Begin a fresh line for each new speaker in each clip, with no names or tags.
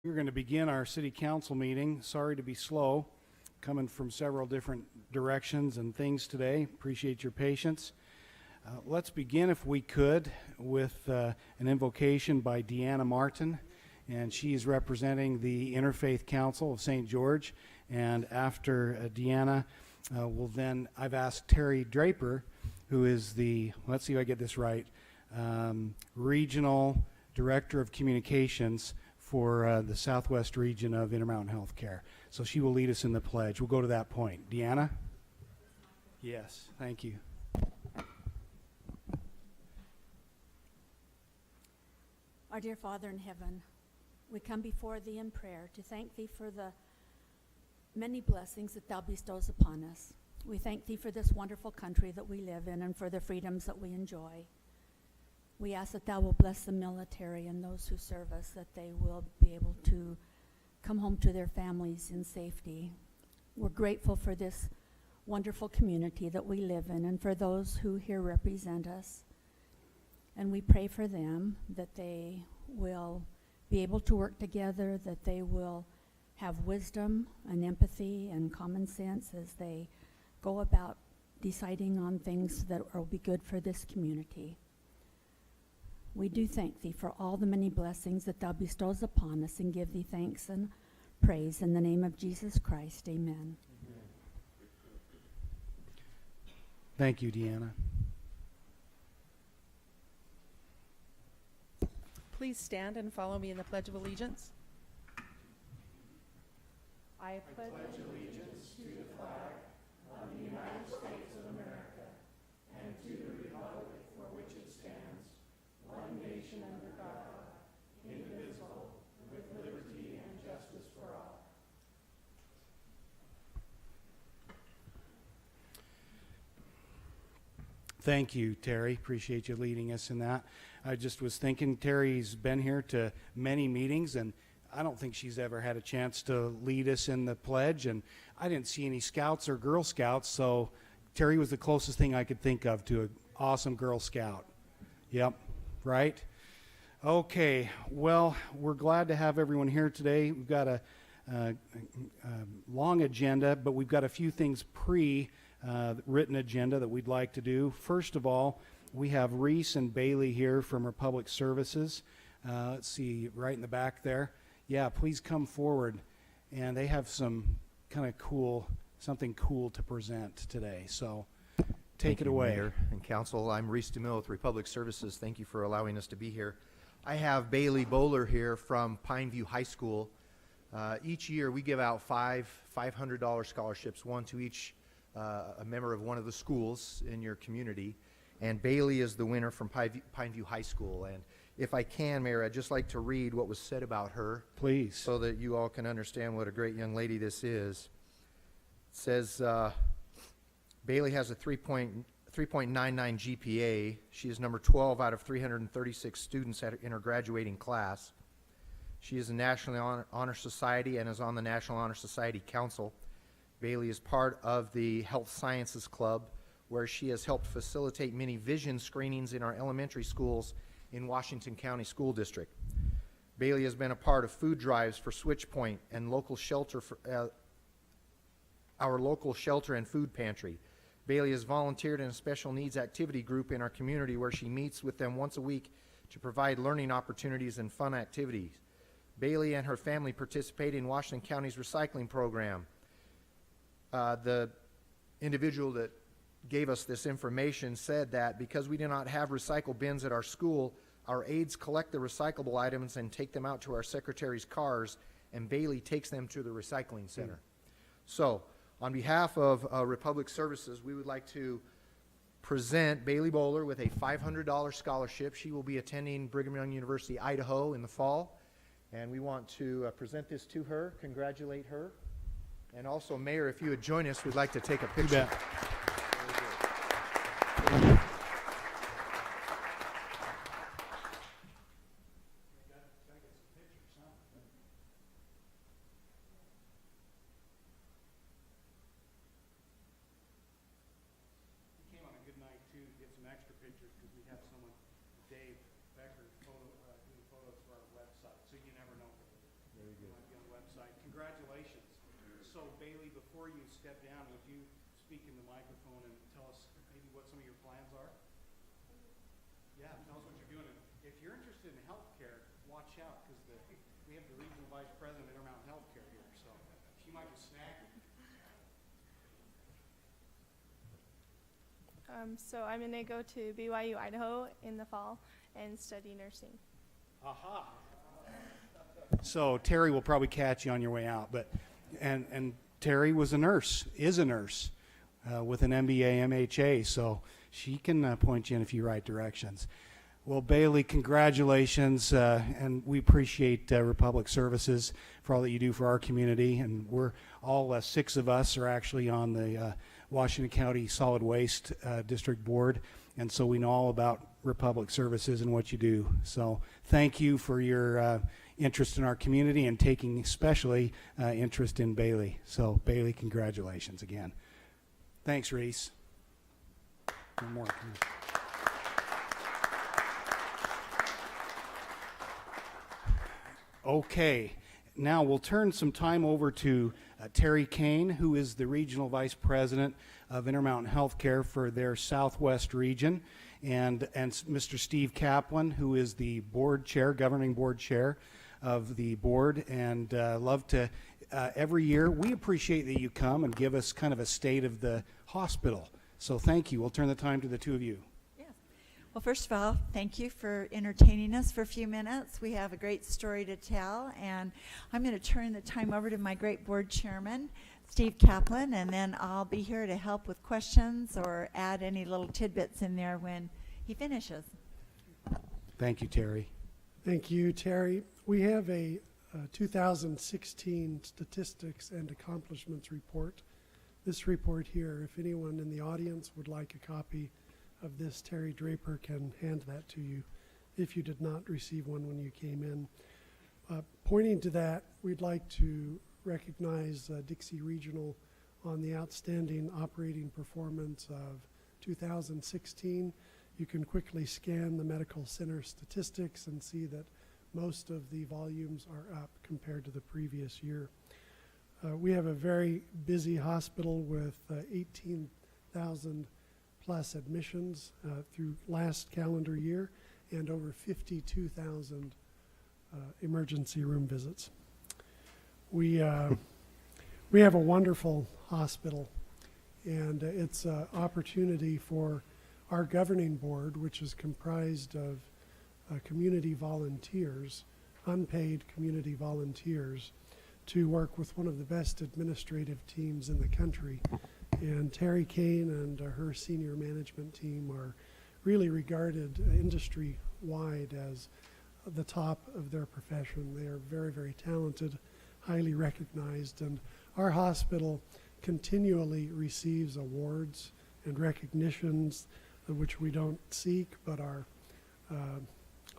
We're going to begin our city council meeting. Sorry to be slow, coming from several different directions and things today. Appreciate your patience. Let's begin, if we could, with an invocation by Deanna Martin, and she is representing the Interfaith Council of St. George. And after Deanna, I've asked Terry Draper, who is the, let's see if I get this right, Regional Director of Communications for the Southwest region of Intermountain Healthcare. So she will lead us in the pledge. We'll go to that point. Deanna? Yes, thank you.
Our dear Father in heaven, we come before Thee in prayer to thank Thee for the many blessings that Thou bestows upon us. We thank Thee for this wonderful country that we live in and for the freedoms that we enjoy. We ask that Thou will bless the military and those who serve us, that they will be able to come home to their families in safety. We're grateful for this wonderful community that we live in and for those who here represent us. And we pray for them, that they will be able to work together, that they will have wisdom and empathy and common sense as they go about deciding on things that will be good for this community. We do thank Thee for all the many blessings that Thou bestows upon us and give Thee thanks and praise in the name of Jesus Christ. Amen.
Thank you, Deanna.
Please stand and follow me in the Pledge of Allegiance. I pledge allegiance to the flag of the United States of America and to the republic for which it stands, one nation under God, indivisible, with liberty and justice for all.
Thank you, Terry. Appreciate you leading us in that. I just was thinking, Terry's been here to many meetings, and I don't think she's ever had a chance to lead us in the pledge, and I didn't see any Scouts or Girl Scouts, so Terry was the closest thing I could think of to an awesome Girl Scout. Yep, right? Okay, well, we're glad to have everyone here today. We've got a long agenda, but we've got a few things written agenda that we'd like to do. First of all, we have Reese and Bailey here from Republic Services. Let's see, right in the back there. Yeah, please come forward. And they have some kind of something cool to present today. So take it away.
Mayor and Council, I'm Reese DeMille with Republic Services. Thank you for allowing us to be here. I have Bailey Bowler here from Pineview High School. Each year we give out five $500 scholarships, one to each a member of one of the schools in your community. And Bailey is the winner from Pineview High School. And if I can, Mayor, I'd just like to read what was said about her.
Please.
So that you all can understand what a great young lady this is. It says, Bailey has a 3.99 GPA. She is number 12 out of 336 students in her graduating class. She is a National Honor Society and is on the National Honor Society Council. Bailey is part of the Health Sciences Club, where she has helped facilitate many vision screenings in our elementary schools in Washington County School District. Bailey has been a part of food drives for Switchpoint and local shelter our local shelter and food pantry. Bailey has volunteered in a special needs activity group in our community where she meets with them once a week to provide learning opportunities and fun activities. Bailey and her family participate in Washington County's recycling program. The individual that gave us this information said that because we do not have recycle bins at our school, our aides collect the recyclable items and take them out to our secretary's cars, and Bailey takes them to the recycling center. So, on behalf of Republic Services, we would like to present Bailey Bowler with a $500 scholarship. She will be attending Brigham Young University, Idaho in the fall, and we want to present this to her, congratulate her. And also, Mayor, if you would join us, we'd like to take a picture.
You bet. So Bailey, before you step down, would you speak in the microphone and tell us maybe what some of your plans are? Yeah, tell us what you're doing. And if you're interested in healthcare, watch out, because we have the regional vice president of Intermountain Healthcare here, so she might just snag you.
So I'm going to go to BYU, Idaho in the fall and study nursing.
Aha. So Terry will probably catch you on your way out, but and Terry is a nurse with an MBA MHA, so she can point you in a few right directions. Well, Bailey, congratulations, and we appreciate Republic Services for all that you do for our community, and we're all 6 of us are actually on the Washington County Solid Waste District Board, and so we know all about Republic Services and what you do. So thank you for your interest in our community and taking especially interest in Bailey. So Bailey, congratulations again. Thanks, Reese. One more. Okay, now we'll turn some time over to Terry Kane, who is the Regional Vice President of Intermountain Healthcare for their Southwest region, and Mr. Steve Kaplan, who is the board chair, governing board chair of the board, and love to, every year, we appreciate that you come and give us kind of a state of the hospital. So thank you. We'll turn the time to the two of you.
Well, first of all, thank you for entertaining us for a few minutes. We have a great story to tell, and I'm going to turn the time over to my great board chairman, Steve Kaplan, and then I'll be here to help with questions or add any little tidbits in there when he finishes.
Thank you, Terry.
Thank you, Terry. We have a 2016 Statistics and Accomplishments report. This report here, if anyone in the audience would like a copy of this, Terry Draper can hand that to you if you did not receive one when you came in. Pointing to that, we'd like to recognize Dixie Regional on the outstanding operating performance of 2016. You can quickly scan the medical center statistics and see that most of the volumes are up compared to the previous year. We have a very busy hospital with 18,000 plus admissions through last calendar year and over 52,000 emergency room visits. We have a wonderful hospital, and it's an opportunity for our governing board, which is comprised of community volunteers, unpaid community volunteers, to work with one of the best administrative teams in the country. And Terry Kane and her senior management team are really regarded industry-wide as the top of their profession. They are very, very talented, highly recognized, and our hospital continually receives awards and recognitions which we don't seek but are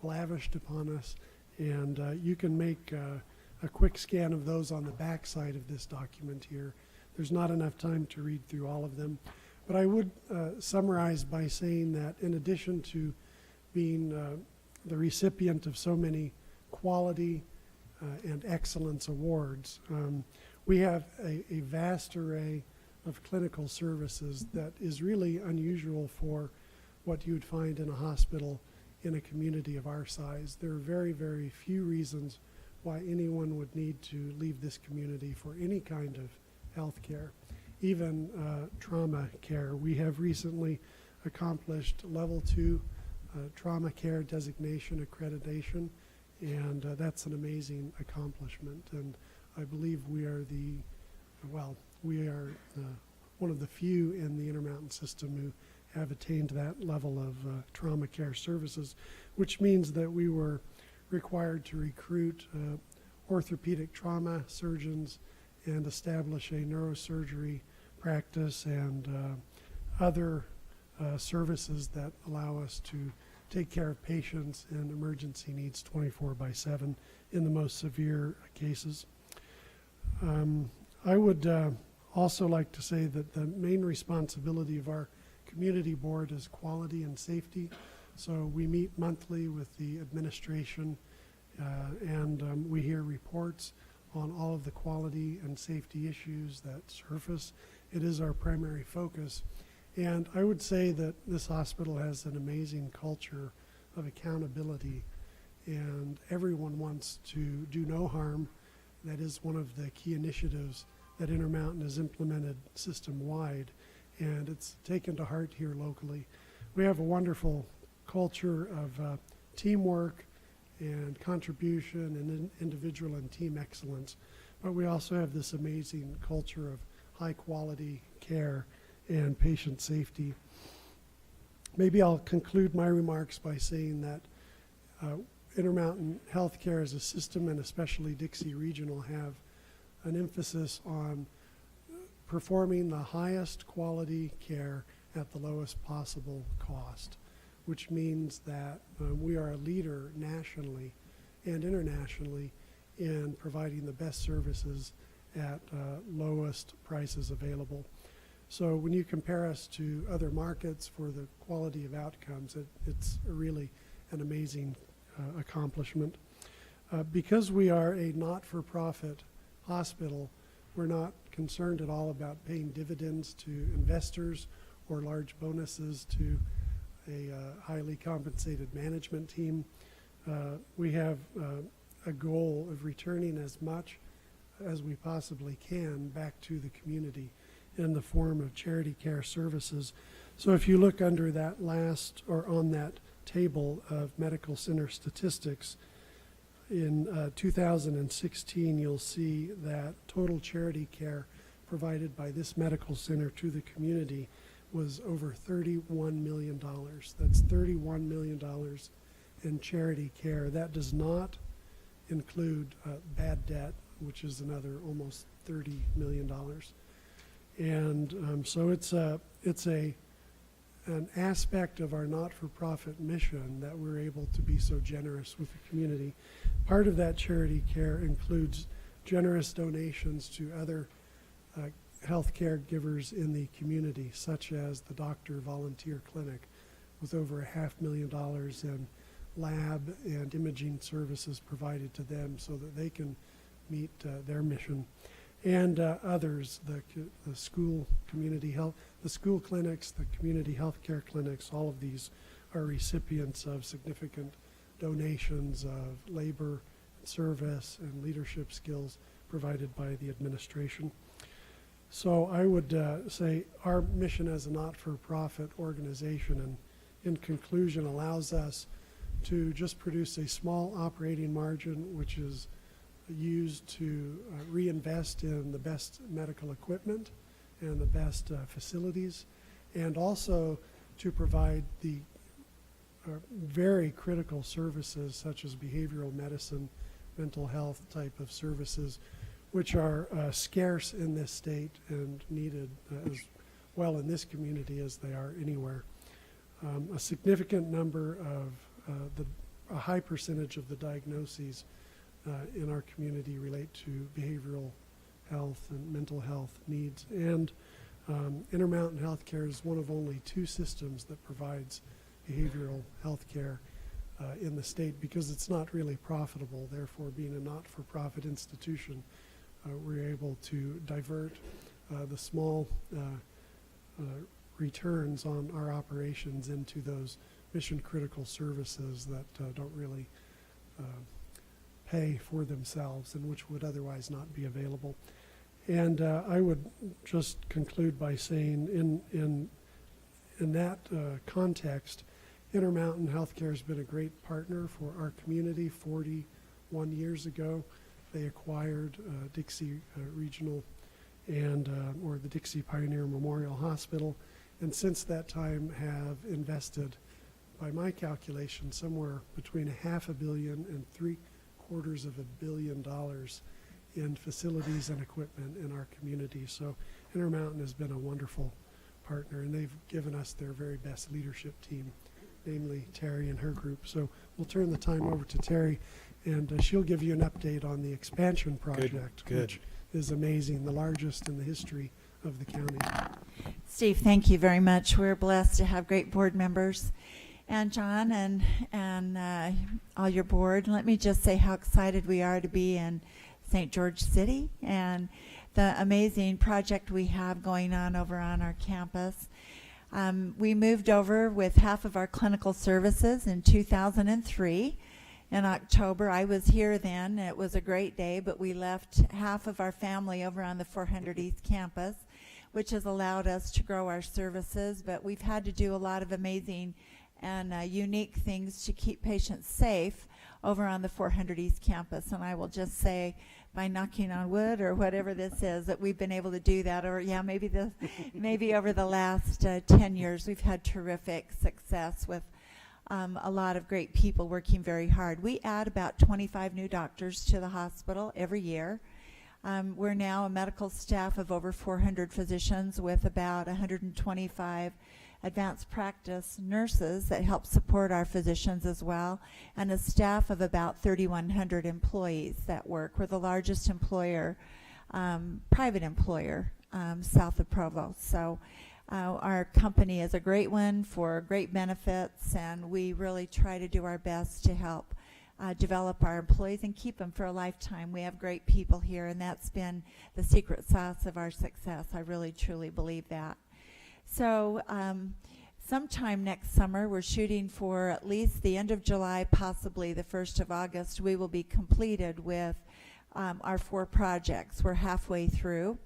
lavished upon us. And you can make a quick scan of those on the back side of this document here. There's not enough time to read through all of them, but I would summarize by saying that in addition to being the recipient of so many quality and excellence awards, we have a vast array of clinical services that is really unusual for what you would find in a hospital in a community of our size. There are very, very few reasons why anyone would need to leave this community for any kind of health care, even trauma care. We have recently accomplished level 2 trauma care designation accreditation, and that's an amazing accomplishment. And I believe we are one of the few in the Intermountain system who have attained that level of trauma care services, which means that we were required to recruit orthopedic trauma surgeons and establish a neurosurgery practice and other services that allow us to take care of patients and emergency needs 24/7 in the most severe cases. I would also like to say that the main responsibility of our community board is quality and safety. So we meet monthly with the administration and we hear reports on all of the quality and safety issues that surface. It is our primary focus. And I would say that this hospital has an amazing culture of accountability, and everyone wants to do no harm. That is one of the key initiatives that Intermountain has implemented system-wide, and it's taken to heart here locally. We have a wonderful culture of teamwork and contribution and individual and team excellence, but we also have this amazing culture of high-quality care and patient safety. Maybe I'll conclude my remarks by saying that Intermountain Healthcare as a system, and especially Dixie Regional, have an emphasis on performing the highest quality care at the lowest possible cost, which means that we are a leader nationally and internationally in providing the best services at lowest prices available. So when you compare us to other markets for the quality of outcomes, it's really an amazing accomplishment. Because we are a not-for-profit hospital, we're not concerned at all about paying dividends to investors or large bonuses to a highly compensated management team. We have a goal of returning as much as we possibly can back to the community in the form of charity care services. So if you look under that last, or on that table of medical center statistics, in 2016 you'll see that total charity care provided by this medical center to the community was over $31 million. That's $31 million in charity care. That does not include bad debt, which is another almost $30 million. And so it's an aspect of our not-for-profit mission that we're able to be so generous with the community. Part of that charity care includes generous donations to other healthcare givers in the community, such as the Doctor Volunteer Clinic, with over $500,000 in lab and imaging services provided to them so that they can meet their mission. And others, the school community health, the school clinics, the community health care clinics, all of these are recipients of significant donations of labor, service, and leadership skills provided by the administration. So I would say our mission as a not-for-profit organization, and in conclusion, allows us to just produce a small operating margin, which is used to reinvest in the best medical equipment and the best facilities, and also to provide the very critical services such as behavioral medicine, mental health type of services, which are scarce in this state and needed as well in this community as they are anywhere. A significant number of a high percentage of the diagnoses in our community relate to behavioral health and mental health needs. And Intermountain Healthcare is one of only 2 systems that provides behavioral health care in the state, because it's not really profitable. Therefore, being a not-for-profit institution, we're able to divert the small returns on our operations into those mission-critical services that don't really pay for themselves and which would otherwise not be available. And I would just conclude by saying in that context, Intermountain Healthcare has been a great partner for our community. 41 years ago, they acquired Dixie Regional and or the Dixie Pioneer Memorial Hospital, and since that time have invested, by my calculation, somewhere between $500 million and $750 million in facilities and equipment in our community. So Intermountain has been a wonderful partner, and they've given us their very best leadership team, namely Terry and her group. So we'll turn the time over to Terry, and she'll give you an update on the expansion project, which is amazing, the largest in the history of the county.
Steve, thank you very much. We're blessed to have great board members. And John and all your board, let me just say how excited we are to be in St. George City and the amazing project we have going on over on our campus. We moved over with half of our clinical services in 2003. In October, I was here then. It was a great day, but we left half of our family over on the 400 East campus, which has allowed us to grow our services. But we've had to do a lot of amazing and unique things to keep patients safe over on the 400 East campus. And I will just say, by knocking on wood or whatever this is, that we've been able to do that. Or maybe over the last 10 years, we've had terrific success with a lot of great people working very hard. We add about 25 new doctors to the hospital every year. We're now a medical staff of over 400 physicians with about 125 advanced practice nurses that help support our physicians as well, and a staff of about 3,100 employees that work. We're the largest employer, private employer, south of Provo. So our company is a great one for great benefits, and we really try to do our best to help develop our employees and keep them for a lifetime. We have great people here, and that's been the secret sauce of our success. I really, truly believe that. So sometime next summer, we're shooting for at least the end of July, possibly the 1st of August, we will be completed with our 4 projects. We're halfway through.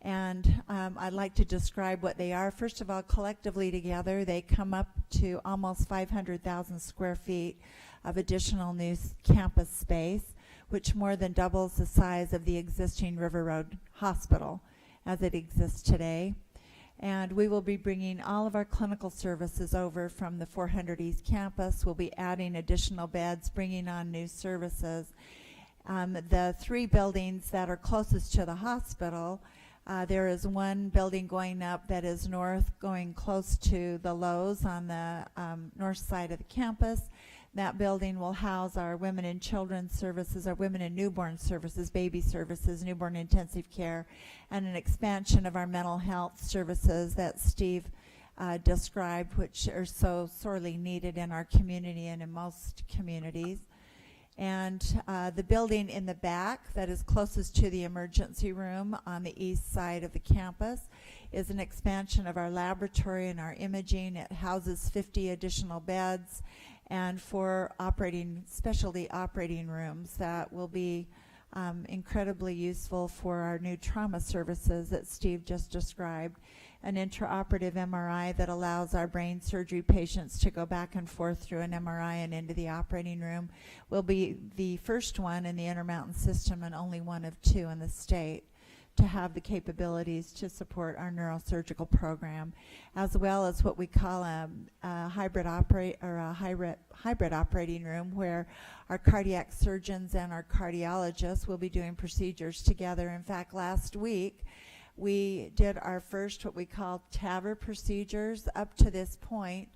And I'd like to describe what they are. First of all, collectively together, they come up to almost 500,000 square feet of additional new campus space, which more than doubles the size of the existing River Road Hospital as it exists today. And we will be bringing all of our clinical services over from the 400 East campus. We'll be adding additional beds, bringing on new services. The 3 buildings that are closest to the hospital, there is one building going up that is north, going close to the Lowe's on the north side of the campus. That building will house our women and children's services, our women and newborn services, baby services, newborn intensive care, and an expansion of our mental health services that Steve described, which are so sorely needed in our community and in most communities. And the building in the back that is closest to the emergency room on the east side of the campus is an expansion of our laboratory and our imaging. It houses 50 additional beds and 4 specialty operating rooms that will be incredibly useful for our new trauma services that Steve just described. An intraoperative MRI that allows our brain surgery patients to go back and forth through an MRI and into the operating room will be the first one in the Intermountain system and only one of 2 in the state to have the capabilities to support our neurosurgical program, as well as what we call a hybrid operating room where our cardiac surgeons and our cardiologists will be doing procedures together. In fact, last week we did our first what we call TAVR procedures. Up to this point,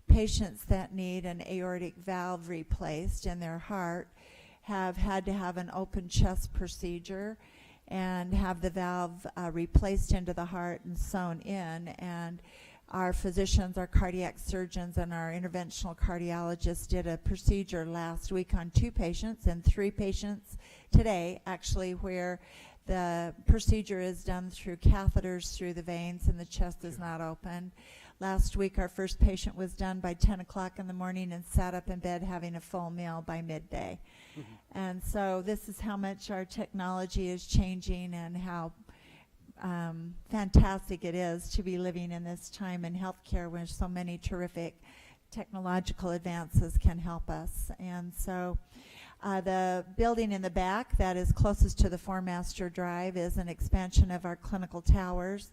patients that need an aortic valve replaced in their heart have had to have an open chest procedure and have the valve replaced into the heart and sewn in. And our physicians, our cardiac surgeons, and our interventional cardiologists did a procedure last week on 2 patients and 3 patients today, actually, where the procedure is done through catheters through the veins and the chest is not open. Last week, our first patient was done by 10 o'clock in the morning and sat up in bed having a full meal by midday. And so this is how much our technology is changing and how fantastic it is to be living in this time in healthcare where so many terrific technological advances can help us. And so the building in the back that is closest to the Four-Master Drive is an expansion of our clinical towers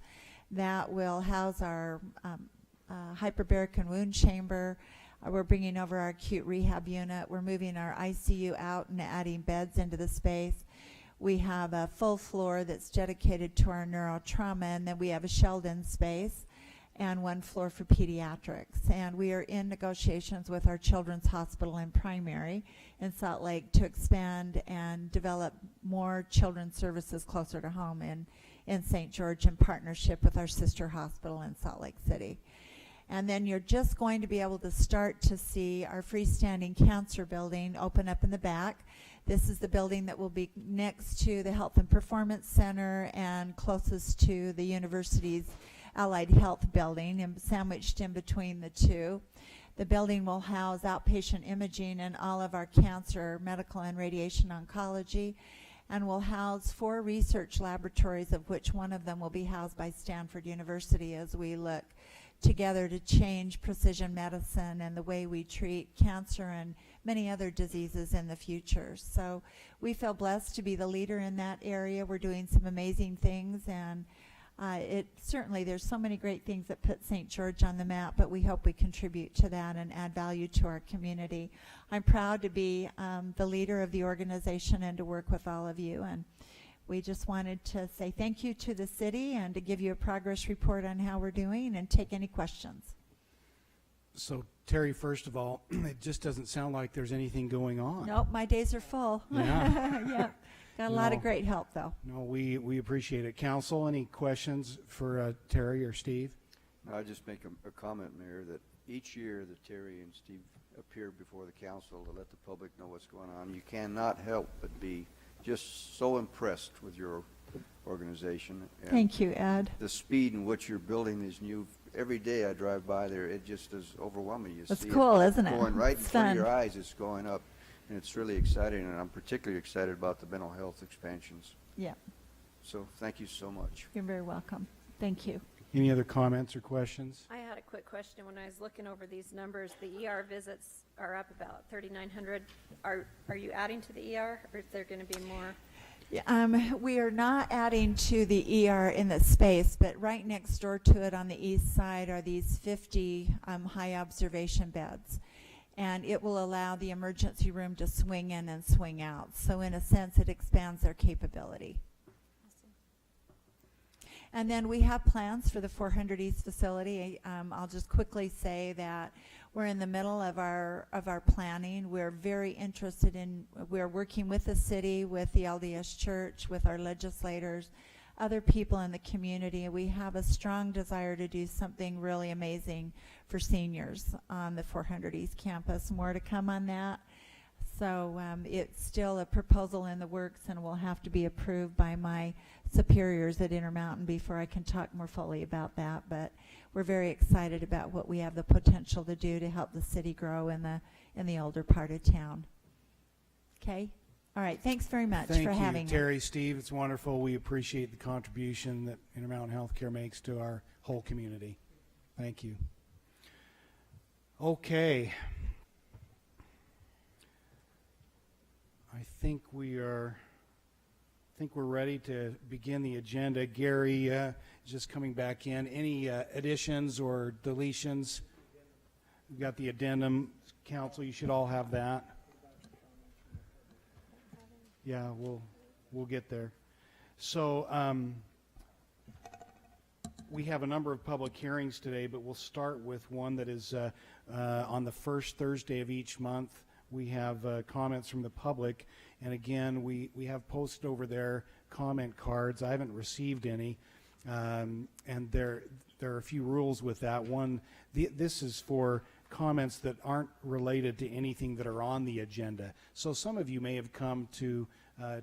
that will house our hyperbaric and wound chamber. We're bringing over our acute rehab unit. We're moving our ICU out and adding beds into the space. We have a full floor that's dedicated to our neurotrauma, and then we have a Sheldon space and 1 floor for pediatrics. And we are in negotiations with our Children's Hospital and Primary in Salt Lake to expand and develop more children's services closer to home in St. George in partnership with our sister hospital in Salt Lake City. And then you're just going to be able to start to see our freestanding cancer building open up in the back. This is the building that will be next to the Health and Performance Center and closest to the university's Allied Health building, and sandwiched in between the two. The building will house outpatient imaging and all of our cancer, medical, and radiation oncology, and will house 4 research laboratories, of which one of them will be housed by Stanford University as we look together to change precision medicine and the way we treat cancer and many other diseases in the future. So we feel blessed to be the leader in that area. We're doing some amazing things, and certainly there's so many great things that put St. George on the map, but we hope we contribute to that and add value to our community. I'm proud to be the leader of the organization and to work with all of you, and we just wanted to say thank you to the city and to give you a progress report on how we're doing and take any questions.
So, Terry, first of all, it just doesn't sound like there's anything going on.
Nope, my days are full.
Yeah.
Yeah. Got a lot of
No.
great help, though.
No, we appreciate it. Council, any questions for Terry or Steve?
I'll just make a comment, Mayor, that each year that Terry and Steve appear before the council to let the public know what's going on, you cannot help but be just so impressed with your organization. And
Thank you, Ed.
the speed in which you're building these new, every day I drive by there, it just is overwhelming. You
It's
see
cool,
it
isn't it?
going right in
It's
front of
fun.
your eyes, it's going up, and it's really exciting, and I'm particularly excited about the mental health expansions.
Yeah,
So thank you so much.
you're very welcome. Thank you.
Any other comments or questions?
I had a quick question. When I was looking over these numbers, the ER visits are up about 3,900. Are you adding to the ER, or is there going to be more?
Yeah, we are not adding to the ER in the space, but right next door to it on the east side are these 50 high observation beds. And it will allow the emergency room to swing in and swing out. So in a sense, it expands their capability. And then we have plans for the 400 East facility. I'll just quickly say that we're in the middle of our planning. We're very interested in, we're working with the city, with the LDS Church, with our legislators, other people in the community. We have a strong desire to do something really amazing for seniors on the 400 East campus. More to come on that. So it's still a proposal in the works and will have to be approved by my superiors at Intermountain before I can talk more fully about that. But we're very excited about what we have the potential to do to help the city grow in the older part of town. Okay? All right. Thanks very much for having me.
Thank you, Terry, Steve. It's wonderful. We appreciate the contribution that Intermountain Healthcare makes to our whole community. Thank you. Okay. I think we're ready to begin the agenda. Gary is just coming back in. Any additions or deletions? We've got the addendum. Council, you should all have that. Yeah, we'll get there. So we have a number of public hearings today, but we'll start with one that is on the first Thursday of each month. We have comments from the public, and again, we have posted over there comment cards. I haven't received any, and there are a few rules with that. One, this is for comments that aren't related to anything that are on the agenda. So some of you may have come to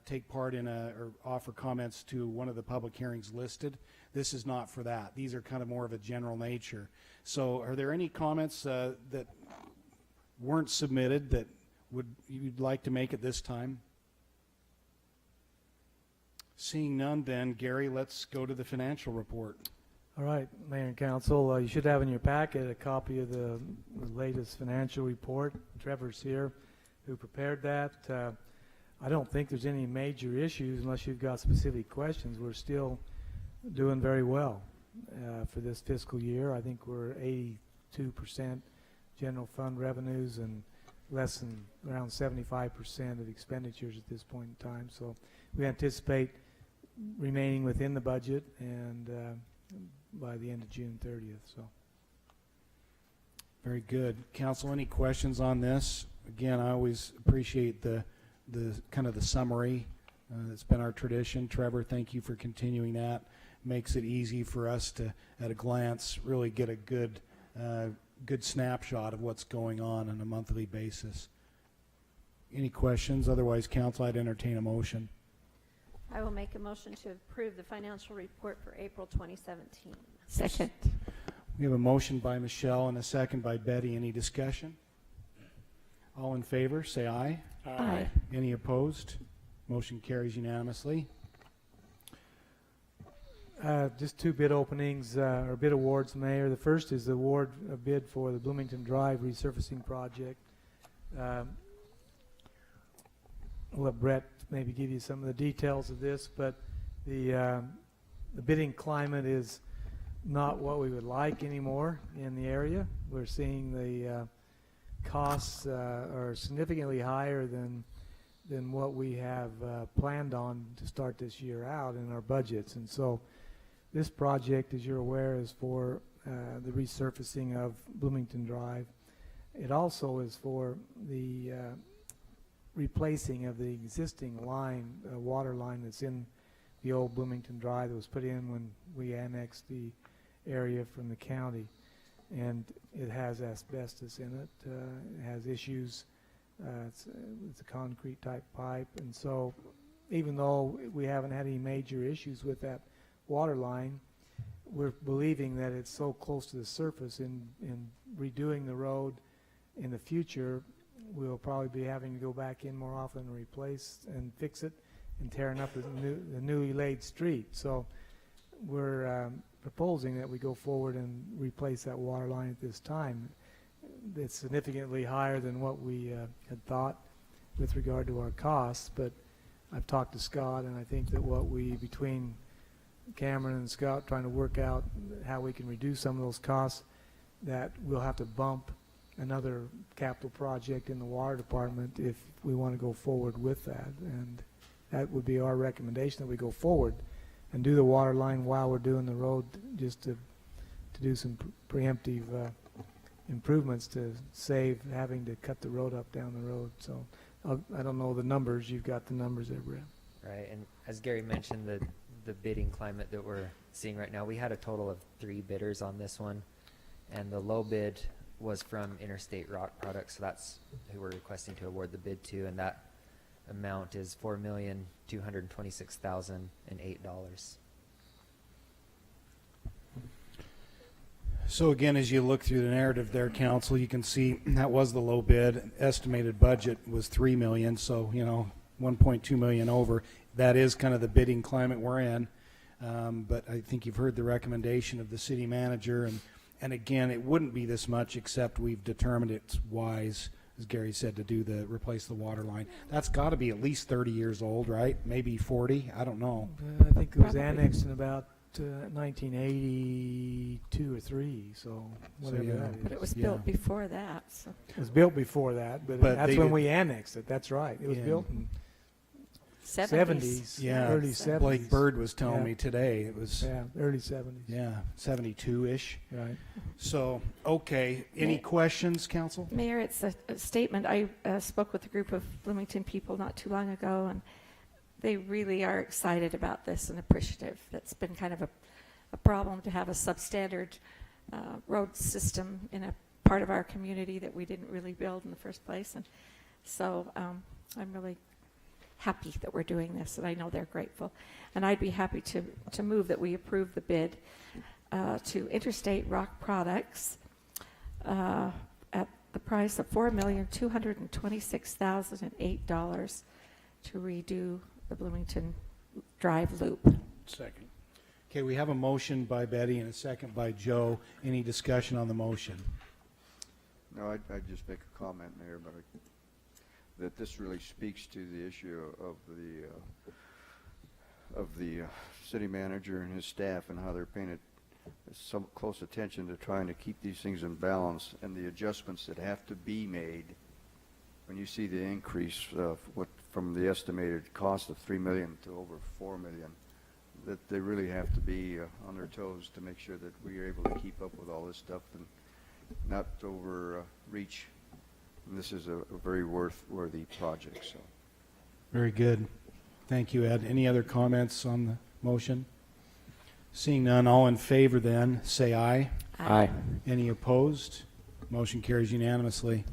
take part in or offer comments to one of the public hearings listed. This is not for that. These are kind of more of a general nature. So are there any comments that weren't submitted that you'd like to make at this time? Seeing none, then, Gary, let's go to the financial report.
All right, Mayor and Council, you should have in your packet a copy of the latest financial report. Trevor's here, who prepared that. I don't think there's any major issues unless you've got specific questions. We're still doing very well for this fiscal year. I think we're 82% general fund revenues and less than around 75% of expenditures at this point in time. So we anticipate remaining within the budget and by the end of June 30th. So
Very good. Council, any questions on this? Again, I always appreciate the kind of the summary. It's been our tradition. Trevor, thank you for continuing that. Makes it easy for us to, at a glance, really get a good snapshot of what's going on a monthly basis. Any questions? Otherwise, council, I'd entertain a motion.
I will make a motion to approve the financial report for April 2017.
Second.
We have a motion by Michelle and a second by Betty. Any discussion? All in favor, say aye.
Aye.
Any opposed? Motion carries unanimously.
Just two bid openings, or bid awards, Mayor. The first is the award bid for the Bloomington Drive resurfacing project. I'll let Brett maybe give you some of the details of this, but the bidding climate is not what we would like anymore in the area. We're seeing the costs are significantly higher than what we have planned on to start this year out in our budgets. And so this project, as you're aware, is for the resurfacing of Bloomington Drive. It also is for the replacing of the existing line, water line that's in the old Bloomington Drive that was put in when we annexed the area from the county. And it has asbestos in it. It has issues. It's a concrete type pipe. And so even though we haven't had any major issues with that water line, we're believing that it's so close to the surface in redoing the road in the future, we'll probably be having to go back in more often and replace and fix it and tearing up the newly laid street. So we're proposing that we go forward and replace that water line at this time. It's significantly higher than what we had thought with regard to our costs, but I've talked to Scott, and I think that what we, between Cameron and Scott, trying to work out how we can reduce some of those costs, that we'll have to bump another capital project in the water department if we want to go forward with that. And that would be our recommendation, that we go forward and do the water line while we're doing the road, just to do some preemptive improvements to save having to cut the road up down the road. So I don't know the numbers. You've got the numbers there, Brett.
Right, and as Gary mentioned, the bidding climate that we're seeing right now, we had a total of 3 bidders on this one, and the low bid was from Interstate Rock Products, so that's who we're requesting to award the bid to, and that amount is $4,226,008.
So again, as you look through the narrative there, council, you can see that was the low bid. Estimated budget was $3 million, so, you know, 1.2 million over. That is kind of the bidding climate we're in. But I think you've heard the recommendation of the city manager, and again, it wouldn't be this much, except we've determined it's wise, as Gary said, to replace the water line. That's got to be at least 30 years old, right? Maybe 40. I don't know.
I think it was annexed in about 1982 or 3, so whatever
yeah.
that is.
But it was built before that, so.
It was built before that, but
But
that's
they
when
did-
we annexed it. That's right. It was
Yeah.
built in
70s.
Yeah,
early 70s.
Blake Bird was telling
Yeah.
me today. It was,
Yeah, early 70s.
yeah, 72-ish.
Right.
So, okay. Any questions, council?
Mayor, it's a statement. I spoke with a group of Bloomington people not too long ago, and they really are excited about this and appreciative. It's been kind of a problem to have a substandard road system in a part of our community that we didn't really build in the first place. And so I'm really happy that we're doing this, and I know they're grateful. And I'd be happy to move that we approve the bid to Interstate Rock Products at the price of $4,226,008 to redo the Bloomington Drive loop.
Second. Okay, we have a motion by Betty and a second by Joe. Any discussion on the motion?
No, I'd just make a comment, Mayor, but that this really speaks to the issue of the city manager and his staff, and how they're paying some close attention to trying to keep these things in balance, and the adjustments that have to be made when you see the increase from the estimated cost of $3 million to over $4 million. That they really have to be on their toes to make sure that we are able to keep up with all this stuff and not overreach. And this is a very worthy project. So,
Very good. Thank you, Ed. Any other comments on the motion? Seeing none, all in favor then, say aye.
Aye.
Any opposed? Motion carries unanimously.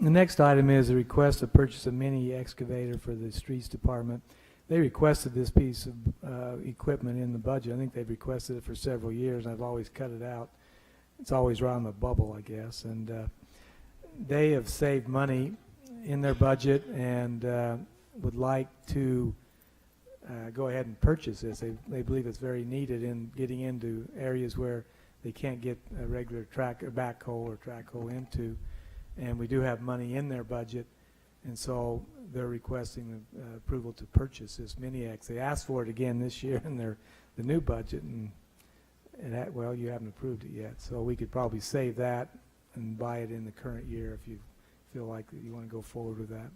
The next item is a request to purchase a mini excavator for the streets department. They requested this piece of equipment in the budget. I think they've requested it for several years, and I've always cut it out. It's always around the bubble, I guess. And they have saved money in their budget and would like to go ahead and purchase this. They believe it's very needed in getting into areas where they can't get a regular track or backhoe or track hoe into. And we do have money in their budget, and so they're requesting approval to purchase this mini X. They asked for it again this year in the new budget, and well, you haven't approved it yet. So we could probably save that and buy it in the current year if you feel like you want to go forward with that.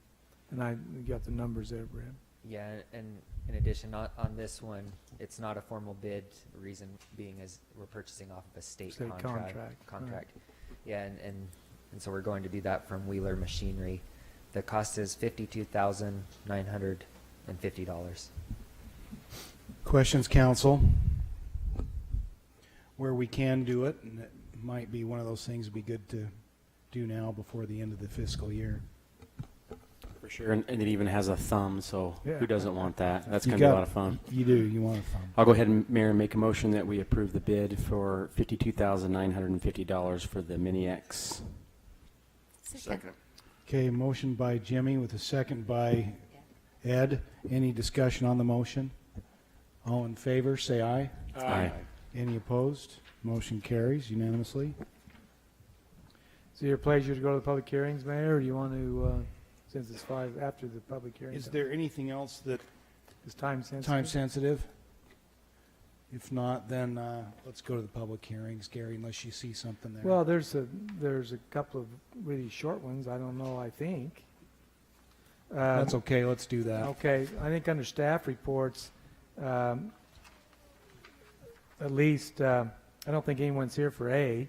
And you got the numbers there, Brad.
Yeah, and in addition, on this one, it's not a formal bid. Reason being is we're purchasing off of a state contract.
Right.
Yeah, and so we're going to do that from Wheeler Machinery. The cost is $52,950.
Questions, council? Where we can do it, and it might be one of those things would be good to do now before the end of the fiscal year.
For sure, and it even has a thumb, so
Yeah.
who doesn't want that? That's
You
going to be a
got-
lot of fun.
You do, you want a thumb.
I'll go ahead and, Mayor, make a motion that we approve the bid for $52,950 for the Mini X.
Second.
Okay, motion by Jimmy with a second by Ed. Any discussion on the motion? All in favor, say aye.
Aye.
Any opposed? Motion carries unanimously.
Is it your pleasure to go to the public hearings, Mayor, or do you want to, since it's 5 after the public hearings?
Is there anything else that
Is time sensitive?
time sensitive? If not, then let's go to the public hearings, Gary, unless you see something there.
Well, there's a couple of really short ones. I don't know, I think.
That's okay, let's do that.
Okay, I think under staff reports, at least, I don't think anyone's here for A,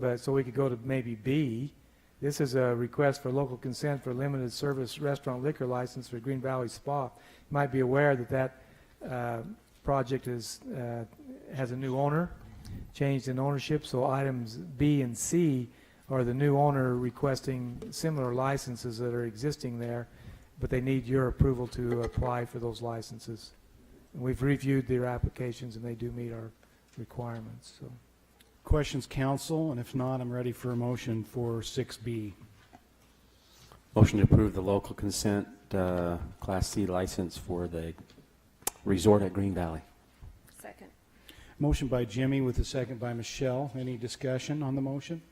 but so we could go to maybe B. This is a request for local consent for limited service restaurant liquor license for Green Valley Spa. You might be aware that project has a new owner, changed in ownership, so items B and C are the new owner requesting similar licenses that are existing there, but they need your approval to apply for those licenses. And we've reviewed their applications, and they do meet our requirements. So,
Questions, council? And if not, I'm ready for a motion for 6B.
Motion to approve the local consent Class C license for the resort at Green Valley.
Second.
Motion by Jimmy with a second by Michelle. Any discussion on the motion?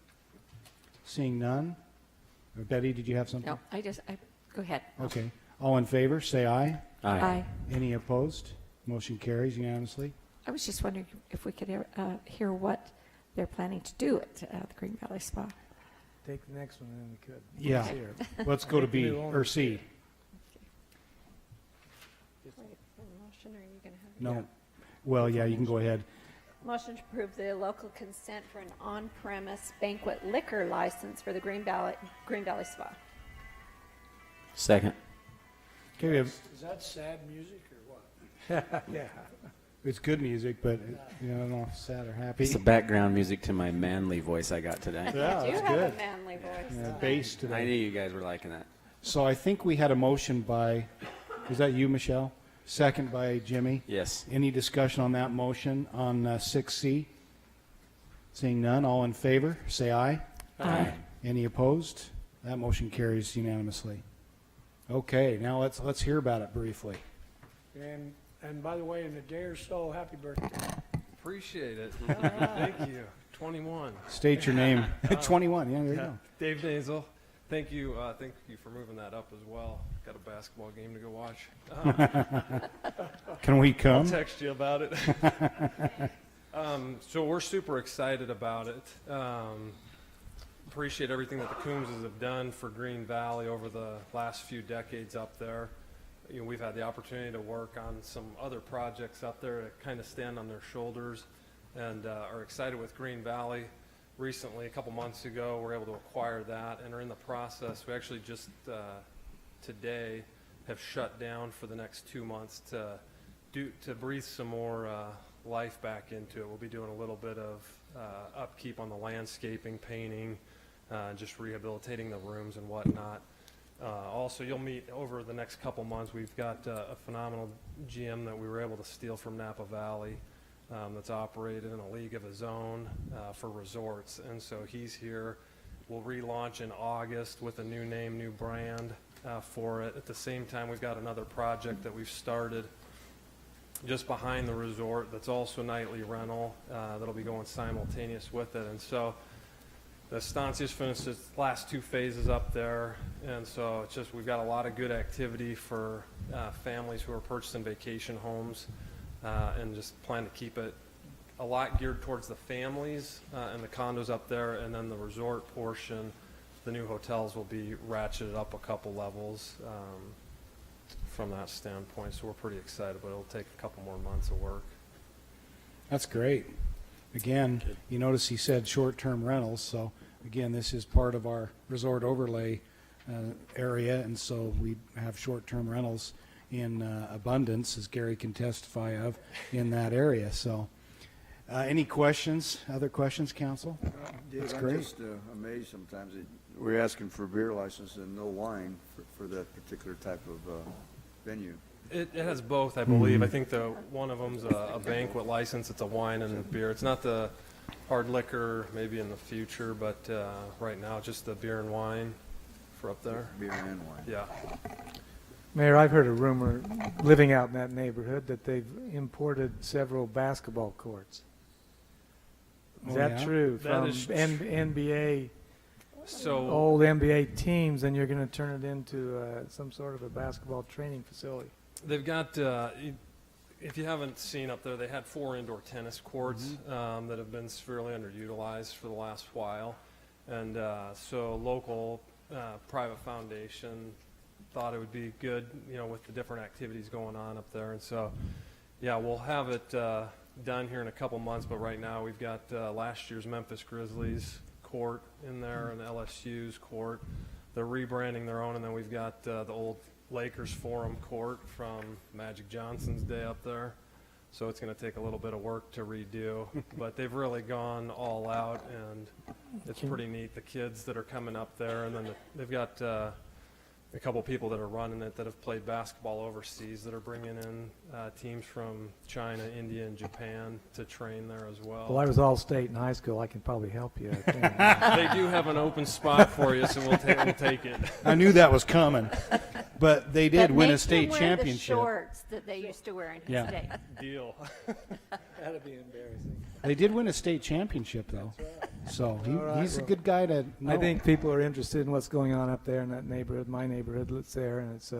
Seeing none. Betty, did you have something?
No, go ahead.
Okay. All in favor, say aye.
Aye.
Any opposed? Motion carries unanimously.
I was just wondering if we could hear what they're planning to do at the Green Valley Spa.
take the next one, and then we could.
Yeah.
It's here.
Let's go to
Take the
B,
new owner.
or C.
Wait for the motion, or are you going to have it?
No. Well, yeah, you can go ahead.
Motion to approve the local consent for an on-premise banquet liquor license for the Green Valley Spa.
Second.
Okay, we have,
Is that sad music or what?
Yeah.
it's good music, but I don't know if sad or happy.
It's the background music to my manly voice I got today.
Yeah,
You
that's
have
good.
a manly voice.
Yeah, bass
I
today.
knew you guys were liking that.
So I think we had a motion by, is that you, Michelle? Second by Jimmy.
Yes.
Any discussion on that motion on 6C? Seeing none, all in favor, say aye.
Aye.
Any opposed? That motion carries unanimously. Okay, now let's hear about it briefly.
And by the way, in a day or so, happy birthday.
Appreciate it. Thank you. 21.
State your name. 21, yeah, there you go.
Dave Nazel. Thank you for moving that up as well. Got a basketball game to go watch.
Can we
I'll
come?
text you about it. So we're super excited about it. Appreciate everything that the Coombses have done for Green Valley over the last few decades up there. You know, we've had the opportunity to work on some other projects up there that kind of stand on their shoulders, and are excited with Green Valley. Recently, a couple months ago, we're able to acquire that and are in the process. We actually just today have shut down for the next 2 months to breathe some more life back into it. We'll be doing a little bit of upkeep on the landscaping, painting, just rehabilitating the rooms and whatnot. Also, you'll meet over the next couple months. We've got a phenomenal gym that we were able to steal from Napa Valley that's operated in a league of his own for resorts. And so he's here. We'll relaunch in August with a new name, new brand for it. At the same time, we've got another project that we've started just behind the resort that's also nightly rental that'll be going simultaneous with it. And so the Estancia's finished its last 2 phases up there, and so it's just we've got a lot of good activity for families who are purchasing vacation homes, and just plan to keep it a lot geared towards the families and the condos up there, and then the resort portion, the new hotels will be ratcheted up a couple levels from that standpoint. So we're pretty excited, but it'll take a couple more months of work.
That's great. Again, you notice he said short-term rentals, so again, this is part of our resort overlay area, and so we have short-term rentals in abundance, as Gary can testify of, in that area. So any questions, other questions, council?
Dave,
That's
I'm
great.
just amazed sometimes that we're asking for beer license and no wine for that particular type of venue.
It has both, I believe. I think one of them's a banquet license. It's a wine and beer. It's not the hard liquor maybe in the future, but right now just the beer and wine for up there.
Beer and wine.
Yeah.
Mayor, I've heard a rumor, living out in that neighborhood, that they've imported several basketball courts. Is
Oh,
that
yeah?
true?
That
From
is
NBA,
So
old NBA teams, and you're going to turn it into some sort of a basketball training facility.
they've got, if you haven't seen up there, they had 4 indoor tennis courts that have been severely underutilized for the last while. And so local private foundation thought it would be good, with the different activities going on up there. And so, yeah, we'll have it done here in a couple months, but right now we've got last year's Memphis Grizzlies court in there and LSU's court. They're rebranding their own, and then we've got the old Lakers Forum court from Magic Johnson's day up there. So it's going to take a little bit of work to redo, but they've really gone all out, and it's pretty neat. The kids that are coming up there, and then they've got a couple people that are running it that have played basketball overseas that are bringing in teams from China, India, and Japan to train there as well.
Well, I was all state in high school. I can probably help you. I think.
They do have an open spot for you, so we'll take it.
I knew that was coming, but they did
But
win a
make
state
them wear
championship.
The shorts that they used to wear in his
Yeah.
day.
Deal.
That'd be embarrassing.
They did win a state championship, though. So
All right,
he's a
well,
good guy to know.
I think people are interested in what's going on up there in that neighborhood, my neighborhood that's there, and it's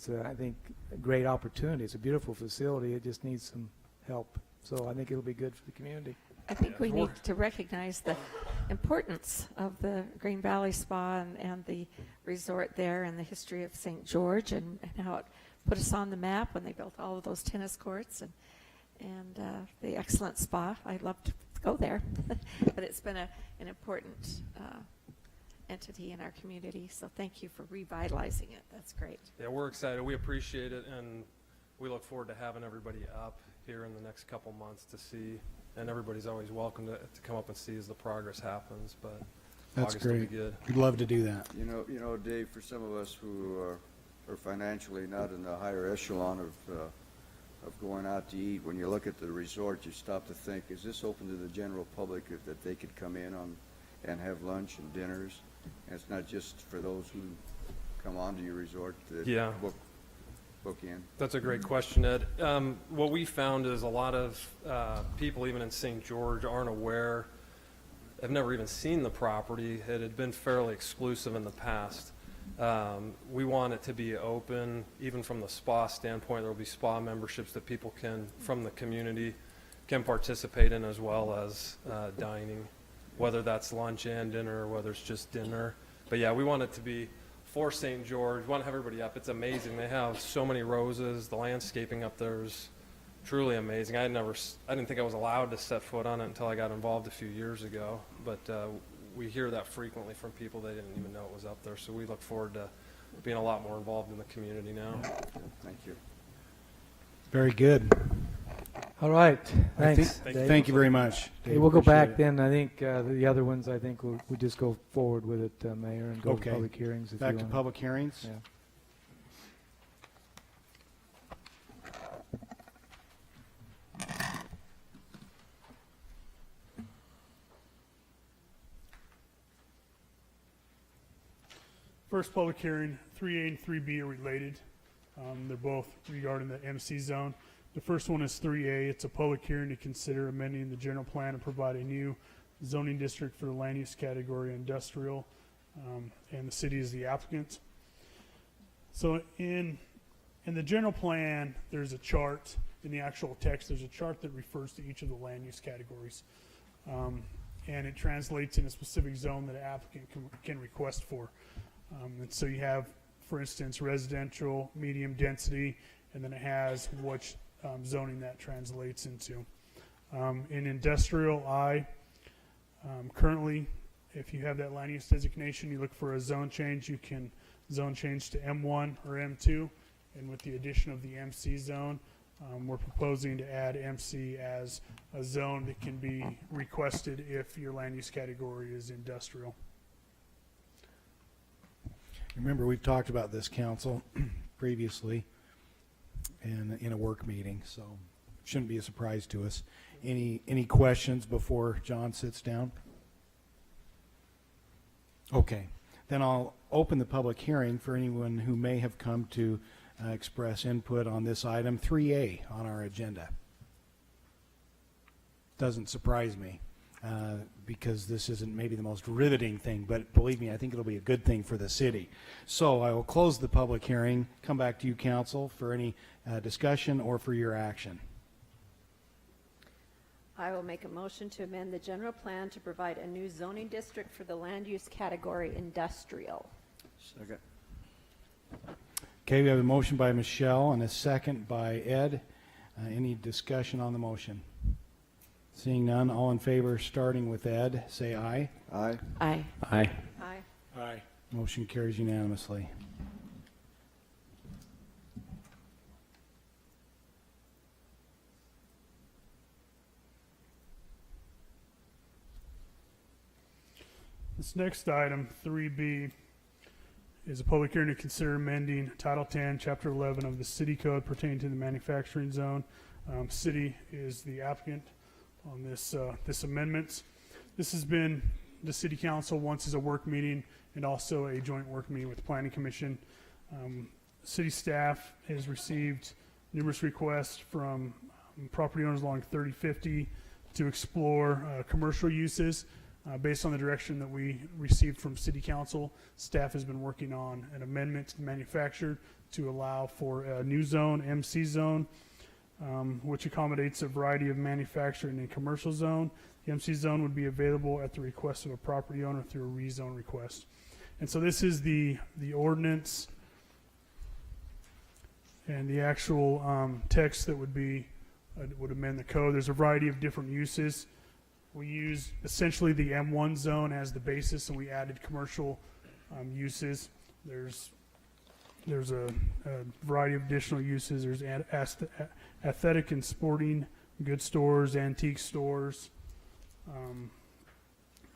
I think, a great opportunity. It's a beautiful facility. It just needs some help. So I think it'll be good for the community.
I think
Yeah.
we need to recognize the importance of the Green Valley Spa and the resort there and the history of St. George and how it put us on the map when they built all of those tennis courts and the excellent spa. I'd love to go there, but it's been an important entity in our community. So thank you for revitalizing it. That's great.
Yeah, we're excited. We appreciate it, and we look forward to having everybody up here in the next couple months to see. And everybody's always welcome to come up and see as the progress happens. But
That's
August will be
great.
good.
We'd love to do that.
You know, Dave, for some of us who are financially not in the higher echelon of going out to eat, when you look at the resort, you stop to think, is this open to the general public that they could come in on and have lunch and dinners? And it's not just for those who come onto your resort that
Yeah.
book in.
That's a great question, Ed. What we found is a lot of people, even in St. George, aren't aware, have never even seen the property. It had been fairly exclusive in the past. We want it to be open, even from the spa standpoint. There will be spa memberships that people from the community, can participate in, as well as dining, whether that's lunch and dinner, or whether it's just dinner. But yeah, we want it to be for St. George. We want to have everybody up. It's amazing. They have so many roses. The landscaping up there is truly amazing. I didn't think I was allowed to set foot on it until I got involved a few years ago. But we hear that frequently from people. They didn't even know it was up there. So we look forward to being a lot more involved in the community now.
Thank you.
Very good.
All right, thanks.
Thank you very much.
Okay,
Dave,
we'll go
appreciate
back
it.
then. I think the other ones, I think we'll just go forward with it, Mayor, and go to
Okay.
public hearings if
Back
you
to
want.
public hearings.
Yeah.
First public hearing, 3A and 3B are related. They're both regarding the MC zone. The first one is 3A. It's a public hearing to consider amending the general plan and provide a new zoning district for the land use category industrial, and the city is the applicant. So in the general plan, there's a chart. In the actual text, there's a chart that refers to each of the land use categories. And it translates in a specific zone that an applicant can request for. And so you have, for instance, residential, medium density, and then it has which zoning that translates into. In industrial I, currently, if you have that land use designation, you look for a zone change, you can zone change to M1 or M2. And with the addition of the MC zone, we're proposing to add MC as a zone that can be requested if your land use category is industrial.
Remember, we've talked about this, council, previously in a work meeting, so shouldn't be a surprise to us. Any questions before John sits down? Okay, then I'll open the public hearing for anyone who may have come to express input on this item 3A on our agenda. Doesn't surprise me. Because this isn't maybe the most riveting thing, but believe me, I think it'll be a good thing for the city. So I will close the public hearing, come back to you, council, for any discussion or for your action.
I will make a motion to amend the general plan to provide a new zoning district for the land use category industrial.
Second.
Okay, we have a motion by Michelle and a second by Ed. Any discussion on the motion? Seeing none, all in favor, starting with Ed, say aye.
Aye.
Aye.
Aye.
Aye.
Aye. Motion carries unanimously.
This next item, 3B, is a public hearing to consider amending Title 10, Chapter 11 of the City Code pertaining to the manufacturing zone. City is the applicant on this amendment. This has been the City Council once as a work meeting and also a joint work meeting with the Planning Commission. City staff has received numerous requests from property owners along 3050 to explore commercial uses. Based on the direction that we received from City Council, staff has been working on an amendment to the manufacturer to allow for a new zone, MC zone, which accommodates a variety of manufacturing and commercial zone. The MC zone would be available at the request of a property owner through a rezone request. And so this is the ordinance and the actual text that would amend the code. There's a variety of different uses. We use essentially the M1 zone as the basis, and we added commercial uses. There's a variety of additional uses. There's athletic and sporting goods stores, antique stores,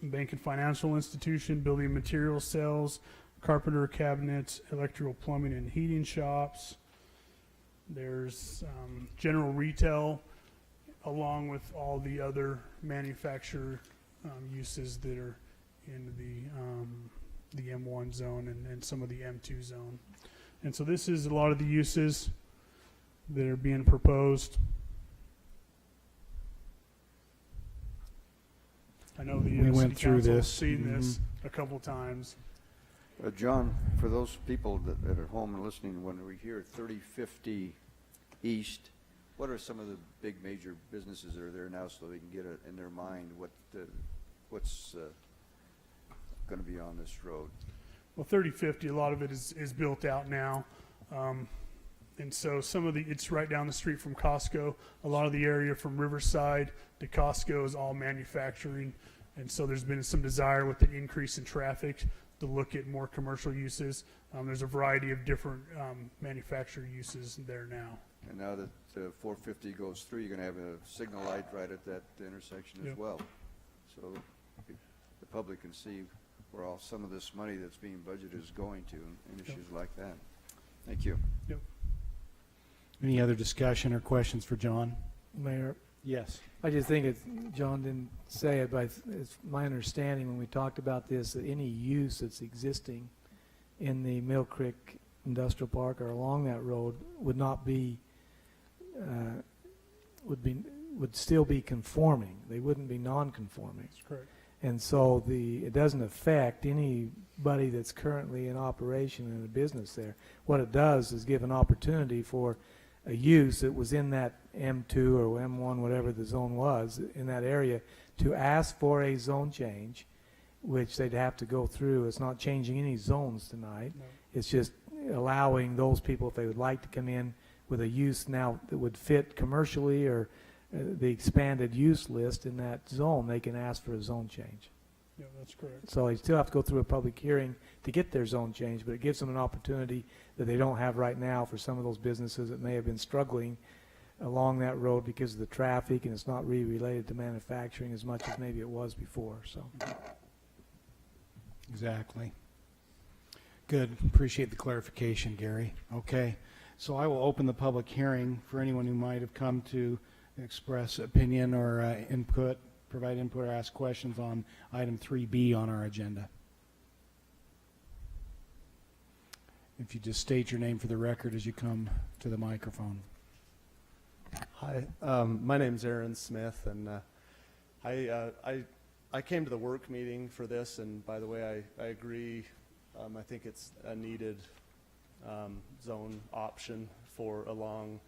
bank and financial institution, building material sales, carpenter cabinets, electrical plumbing and heating shops. There's general retail, along with all the other manufacturer uses that are in the M1 zone and some of the M2 zone. And so this is a lot of the uses that are being proposed. I know the
We went
City
through
Council has
this.
seen this a couple times.
John, for those people that are home and listening, when we hear 3050 East, what are some of the big major businesses that are there now so they can get it in their mind what's going to be on this road?
Well, 3050, a lot of it is built out now. And so it's right down the street from Costco. A lot of the area from Riverside to Costco is all manufacturing. And so there's been some desire with the increase in traffic to look at more commercial uses. There's a variety of different manufacturer uses there now.
And now that 450 goes through, you're going to have a signal light right at that intersection as
Yep.
well. So the public can see where all some of this money that's being budgeted is going to and issues like that. Thank you.
Yep.
Any other discussion or questions for John?
Mayor,
Yes.
I just think it's, John didn't say it, but it's my understanding when we talked about this, that any use that's existing in the Mill Creek Industrial Park or along that road would not be, would still be conforming. They wouldn't be non-conforming.
That's correct.
And so it doesn't affect anybody that's currently in operation in a business there. What it does is give an opportunity for a use that was in that M2 or M1, whatever the zone was, in that area, to ask for a zone change, which they'd have to go through. It's not changing any zones tonight.
No.
It's just allowing those people, if they would like to come in with a use now that would fit commercially or the expanded use list in that zone, they can ask for a zone change.
Yeah, that's correct.
So they still have to go through a public hearing to get their zone change, but it gives them an opportunity that they don't have right now for some of those businesses that may have been struggling along that road because of the traffic, and it's not really related to manufacturing as much as maybe it was before. So
Exactly. Good. Appreciate the clarification, Gary. Okay. So I will open the public hearing for anyone who might have come to express opinion or input, provide input or ask questions on item 3B on our agenda. If you just state your name for the record as you come to the microphone.
Hi, my name's Aaron Smith, and I came to the work meeting for this, and by the way, I agree. I think it's a needed zone option for along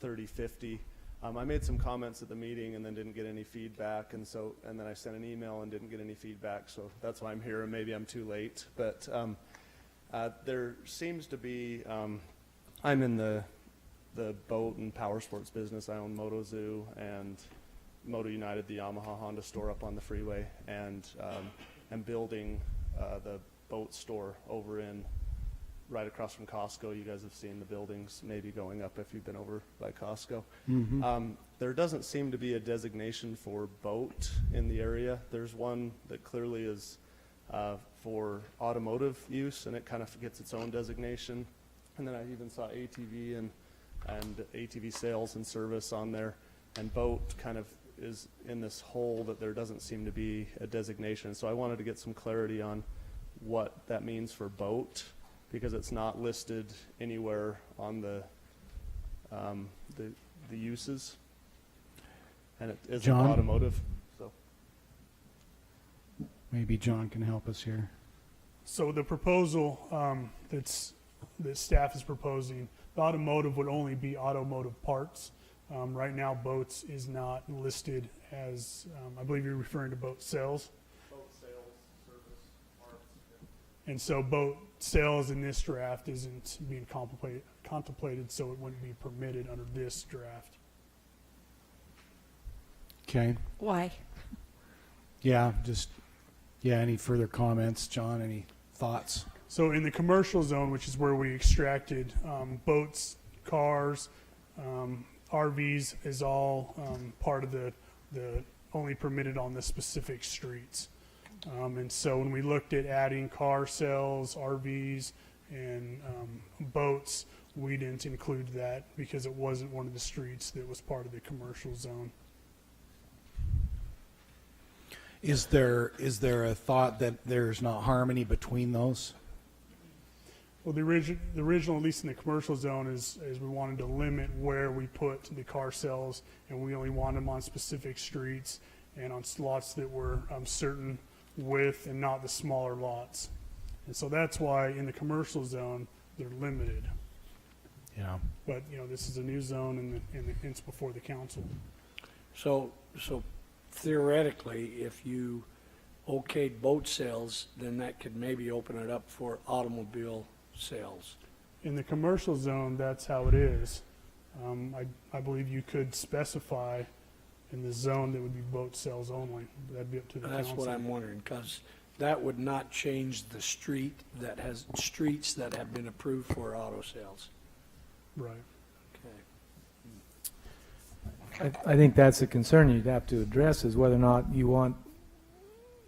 3050. I made some comments at the meeting and then didn't get any feedback, and then I sent an email and didn't get any feedback, so that's why I'm here, and maybe I'm too late. But there seems to be, I'm in the boat and power sports business. I own Moto Zoo and Moto United, the Yamaha Honda store up on the freeway, and I'm building the boat store over in right across from Costco. You guys have seen the buildings maybe going up if you've been over by Costco.
Mm-hmm.
There doesn't seem to be a designation for boat in the area. There's one that clearly is for automotive use, and it kind of gets its own designation. And then I even saw ATV and ATV sales and service on there, and boat kind of is in this hole that there doesn't seem to be a designation. So I wanted to get some clarity on what that means for boat, because it's not listed anywhere on the uses, and it isn't
John?
automotive. So
Maybe John can help us here.
So the proposal that staff is proposing, the automotive would only be automotive parts. Right now, boats is not listed as, I believe you're referring to boat sales.
boat sales, service, parts.
And so boat sales in this draft isn't being contemplated, so it wouldn't be permitted under this draft.
Okay.
Why?
Yeah, any further comments, John? Any thoughts?
So in the commercial zone, which is where we extracted boats, cars, RVs is all part of the only permitted on the specific streets. And so when we looked at adding car sales, RVs, and boats, we didn't include that because it wasn't one of the streets that was part of the commercial zone.
Is there a thought that there's not harmony between those?
Well, the original, at least in the commercial zone, is we wanted to limit where we put the car sales, and we only want them on specific streets and on lots that were certain width and not the smaller lots. And so that's why in the commercial zone, they're limited.
Yeah.
But, this is a new zone, and it's before the council.
So theoretically, if you okayed boat sales, then that could maybe open it up for automobile sales.
In the commercial zone, that's how it is. I believe you could specify in the zone that would be boat sales only. That'd be up to the council.
That's what I'm wondering, because that would not change the streets that have been approved for auto sales.
Right.
Okay.
I think that's a concern you'd have to address, is whether or not you want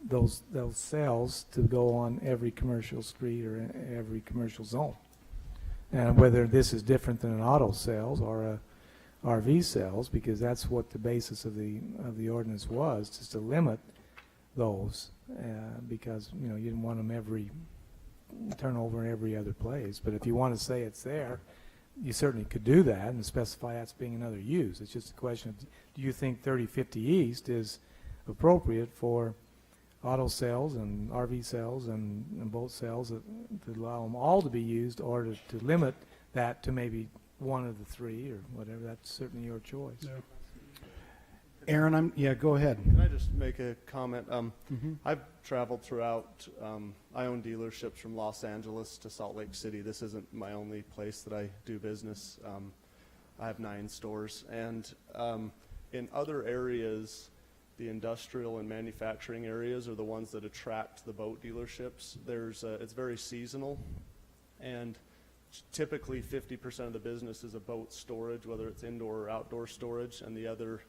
those sales to go on every commercial street or every commercial zone. And whether this is different than an auto sales or a RV sales, because that's what the basis of the ordinance was, just to limit those, because, you know, you didn't want them every turnover in every other place. But if you want to say it's there, you certainly could do that and specify that's being another use. It's just a question of, do you think 3050 East is appropriate for auto sales and RV sales and boat sales, to allow them all to be used, or to limit that to maybe one of the three or whatever? That's certainly your choice.
Yeah.
Aaron, go ahead.
Can I just make a comment? I've traveled throughout. I own dealerships from Los Angeles to Salt Lake City. This isn't my only place that I do business. I have 9 stores. And in other areas, the industrial and manufacturing areas are the ones that attract the boat dealerships. It's very seasonal. And typically 50% of the business is a boat storage, whether it's indoor or outdoor storage, and the other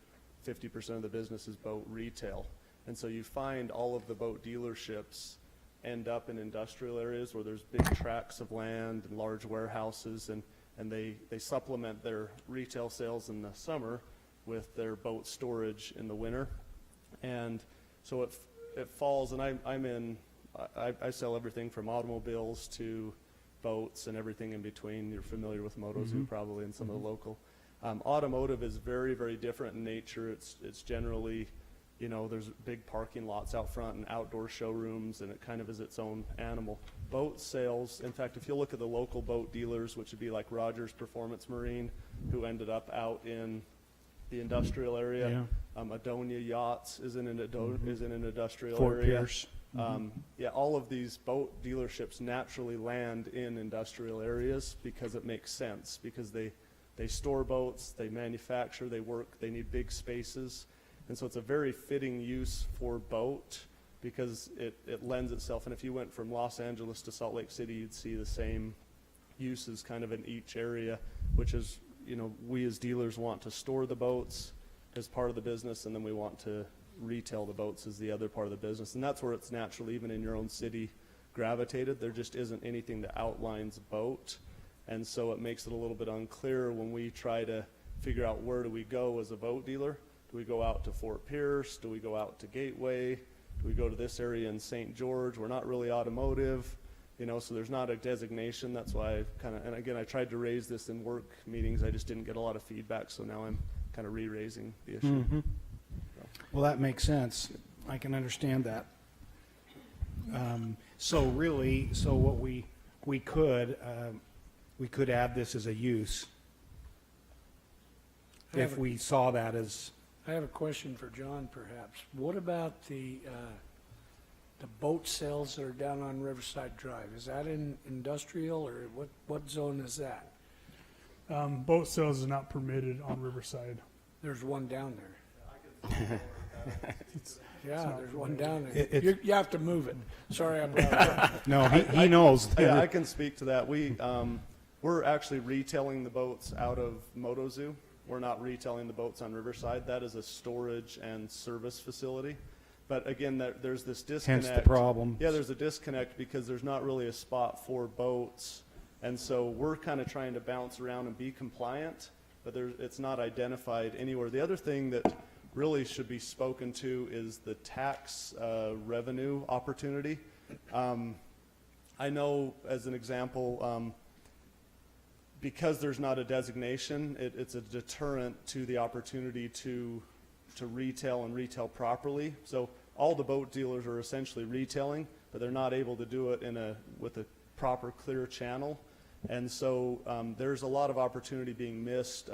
50% of the business is boat retail. And so you find all of the boat dealerships end up in industrial areas where there's big tracts of land and large warehouses, and they supplement their retail sales in the summer with their boat storage in the winter. And so it falls, and I sell everything from automobiles to boats and everything in between. You're familiar with MotoZoo probably, and some of the local. Automotive is very, very different in nature. It's generally, you know, there's big parking lots out front and outdoor showrooms, and it kind of is its own animal. Boat sales, in fact, if you look at the local boat dealers, which would be like Rogers Performance Marine, who ended up out in the industrial area. Adonia Yachts is in an industrial
Fort
area.
Pierce.
All of these boat dealerships naturally land in industrial areas because it makes sense, because they store boats, they manufacture, they work, they need big spaces. And so it's a very fitting use for boat because it lends itself. And if you went from Los Angeles to Salt Lake City, you'd see the same uses kind of in each area, which is, you know, we as dealers want to store the boats as part of the business, and then we want to retail the boats as the other part of the business. And that's where it's naturally, even in your own city, gravitated. There just isn't anything that outlines boat. And so it makes it a little bit unclear when we try to figure out where do we go as a boat dealer. Do we go out to Fort Pierce? Do we go out to Gateway? Do we go to this area in St. George? We're not really automotive, you know, so there's not a designation. That's why I and again, I tried to raise this in work meetings. I just didn't get a lot of feedback, so now I'm kind of re-raising the issue.
Well, that makes sense. I can understand that. So what we could add this as a use if we saw that as.
I have a question for John, perhaps. What about the boat sales that are down on Riverside Drive? Is that in industrial, or what zone is that?
Boat sales is not permitted on Riverside.
There's one down there. Yeah, there's one down there.
It's
You have to move it. Sorry, I brought it up.
no, he knows.
Yeah, I can speak to that. We're actually retailing the boats out of MotoZoo. We're not retailing the boats on Riverside. That is a storage and service facility. But again, there's this disconnect.
Hence the problem.
Yeah, there's a disconnect because there's not really a spot for boats. And so we're kind of trying to bounce around and be compliant, but it's not identified anywhere. The other thing that really should be spoken to is the tax revenue opportunity. I know, as an example, because there's not a designation, it's a deterrent to the opportunity to retail and retail properly. So all the boat dealers are essentially retailing, but they're not able to do it with a proper, clear channel. And so there's a lot of opportunity being missed.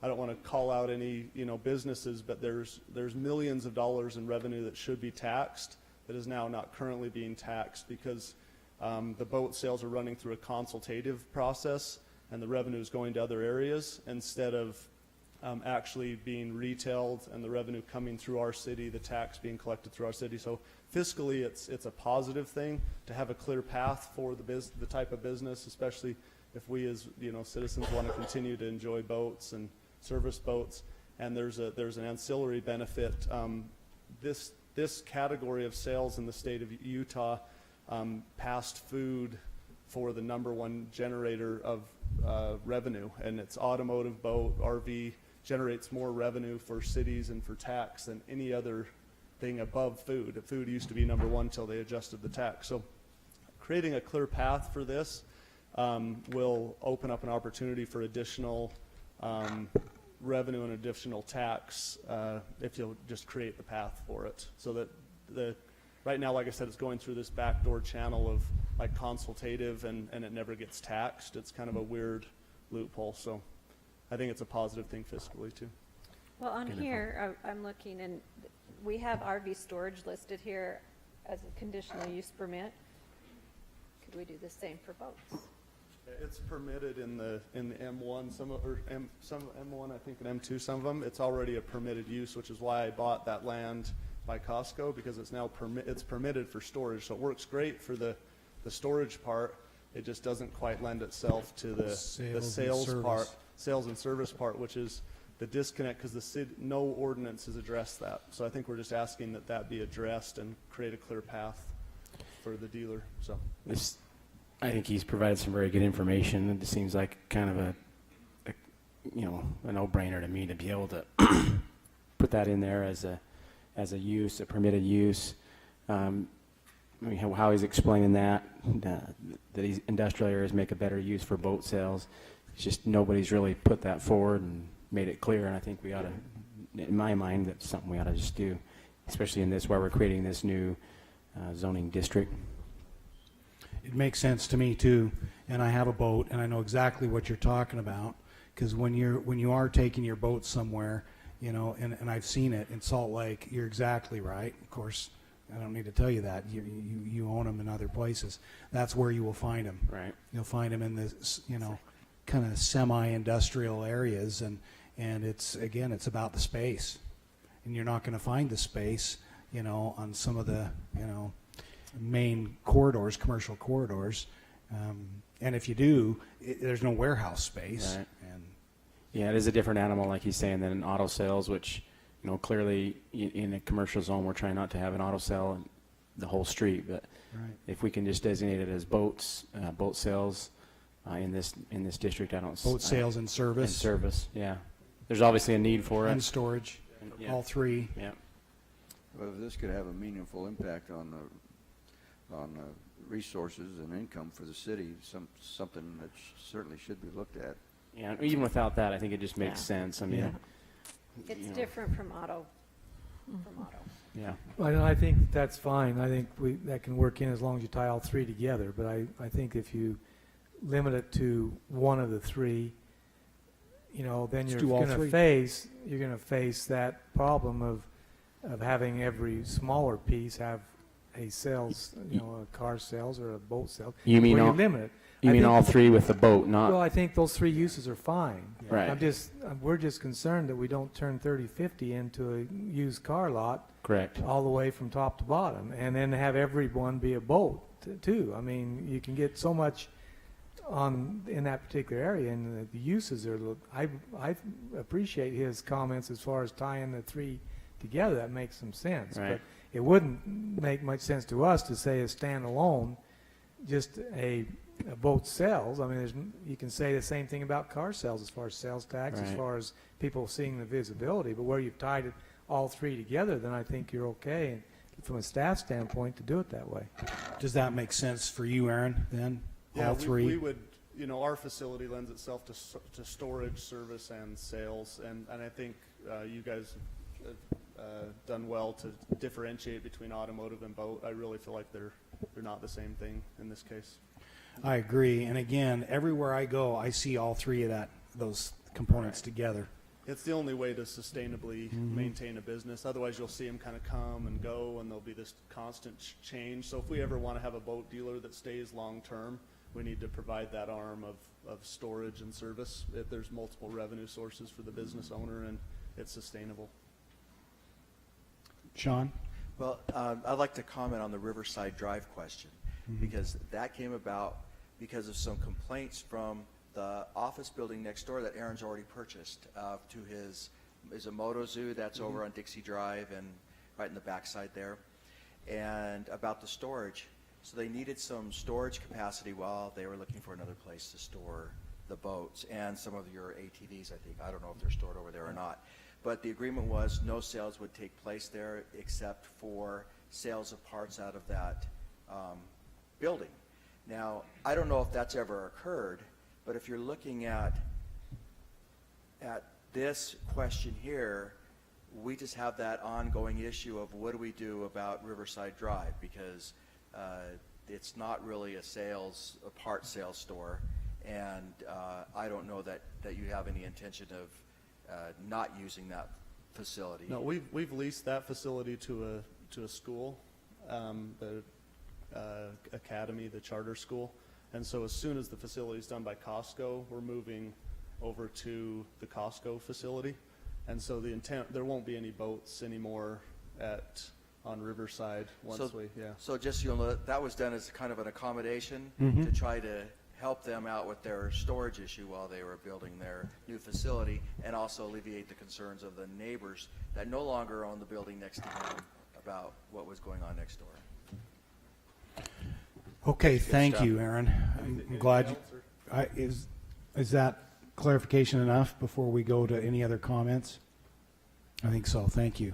I don't want to call out any businesses, but there's millions of dollars in revenue that should be taxed that is now not currently being taxed because the boat sales are running through a consultative process and the revenue is going to other areas instead of actually being retailed and the revenue coming through our city, the tax being collected through our city. So fiscally, it's a positive thing to have a clear path for the type of business, especially if we as citizens want to continue to enjoy boats and service boats. and there's an ancillary benefit. This category of sales in the state of Utah passed food for the #1 generator of revenue, and it's automotive, boat, RV generates more revenue for cities and for tax than any other thing above food. Food used to be #1 until they adjusted the tax. So creating a clear path for this will open up an opportunity for additional revenue and additional tax if you'll just create the path for it. So that right now, like I said, it's going through this backdoor channel of like consultative and it never gets taxed. It's kind of a weird loophole. So I think it's a positive thing fiscally too.
Well, on here, I'm looking, and we have RV storage listed here as a conditional use permit. Could we do the same for boats?
It's permitted in the M1, some M1, I think, and M2, some of them. It's already a permitted use, which is why I bought that land by Costco, because it's now it's permitted for storage. So it works great for the storage part. It just doesn't quite lend itself to the sales part, sales and service part, which is the disconnect, because the city, no ordinance has addressed that. So I think we're just asking that be addressed and create a clear path for the dealer. So
I think he's provided some very good information. It seems like kind of a no-brainer to me to be able to put that in there as a use, a permitted use. I mean, how he's explaining that these industrial areas make a better use for boat sales. It's just nobody's really put that forward and made it clear, and I think we ought to, in my mind, that's something we ought to just do, especially in this, where we're creating this new zoning district.
It makes sense to me too, and I have a boat, and I know exactly what you're talking about, because when you are taking your boat somewhere, and I've seen it in Salt Lake, you're exactly right. Of course, I don't need to tell you that. You own them in other places. That's where you will find them.
Right.
You'll find them in this, kind of semi-industrial areas, and it's about the space, and you're not going to find the space, on some of the, main corridors, commercial corridors, and if you do, there's no warehouse space.
Right.
And
yeah, it is a different animal, like he's saying, than auto sales, which clearly in a commercial zone we're trying not to have an auto sale in the whole street, but
right.
If we can just designate it as boat sales in this district, I don't
boat sales and service.
And service, yeah. There's obviously a need for it.
And storage,
yeah.
all three.
Yeah.
Well, if this could have a meaningful impact on resources and income for the city, something that certainly should be looked at.
Yeah, even without that, I think it just makes sense. I mean,
it's different from auto.
Yeah.
Well, I think that's fine. I think that can work in as long as you tie all three together. But I think if you limit it to one of the three, then you're going to face that problem of having every smaller piece have a sales, a car sales or a boat sale.
You mean
limit it.
You mean all three with the boat, not?
Well, I think those three uses are fine.
Right.
We're just concerned that we don't turn 30/50 into a used car lot.
Correct.
All the way from top to bottom, and then have every one be a boat too. I mean, you can get so much in that particular area, and the uses are. I appreciate his comments as far as tying the three together. That makes some sense.
Right.
But it wouldn't make much sense to us to say a standalone, just a boat sales. I mean, you can say the same thing about car sales as far as sales tax, as far as people seeing the visibility. But where you've tied it all three together, then I think you're okay, and from a staff standpoint, to do it that way.
Does that make sense for you, Aaron, then?
Yeah,
all three?
We would, our facility lends itself to storage, service, and sales, and I think you guys have done well to differentiate between automotive and boat. I really feel like they're not the same thing in this case.
I agree, and again, everywhere I go, I see all three of those components together.
It's the only way to sustainably maintain a business. Otherwise, you'll see them kind of come and go, and there'll be this constant change. So if we ever want to have a boat dealer that stays long-term, we need to provide that arm of storage and service. If there's multiple revenue sources for the business owner, and it's sustainable.
Sean?
Well, I'd like to comment on the Riverside Drive question, because that came about because of some complaints from the office building next door that Aaron's already purchased to his is a Moto Zoo that's over on Dixie Drive and right in the backside there, and about the storage. So they needed some storage capacity while they were looking for another place to store the boats and some of your ATVs, I think. I don't know if they're stored over there or not. But the agreement was no sales would take place there except for sales of parts out of that building. Now, I don't know if that's ever occurred, but if you're looking at this question here, we just have that ongoing issue of what do we do about Riverside Drive, because it's not really a part sales store, and I don't know that you have any intention of not using that facility.
No, we've leased that facility to a school, the academy, the charter school, and so as soon as the facility is done by Costco, we're moving over to the Costco facility, and so the intent, there won't be any boats anymore on Riverside once
So just so you'll know, that was done as kind of an accommodation to try to help them out with their storage issue while they were building their new facility, and also alleviate the concerns of the neighbors that no longer own the building next to them about what was going on next door.
Okay, thank you, Aaron. I'm glad is that clarification enough before we go to any other comments? I think so. Thank you.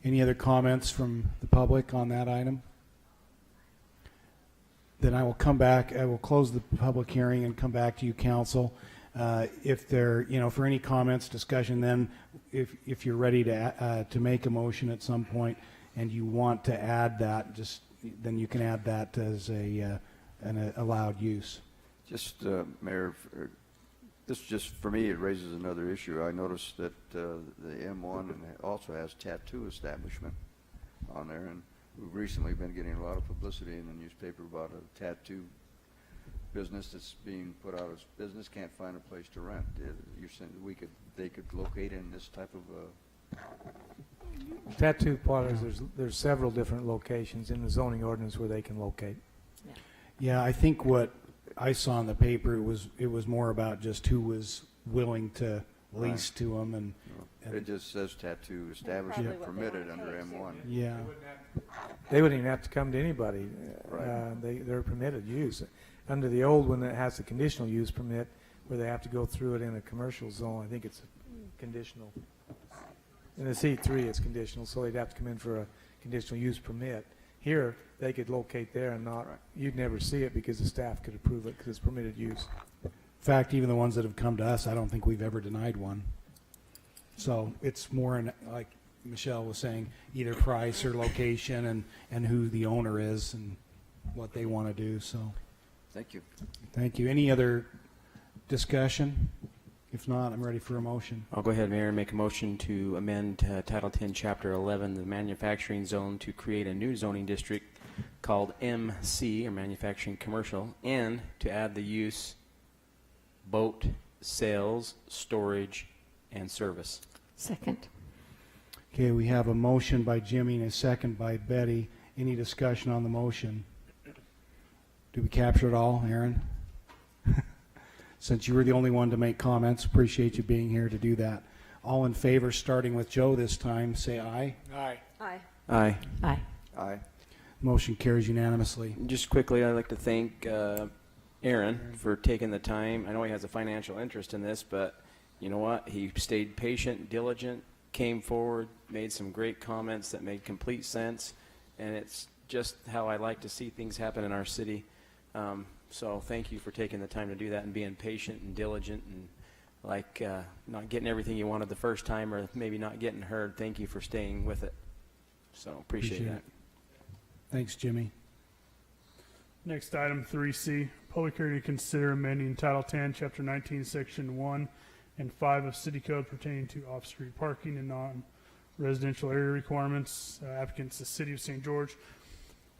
Any other comments from the public on that item? Then I will come back. I will close the public hearing and come back to you, council. If there, for any comments, discussion, then if you're ready to make a motion at some point and you want to add that, then you can add that as an allowed use.
Just, Mayor, this just, for me, it raises another issue. I noticed that the M1 also has tattoo establishment on there, and we've recently been getting a lot of publicity in the newspaper about a tattoo business that's being put out as business, can't find a place to rent. You're saying they could locate in this type of
Tattoo parlors, there's several different locations in the zoning ordinance where they can locate.
Yeah, I think what I saw in the paper, it was more about just who was willing to lease to them, and
it just says tattoo establishment permitted under M1.
Yeah,
they wouldn't even have to come to anybody.
Right.
They're permitted use. Under the old one that has the conditional use permit, where they have to go through it in a commercial zone, I think it's conditional. In the C3, it's conditional, so they'd have to come in for a conditional use permit. Here, they could locate there and not, you'd never see it because the staff could approve it because it's permitted use.
in fact, even the ones that have come to us, I don't think we've ever denied one. So it's more like Michelle was saying, either price or location and who the owner is and what they want to do. So
Thank you.
Thank you. Any other discussion? If not, I'm ready for a motion.
I'll go ahead, Mayor, and make a motion to amend Title 10, Chapter 11, the manufacturing zone, to create a new zoning district called MC, or Manufacturing Commercial, and to add the use boat sales, storage, and service.
Second.
Okay, we have a motion by Jimmy and a second by Betty. Any discussion on the motion? Did we capture it all, Aaron? Since you were the only one to make comments, appreciate you being here to do that. All in favor, starting with Joe this time, say aye.
Aye.
Aye.
Aye.
Aye.
Aye.
Motion carries unanimously.
Just quickly, I'd like to thank Aaron for taking the time. I know he has a financial interest in this, but you know what? He stayed patient, diligent, came forward, made some great comments that made complete sense, and it's just how I like to see things happen in our city. So thank you for taking the time to do that and being patient and diligent and not getting everything you wanted the first time, or maybe not getting heard. Thank you for staying with it. So appreciate that.
Thanks, Jimmy.
Next item, 3C, public hearing to consider amending Title 10, Chapter 19, Section 1 and 5 of City Code pertaining to off-street parking and non-residential area requirements. Applicants, the City of St. George.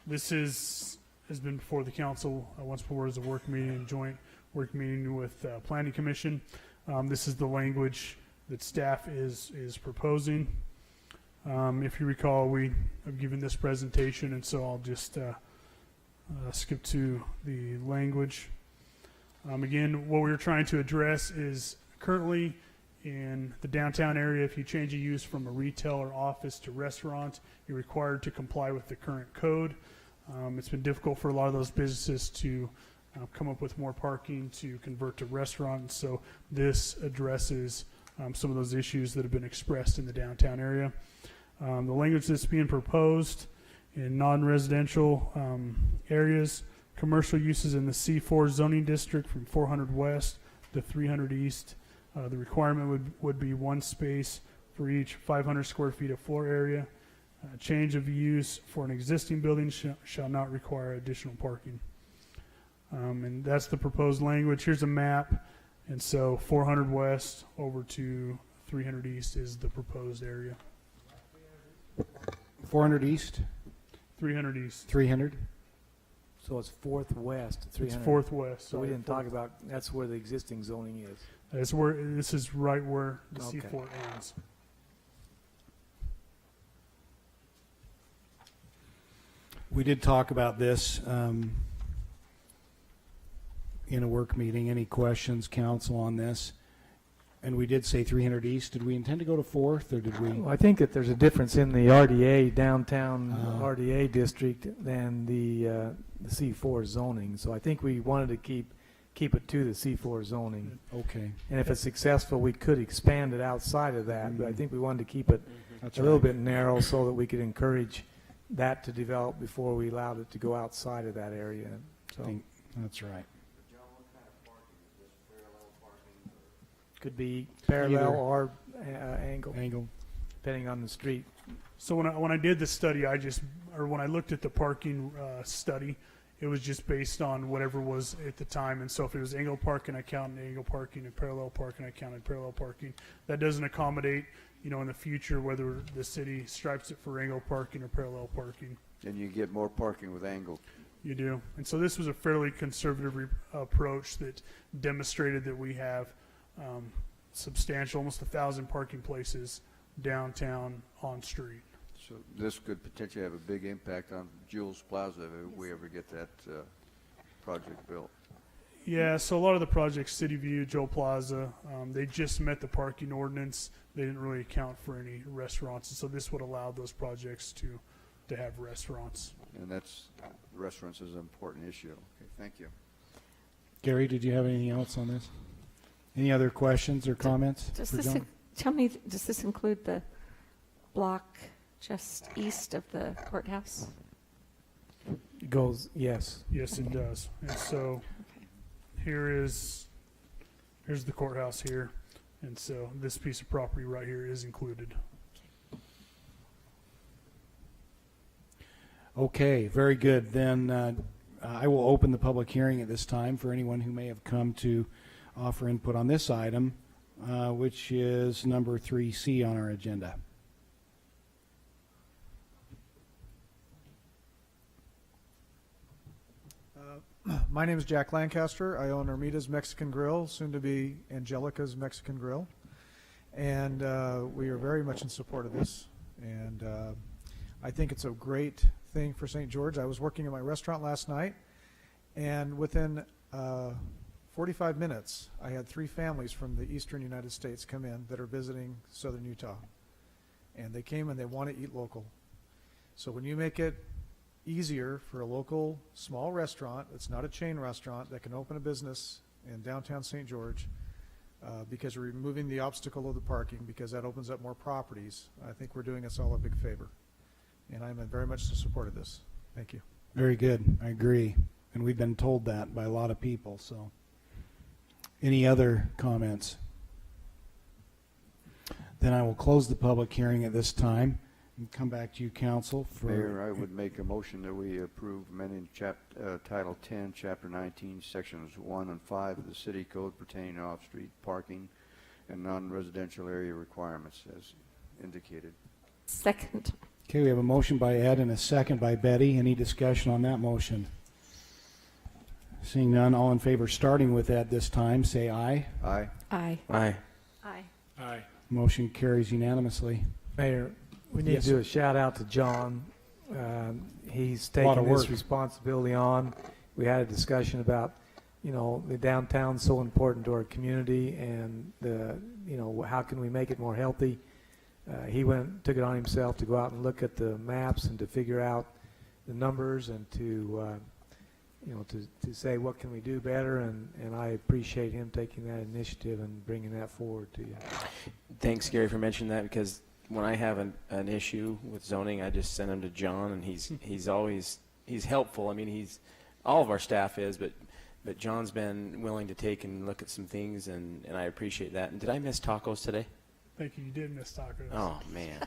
This has been before the council once before as a work meeting, and joint work meeting with Planning Commission. This is the language that staff is proposing. If you recall, we have given this presentation, and so I'll just skip to the language. Again, what we're trying to address is currently in the downtown area, if you change a use from a retail or office to restaurant, you're required to comply with the current code. It's been difficult for a lot of those businesses to come up with more parking to convert to restaurants, so this addresses some of those issues that have been expressed in the downtown area. The language that's being proposed in non-residential areas, commercial uses in the C4 zoning district from 400 west to 300 east. The requirement would be one space for each 500 square feet of floor area. Change of use for an existing building shall not require additional parking. And that's the proposed language. Here's a map. And so 400 west over to 300 east is the proposed area.
400 east,
300 east.
300.
So it's 4th west, 300.
It's 4th west.
So we
sorry,
didn't talk about, that's where the existing zoning is.
That's where, this is right where the
Okay.
C4 ends.
We did talk about this in a work meeting. Any questions, council, on this? And we did say 300 east. Did we intend to go to 4th, or did we?
Well, I think that there's a difference in the RDA, downtown RDA district, than the C4 zoning. So I think we wanted to keep it to the C4 zoning.
Okay.
And if it's successful, we could expand it outside of that. But I think we wanted to keep it
That's
a little
right.
bit narrow so that we could encourage that to develop before we allowed it to go outside of that area.
I
So
think that's right.
could be parallel
Either.
or angle,
Angle.
depending on the street.
So when I did the study, when I looked at the parking study, it was just based on whatever was at the time. And so if it was angle parking, I counted angle parking, and parallel parking, I counted parallel parking. That doesn't accommodate, in the future, whether the city stripes it for angle parking or parallel parking.
And you get more parking with angle.
You do. And so this was a fairly conservative approach that demonstrated that we have substantial, almost 1,000 parking places downtown on street.
So this could potentially have a big impact on Jules Plaza if we ever get that project built.
Yeah, so a lot of the projects, City View, Joe Plaza, they just met the parking ordinance. They didn't really account for any restaurants, and so this would allow those projects to have restaurants.
And restaurants is an important issue. Okay, thank you.
Gary, did you have anything else on this? Any other questions or comments for John?
Tell me, does this include the block just east of the courthouse?
It goes, yes.
Yes, it does. And so here's the courthouse here, and so this piece of property right here is included.
Okay, very good. Then I will open the public hearing at this time for anyone who may have come to offer input on this item, which is number 3C on our agenda.
My name is Jack Lancaster. I own Armita's Mexican Grill, soon to be Angelica's Mexican Grill. And we are very much in support of this. And I think it's a great thing for St. George. I was working at my restaurant last night, and within 45 minutes, I had 3 families from the eastern United States come in that are visiting southern Utah. And they came and they want to eat local. So when you make it easier for a local small restaurant, it's not a chain restaurant, that can open a business in downtown St. George, because we're removing the obstacle of the parking, because that opens up more properties, I think we're doing us all a big favor. And I'm very much in support of this. Thank you.
Very good. I agree. And we've been told that by a lot of people. So, any other comments? Then I will close the public hearing at this time and come back to you, council.
Mayor, I would make a motion that we approve amending Title 10, Chapter 19, Sections 1 and 5 of the City Code pertaining to off-street parking and non-residential area requirements as indicated.
Second.
Okay, we have a motion by Ed and a second by Betty. Any discussion on that motion? Seeing none, all in favor, starting with Ed this time, say aye.
Aye.
Aye.
Aye.
Aye.
Aye.
Motion carries unanimously.
Mayor, we need
Yes,
to do
sir.
a shout out to John. He's
Lot of
taken this
work.
responsibility on. We had a discussion about the downtown's so important to our community, and how can we make it more healthy? He took it on himself to go out and look at the maps and to figure out the numbers and to say what can we do better, and I appreciate him taking that initiative and bringing that forward to you.
Thanks, Gary, for mentioning that, because when I have an issue with zoning, I just send him to John, and he's always helpful. I mean, all of our staff is, but John's been willing to take and look at some things, and I appreciate that. And did I miss tacos today?
Thank you. You did miss tacos.
Oh, man.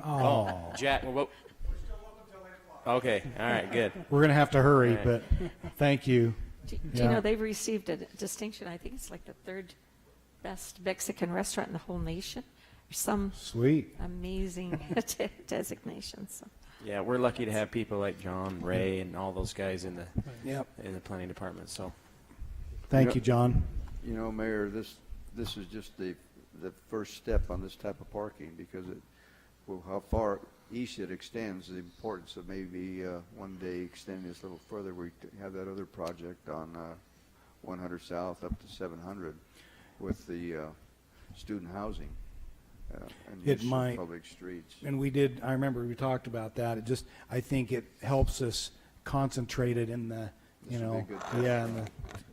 Oh.
Jack, okay, all right, good.
We're going to have to hurry,
All right.
but thank you.
Do you know they've received a distinction? I think it's like the third best Mexican restaurant in the whole nation. There's some
Sweet.
amazing designation. So.
Yeah, we're lucky to have people like John, Ray, and all those guys in the planning department. So,
Thank you, John.
Mayor, this is just the first step on this type of parking, because how far east it extends, the importance of maybe one day extending this a little further. We have that other project on 100 South up to 700 with the student housing and
It
use of
might.
public streets.
And I remember we talked about that. I think it helps us concentrate it in the,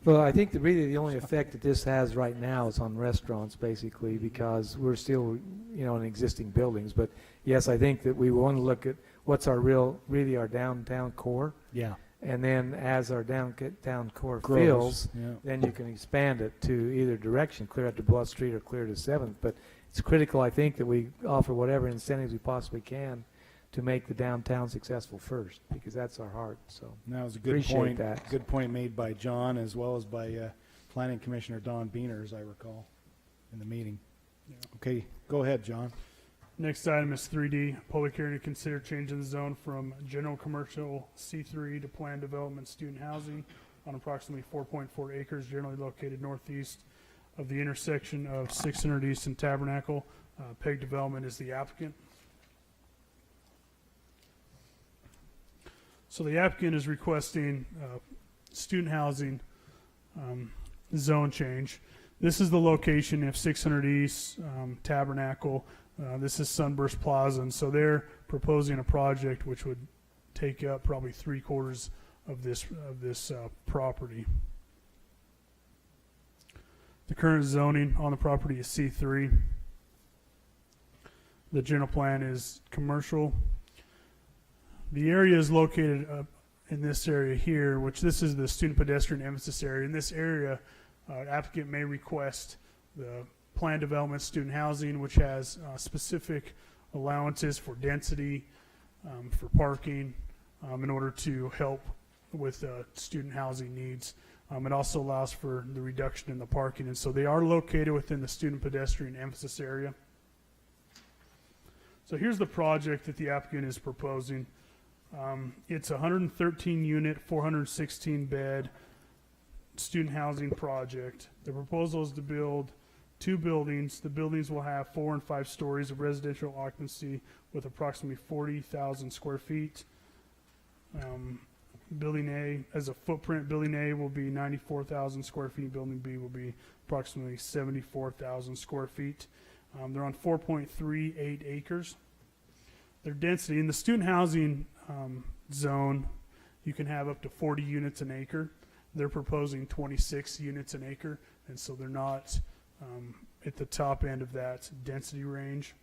Well, I think really the only effect that this has right now is on restaurants, basically, because we're still, in existing buildings. But yes, I think that we want to look at what's really our downtown core.
Yeah.
And then as our downtown core
Grows,
fills,
yeah.
then you can expand it to either direction, clear out to Bluff Street or clear to 7th. But it's critical, I think, that we offer whatever incentives we possibly can to make the downtown successful first, because that's our heart. So
That was a good
appreciate
point.
that.
Good point made by John, as well as by Planning Commissioner Don Beener, as I recall, in the meeting. Okay, go ahead, John.
Next item is 3D, public hearing to consider changing the zone from general commercial C3 to planned development student housing on approximately 4.4 acres generally located northeast of the intersection of 600 East and Tabernacle. PEG Development is the applicant. So the applicant is requesting student housing zone change. This is the location of 600 East, Tabernacle. This is Sunburst Plaza, and so they're proposing a project which would take up probably 3/4 of this property. The current zoning on the property is C3. The general plan is commercial. The area is located in this area here, which this is the student pedestrian emphasis area. In this area, applicant may request the planned development student housing, which has specific allowances for density, for parking, in order to help with student housing needs. It also allows for the reduction in the parking, and so they are located within the student pedestrian emphasis area. So here's the project that the applicant is proposing. It's a 113 unit, 416 bed student housing project. The proposal is to build 2 buildings. The buildings will have 4 and 5 stories of residential occupancy with approximately 40,000 square feet. Building A, as a footprint, Building A will be 94,000 square feet. Building B will be approximately 74,000 square feet. They're on 4.38 acres. Their density in the student housing zone, you can have up to 40 units an acre. They're proposing 26 units an acre, and so they're not at the top end of that density range.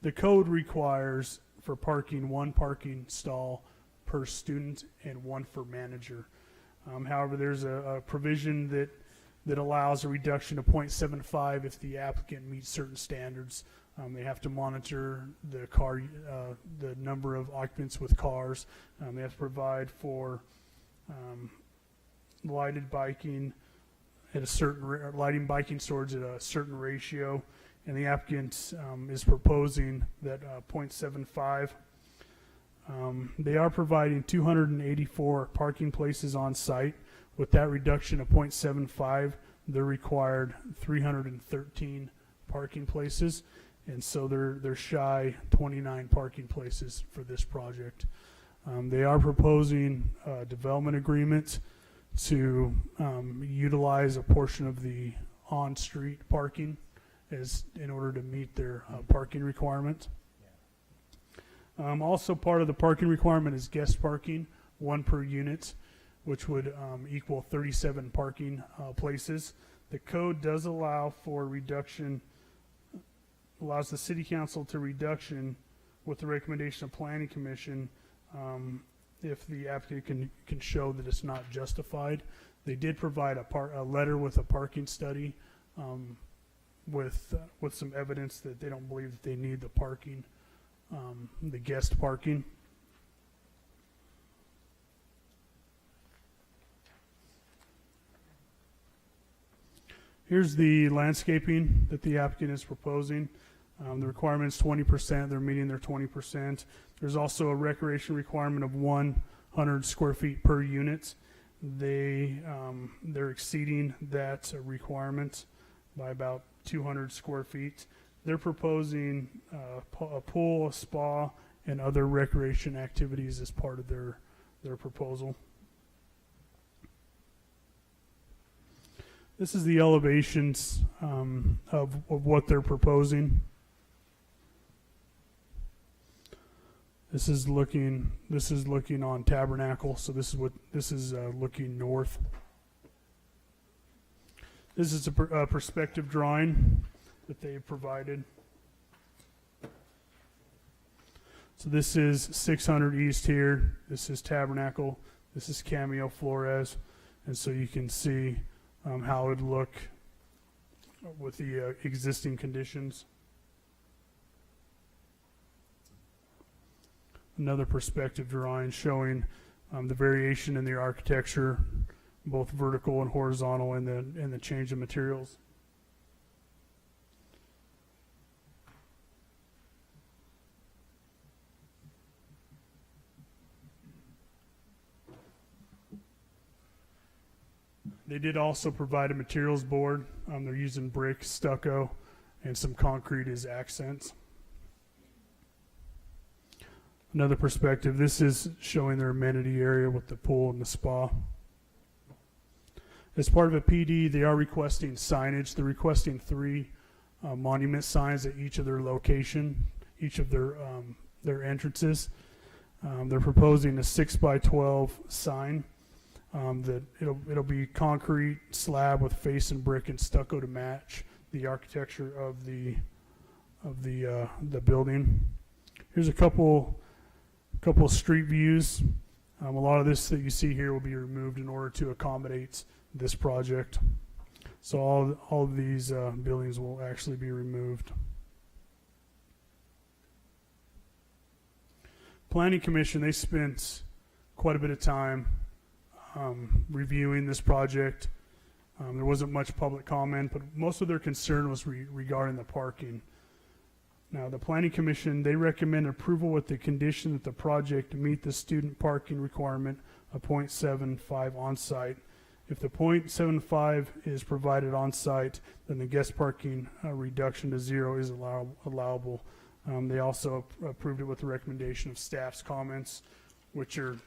The code requires for parking 1 parking stall per student and 1 for manager. However, there's a provision that allows a reduction to 0.75 if the applicant meets certain standards. They have to monitor the number of occupants with cars. They have to provide for lighted biking at a certain lighting biking storage at a certain ratio, and the applicant is proposing that 0.75. They are providing 284 parking places on site. With that reduction of 0.75, they're required 313 parking places, and so they're shy 29 parking places for this project. They are proposing a development agreement to utilize a portion of the on-street parking as in order to meet their parking requirement. Also part of the parking requirement is guest parking, 1 per unit, which would equal 37 parking places. The code does allow for reduction, allows the city council to reduction with the recommendation of planning commission if the applicant can show that it's not justified. They did provide a letter with a parking study with some evidence that they don't believe that they need the parking, the guest parking. Here's the landscaping that the applicant is proposing. The requirement is 20%. They're meeting their 20%. There's also a recreation requirement of 100 square feet per unit. They're exceeding that requirement by about 200 square feet. They're proposing a pool, a spa, and other recreation activities as part of their proposal. This is the elevations of what they're proposing. This is looking on Tabernacle, so this is looking north. This is a perspective drawing that they provided. So this is 600 East here. This is Tabernacle. This is Cameo Flores, and so you can see how it would look with the existing conditions. Another perspective drawing showing the variation in the architecture, both vertical and horizontal, and the change of materials. They did also provide a materials board. They're using brick, stucco, and some concrete as accents. Another perspective, this is showing their amenity area with the pool and the spa. As part of a PD, they are requesting signage. They're requesting 3 monument signs at each of their location, each of their entrances. They're proposing a 6x12 sign. That it'll be concrete slab with face and brick and stucco to match the architecture of the building. Here's a couple street views. A lot of this that you see here will be removed in order to accommodate this project. So all of these buildings will actually be removed. Planning Commission, they spent quite a bit of time reviewing this project. There wasn't much public comment, but most of their concern was regarding the parking. Now, the Planning Commission, they recommend approval with the condition that the project meet the student parking requirement of 0.75 on site. If the 0.75 is provided on site, then the guest parking reduction to 0 is allowable. They also approved it with the recommendation of staff's comments, which are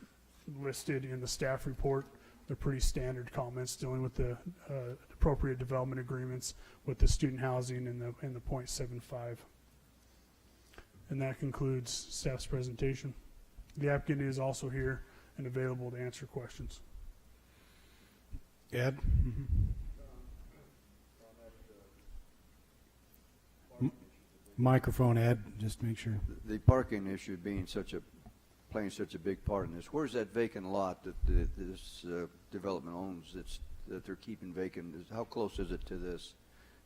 listed in the staff report. They're pretty standard comments dealing with the appropriate development agreements with the student housing and the 0.75. And that concludes staff's presentation. The applicant is also here and available to answer questions.
Ed? Microphone, Ed, just to make sure.
The parking issue being playing such a big part in this. Where's that vacant lot that this development owns that they're keeping vacant? How close is it to this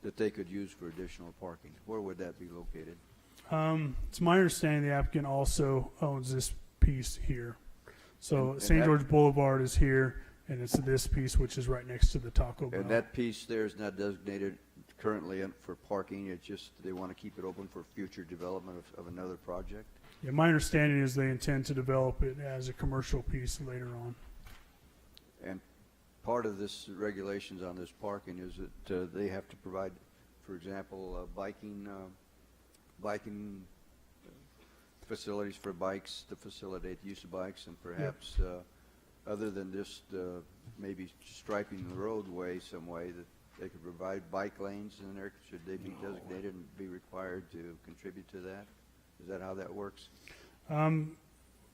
that they could use for additional parking? Where would that be located?
It's my understanding the applicant also owns this piece here. So
And
St.
that-
George Boulevard is here, and it's this piece which is right next to the Taco Bell.
And that piece there is not designated currently for parking. It's just they want to keep it open for future development of another project?
Yeah, my understanding is they intend to develop it as a commercial piece later on.
And part of this regulations on this parking is that they have to provide, for example, biking facilities for bikes to facilitate the use of bikes, and perhaps other than just maybe striping the roadway some way, that they could provide bike lanes in there? Should they be designated and be required to contribute to that? Is that how that works?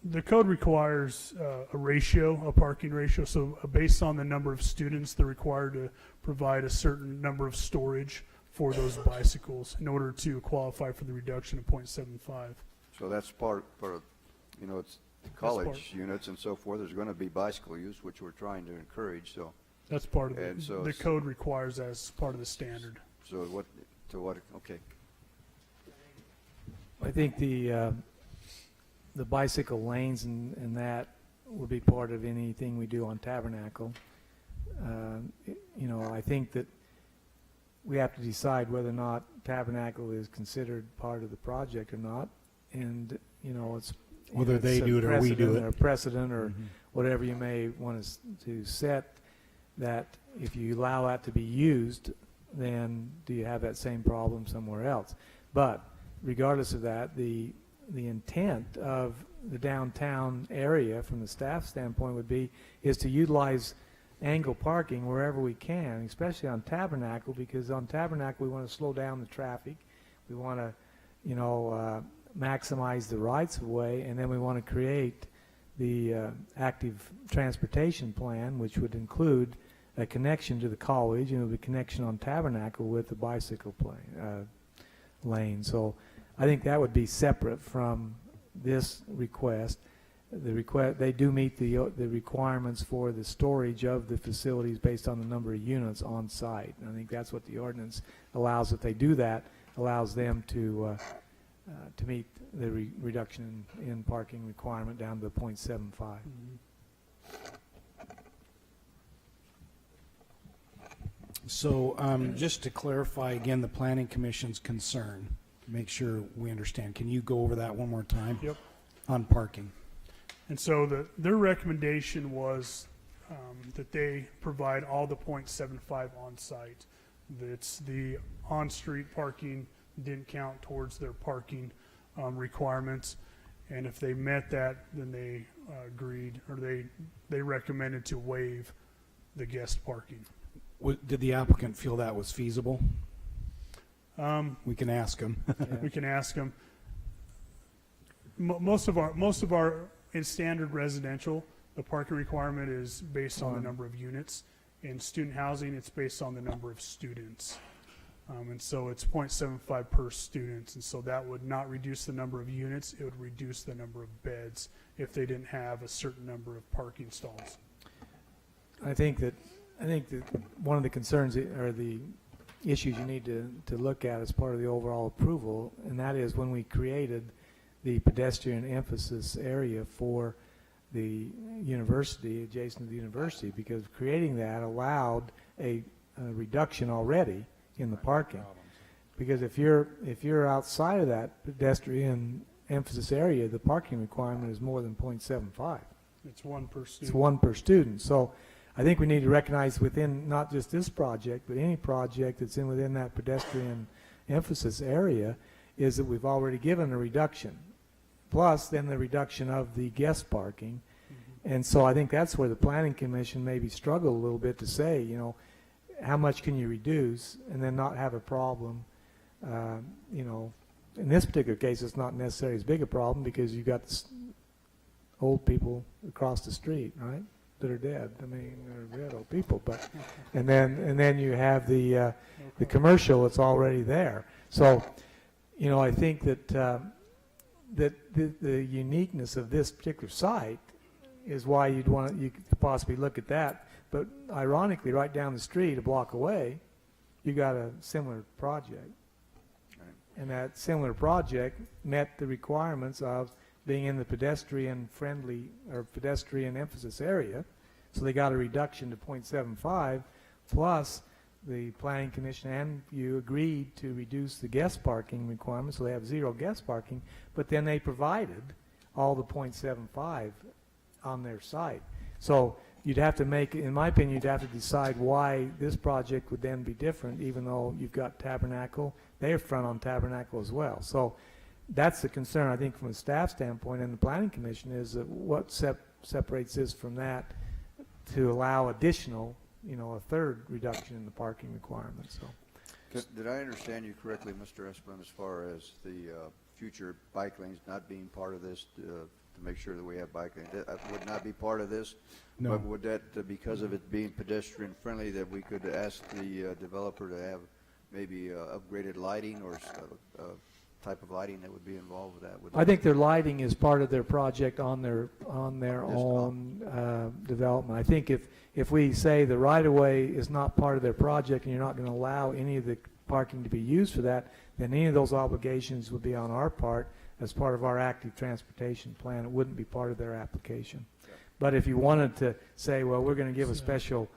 The code requires a ratio, a parking ratio. So based on the number of students, they're required to provide a certain number of storage for those bicycles in order to qualify for the reduction of 0.75.
So that's part of, you know, it's college units and so forth. There's going to be bicycle use, which we're trying to encourage. So
that's part of it.
And so
The code requires as part of the standard.
So okay.
I think the bicycle lanes and that would be part of anything we do on Tabernacle. You know, I think that we have to decide whether or not Tabernacle is considered part of the project or not, and you know, it's
whether they do it or we do it,
or precedent, or whatever you may want us to set. That if you allow that to be used, then do you have that same problem somewhere else? But regardless of that, the intent of the downtown area from the staff standpoint is to utilize angle parking wherever we can, especially on Tabernacle, because on Tabernacle we want to slow down the traffic. We want to, you know, maximize the rights of way, and then we want to create the active transportation plan, which would include a connection to the college, and the connection on Tabernacle with the bicycle lane. So I think that would be separate from this request. They do meet the requirements for the storage of the facilities based on the number of units on site. And I think that's what the ordinance allows. If they do that, allows them to meet the reduction in parking requirement down to 0.75.
So just to clarify again, the Planning Commission's concern, make sure we understand. Can you go over that one more time?
Yep.
On parking.
And so their recommendation was that they provide all the 0.75 on site. That's the on-street parking didn't count towards their parking requirements. And if they met that, then they agreed, or they recommended to waive the guest parking.
Did the applicant feel that was feasible? We can ask them.
We can ask them. Most of our in standard residential, the parking requirement is based on the number of units. In student housing, it's based on the number of students. And so it's 0.75 per student. And so that would not reduce the number of units. It would reduce the number of beds if they didn't have a certain number of parking stalls.
I think that one of the concerns or the issues you need to look at as part of the overall approval, and that is when we created the pedestrian emphasis area for the university, adjacent to the university, because creating that allowed a reduction already in the parking. Because if you're outside of that pedestrian emphasis area, the parking requirement is more than 0.75.
It's one per student.
It's one per student. So I think we need to recognize within not just this project, but any project that's within that pedestrian emphasis area, is that we've already given a reduction, plus then the reduction of the guest parking. And so I think that's where the Planning Commission maybe struggled a little bit to say, you know, how much can you reduce and then not have a problem? You know, in this particular case, it's not necessarily as big a problem because you've got old people across the street, right, that are dead. I mean, they're dead old people, but and then you have the commercial that's already there. So, you know, I think that that the uniqueness of this particular site is why you could possibly look at that. But ironically, right down the street, a block away, you got a similar project. And that similar project met the requirements of being in the pedestrian-friendly or pedestrian emphasis area. So they got a reduction to 0.75, plus the Planning Commission and you agreed to reduce the guest parking requirement, so they have 0 guest parking, but then they provided all the 0.75 on their site. So you'd have to make, in my opinion, you'd have to decide why this project would then be different, even though you've got Tabernacle. They're front on Tabernacle as well. So that's the concern, I think, from a staff standpoint and the Planning Commission, is that what separates this from that to allow additional, a third reduction in the parking requirements, so.
Did I understand you correctly, Mr. Esplin, as far as the future bike lanes not being part of this, to make sure that we have bike lanes? That would not be part of this?
No.
But would that, because of it being pedestrian friendly, that we could ask the developer to have maybe upgraded lighting or type of lighting that would be involved with that?
I think their lighting is part of their project on their own development. I think if we say the right-of-way is not part of their project and you're not going to allow any of the parking to be used for that, then any of those obligations would be on our part as part of our active transportation plan. It wouldn't be part of their application.
Okay.
But if you wanted to say, well, we're going to give a special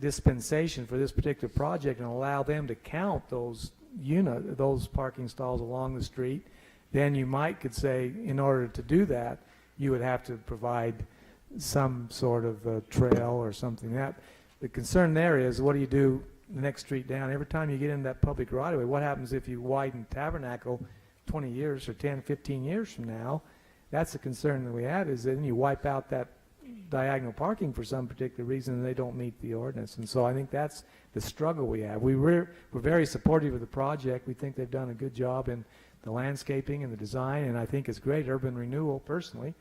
dispensation for this particular project and allow them to count those parking stalls along the street, then you could say, in order to do that, you would have to provide some sort of a trail or something. The concern there is, what do you do the next street down? Every time you get into that public right-of-way, what happens if you widen Tabernacle 20 years or 10, 15 years from now? That's the concern that we have, is that then you wipe out that diagonal parking for some particular reason and they don't meet the ordinance. And so I think that's the struggle we have. We're very supportive of the project. We think they've done a good job in the landscaping and the design, and I think it's great urban renewal personally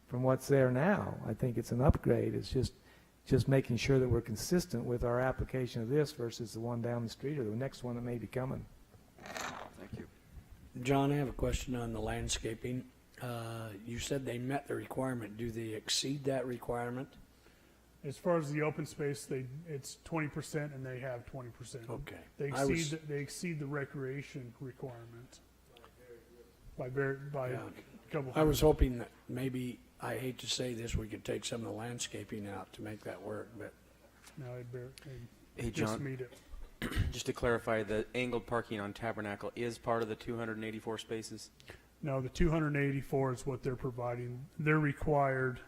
from what's there now. I think it's an upgrade. It's just making sure that we're consistent with our application of this versus the one down the street or the next one that may be coming.
Thank you.
John, I have a question on the landscaping. You said they met the requirement. Do they exceed that requirement?
As far as the open space, it's 20% and they have 20%.
Okay.
They exceed the recreation requirement by a couple.
I was hoping that maybe, I hate to say this, we could take some of the landscaping out to make that work, but
No,
Hey,
just
John.
meet it.
Just to clarify, the angled parking on Tabernacle is part of the 284 spaces?
No, the 284 is what they're providing. They're required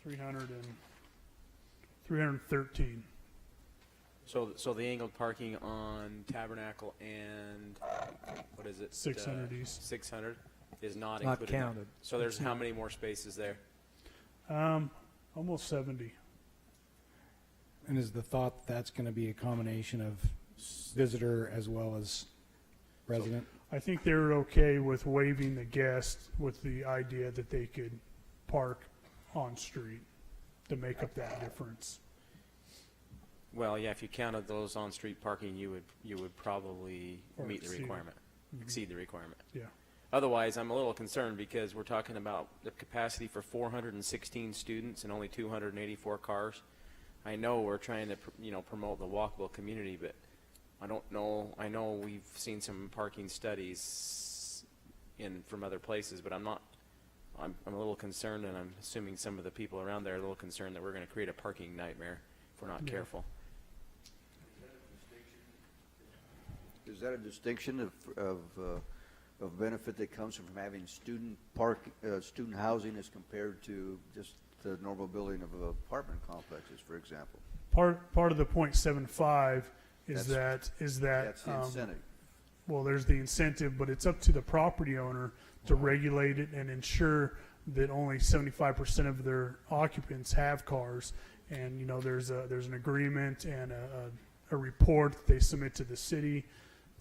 313.
So the angled parking on Tabernacle and, what is it?
600 East.
600 is not
Not
included.
counted.
So there's how many more spaces there?
Almost 70.
And is the thought that's going to be a combination of visitor as well as resident?
I think they were okay with waiving the guest with the idea that they could park on street to make up that difference.
Well, yeah, if you counted those on-street parking, you would probably
Or
meet the
exceed it.
requirement, exceed the requirement.
Yeah.
Otherwise, I'm a little concerned because we're talking about the capacity for 416 students and only 284 cars. I know we're trying to, promote the walkable community, but I don't know. I know we've seen some parking studies from other places, but I'm a little concerned, and I'm assuming some of the people around there are a little concerned that we're going to create a parking nightmare if we're not careful.
Is that a distinction of benefit that comes from having student housing as compared to just the normal building of apartment complexes, for example?
Part of the 0.75 is that
That's the incentive.
Well, there's the incentive, but it's up to the property owner to regulate it and ensure that only 75% of their occupants have cars. And there's an agreement and a report that they submit to the city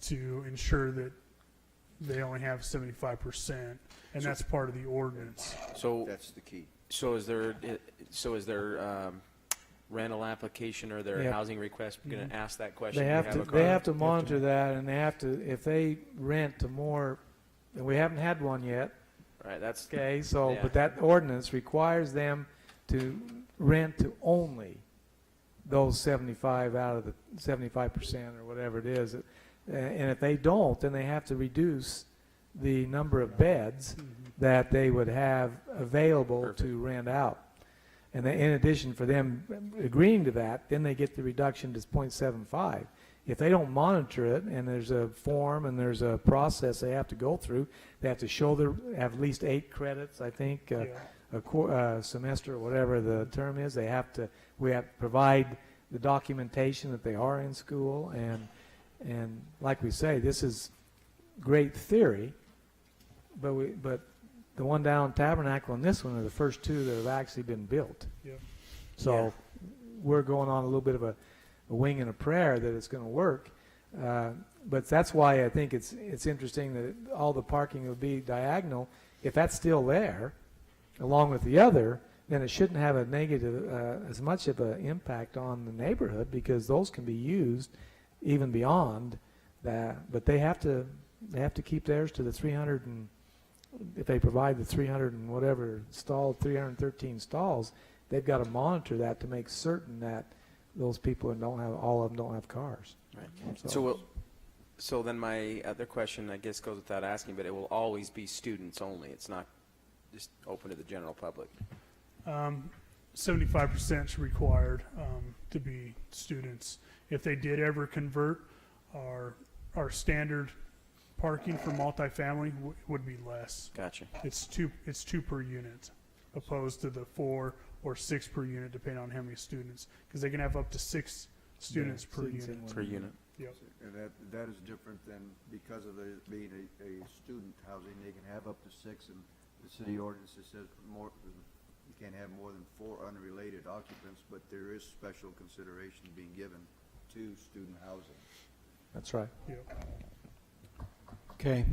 to ensure that they only have 75%, and that's part of the ordinance.
So
That's the key.
So is their rental application or their housing request going to ask that question?
They have to monitor that, and they have to, if they rent to more, and we haven't had one yet.
Right, that's
Okay, so,
yeah.
but that ordinance requires them to rent to only those 75 out of the 75% or whatever it is. And if they don't, then they have to reduce the number of beds that they would have available to rent out. And in addition, for them agreeing to that, then they get the reduction to 0.75. If they don't monitor it, and there's a form and there's a process they have to go through, they have to show have at least 8 credits, I think, a semester or whatever the term is. We have to provide the documentation that they are in school, and like we say, this is great theory, but the one down Tabernacle and this one are the first two that have actually been built.
Yep.
So we're going on a little bit of a wing and a prayer that it's going to work. But that's why I think it's interesting that all the parking will be diagonal. If that's still there, along with the other, then it shouldn't have a negative, as much of an impact on the neighborhood, because those can be used even beyond that. But they have to keep theirs to the 300, and if they provide the 300 and whatever stalled 313 stalls, they've got to monitor that to make certain that those people don't have, all of them don't have cars.
Right. So then my other question, I guess, goes without asking, but it will always be students only. It's not just open to the general public.
75% is required to be students. If they did ever convert, our standard parking for multifamily would be less.
Gotcha.
It's two per unit, opposed to the 4 or 6 per unit, depending on how many students, because they can have up to 6 students per unit.
Per unit.
Yep.
And that is different than, because of it being a student housing, they can have up to 6, and the city ordinance says more, you can't have more than 4 unrelated occupants, but there is special consideration being given to student housing.
That's right.
Yep.
Okay.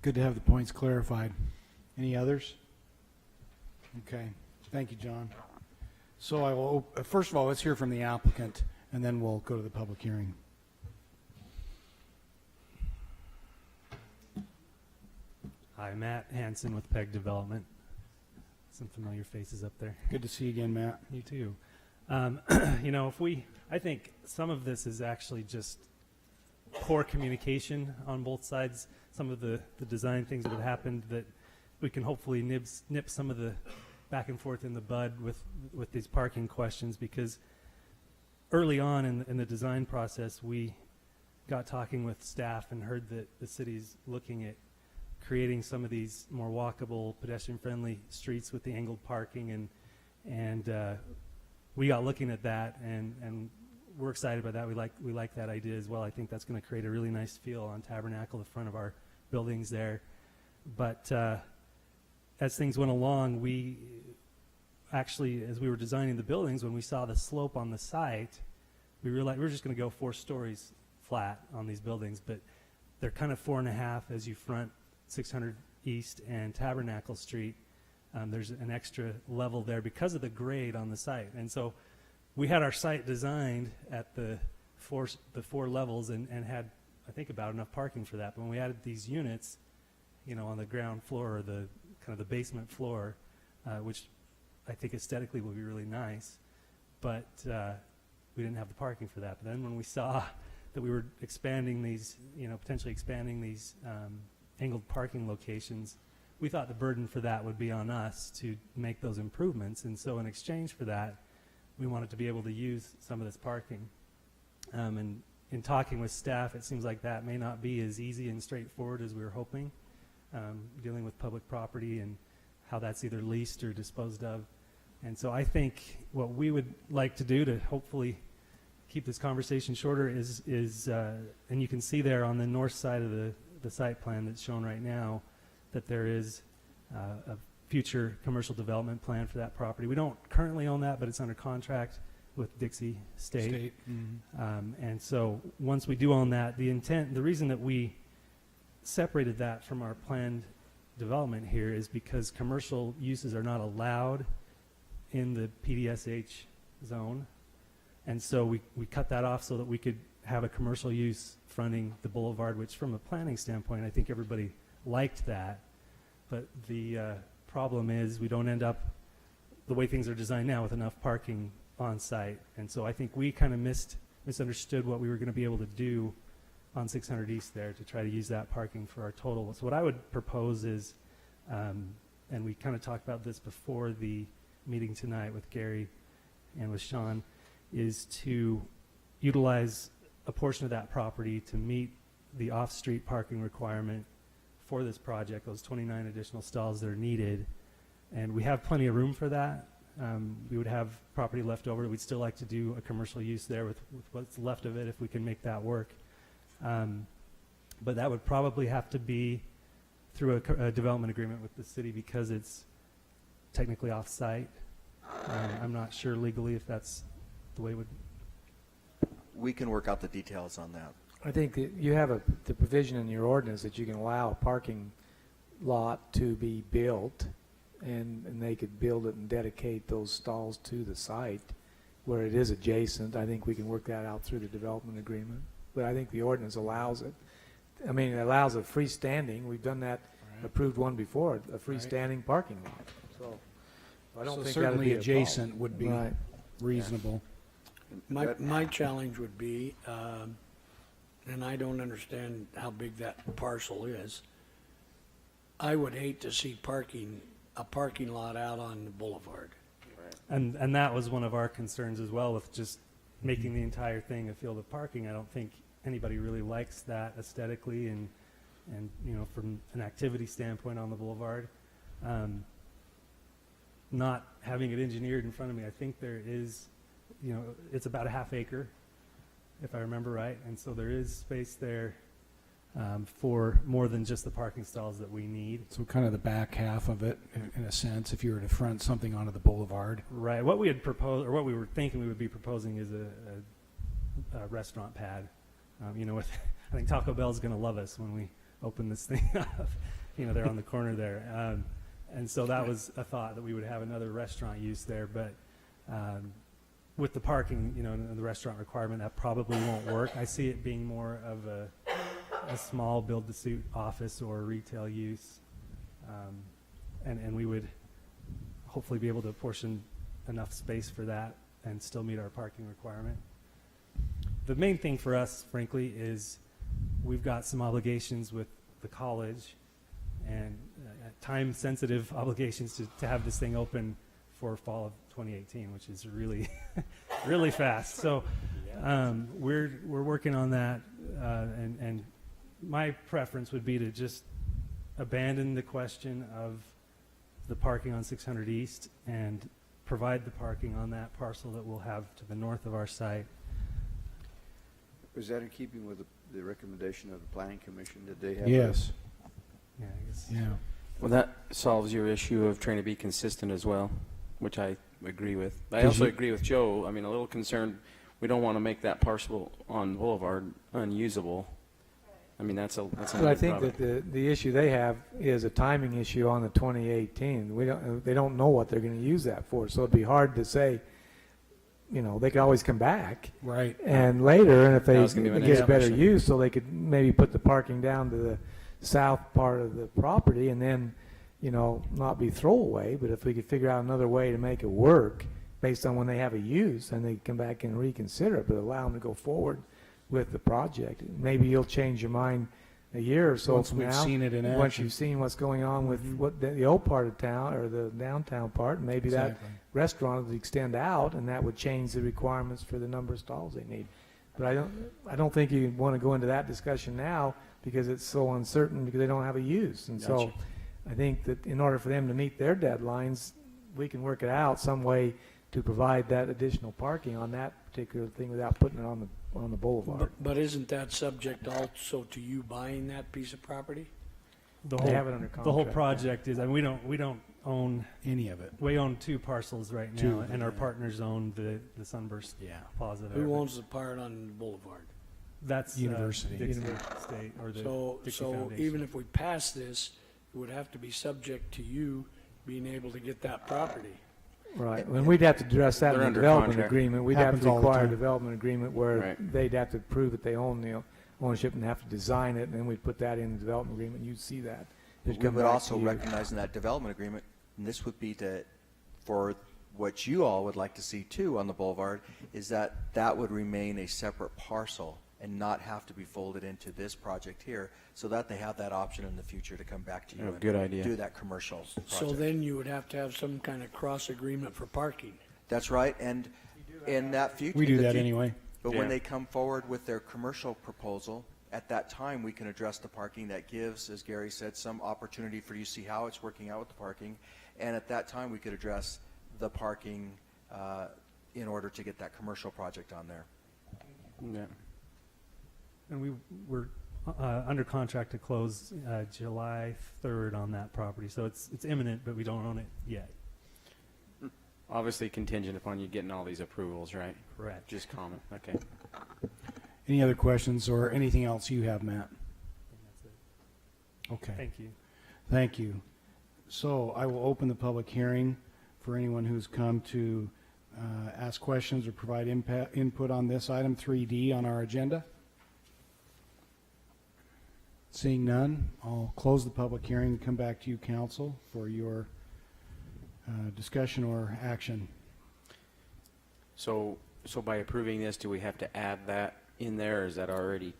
Good to have the points clarified. Any others? Okay. Thank you, John. So I will, first of all, let's hear from the applicant, and then we'll go to the public hearing.
Hi, Matt Hansen with PEG Development. Some familiar faces up there.
Good to see you again, Matt.
You too. You know, I think some of this is actually just poor communication on both sides. Some of the design things that have happened that we can hopefully nip some of the back and forth in the bud with these parking questions, because early on in the design process, we got talking with staff and heard that the city's looking at creating some of these more walkable, pedestrian-friendly streets with the angled parking, and we got looking at that, and we're excited about that. We like that idea as well. I think that's going to create a really nice feel on Tabernacle, the front of our buildings there. But as things went along, we actually, as we were designing the buildings, when we saw the slope on the site, we realized we were just going to go 4 stories flat on these buildings, but they're kind of 4.5 as you front 600 East and Tabernacle Street. There's an extra level there because of the grade on the site. And so we had our site designed at the 4 levels and had, I think, about enough parking for that. But when we added these units, you know, on the ground floor, or the kind of the basement floor, which I think aesthetically will be really nice, but we didn't have the parking for that. But then when we saw that we were expanding these, you know, potentially expanding these angled parking locations, we thought the burden for that would be on us to make those improvements. And so in exchange for that, we wanted to be able to use some of this parking. And in talking with staff, it seems like that may not be as easy and straightforward as we were hoping, dealing with public property and how that's either leased or disposed of. And so I think what we would like to do to hopefully keep this conversation shorter is and you can see there on the north side of the site plan that's shown right now, that there is a future commercial development plan for that property. We don't currently own that, but it's under contract with Dixie State.
Mm-hmm.
And so once we do own that, the reason that we separated that from our planned development here is because commercial uses are not allowed in the PDSH zone. And so we cut that off so that we could have a commercial use fronting the boulevard, which from a planning standpoint, I think everybody liked that. But the problem is we don't end up the way things are designed now with enough parking on site. And so I think we kind of misunderstood what we were going to be able to do on 600 East there to try to use that parking for our total. So what I would propose is, and we kind of talked about this before the meeting tonight with Gary and with Sean, is to utilize a portion of that property to meet the off-street parking requirement for this project, those 29 additional stalls that are needed. And we have plenty of room for that. We would have property left over. We'd still like to do a commercial use there with what's left of it if we can make that work. But that would probably have to be through a development agreement with the city because it's technically off-site. I'm not sure legally if that's the way it would.
We can work out the details on that.
I think that you have the provision in your ordinance that you can allow a parking lot to be built, and they could build it and dedicate those stalls to the site where it is adjacent. I think we can work that out through the development agreement, but I think the ordinance allows it. I mean, it allows a freestanding. We've done that, approved one before, a freestanding parking lot. So I don't
So
think that'd
certainly
be a
adjacent
problem.
would be
Right.
reasonable. My challenge would be, and I don't understand how big that parcel is, I would hate to see a parking lot out on the boulevard.
And that was one of our concerns as well with just making the entire thing a field of parking. I don't think anybody really likes that aesthetically and you know, from an activity standpoint on the boulevard. Not having it engineered in front of me, I think there is, you know, it's about a half acre, if I remember right, and so there is space there for more than just the parking stalls that we need.
So kind of the back half of it, in a sense, if you were to front something onto the boulevard.
Right. What we had proposed, or what we were thinking we would be proposing, is a restaurant pad. You know, with I think Taco Bell's going to love us when we open this thing up. You know, they're on the corner there, and so that was a thought that we would have another restaurant use there. But with the parking, you know, and the restaurant requirement, that probably won't work. I see it being more of a small build-to-suit office or retail use, and we would hopefully be able to apportion enough space for that and still meet our parking requirement. The main thing for us, frankly, is we've got some obligations with the college and time-sensitive obligations to have this thing open for fall of 2018, which is really, really fast. So we're working on that, and my preference would be to just abandon the question of the parking on 600 East and provide the parking on that parcel that we'll have to the north of our site.
Was that in keeping with the recommendation of the Planning Commission? Did they have?
Yes.
Yeah, I guess.
Yeah.
Well, that solves your issue of trying to be consistent as well, which I agree with. I
Did
also
you-
agree with Joe. I mean, a little concerned, we don't want to make that parcel on Boulevard unusable. I mean, that's
But I
another
think
problem.
that the issue they have is a timing issue on the 2018. They don't know what they're going to use that for, so it'd be hard to say. You know, they could always come back.
Right.
And later, and if
That was gonna be my
they
next
get better
question.
use, so they could maybe put the parking down to the south part of the property and then, you know, not be throwaway. But if we could figure out another way to make it work based on when they have a use, then they come back and reconsider it, but allow them to go forward with the project. Maybe you'll change your mind a year or so
Once
from
we've
now.
seen it in
Once
action.
you've seen what's going on with what the old part of town or the downtown part, maybe that
Exactly.
restaurant would extend out, and that would change the requirements for the number of stalls they need. But I don't think you want to go into that discussion now because it's so uncertain because they don't have a use. And so
Gotcha.
I think that in order for them to meet their deadlines, we can work it out some way to provide that additional parking on that particular thing without putting it on the boulevard.
But isn't that subject also to you buying that piece of property?
The
They
whole,
have it under
the whole
contract,
project is, and we don't own
Any of it?
We own 2 parcels right now,
Two,
and our
yeah.
partners own the Sunburst Plaza there.
Who
but
owns the part on the boulevard?
That's
University.
Dixie State or the Dixie
So
Foundation.
even if we pass this, it would have to be subject to you being able to get that property.
Right, and we'd have to address that in
They're
the
under
development
contract.
agreement. We'd have
Happens
to
all the
require a
time.
development agreement where
Right.
they'd have to prove that they own the ownership and have to design it, and then we'd put that in the development agreement. You'd see that. It'd
We
come
would
back
also
to you.
recognize in that development agreement, and this would be for what you all would like to see too on the boulevard, is that would remain a separate parcel and not have to be folded into this project here, so that they have that option in the future to come back to you
Oh,
and
good idea.
do that commercial project.
So then you would have to have some kind of cross agreement for parking.
That's right, and in that future.
We do that anyway.
But
Yeah.
when they come forward with their commercial proposal, at that time, we can address the parking. That gives, as Gary said, some opportunity for you to see how it's working out with the parking. And at that time, we could address the parking in order to get that commercial project on there.
Yeah.
And we're under contract to close July 3rd on that property. So it's imminent, but we don't own it yet.
Obviously contingent upon you getting all these approvals, right?
Correct.
Just comment, okay.
Any other questions or anything else you have, Matt?
That's it.
Okay.
Thank you.
Thank you. So I will open the public hearing for anyone who's come to ask questions or provide input on this item 3D on our agenda. Seeing none, I'll close the public hearing and come back to you, council, for your discussion or action.
So by approving this, do we have to add that in there, or is that already?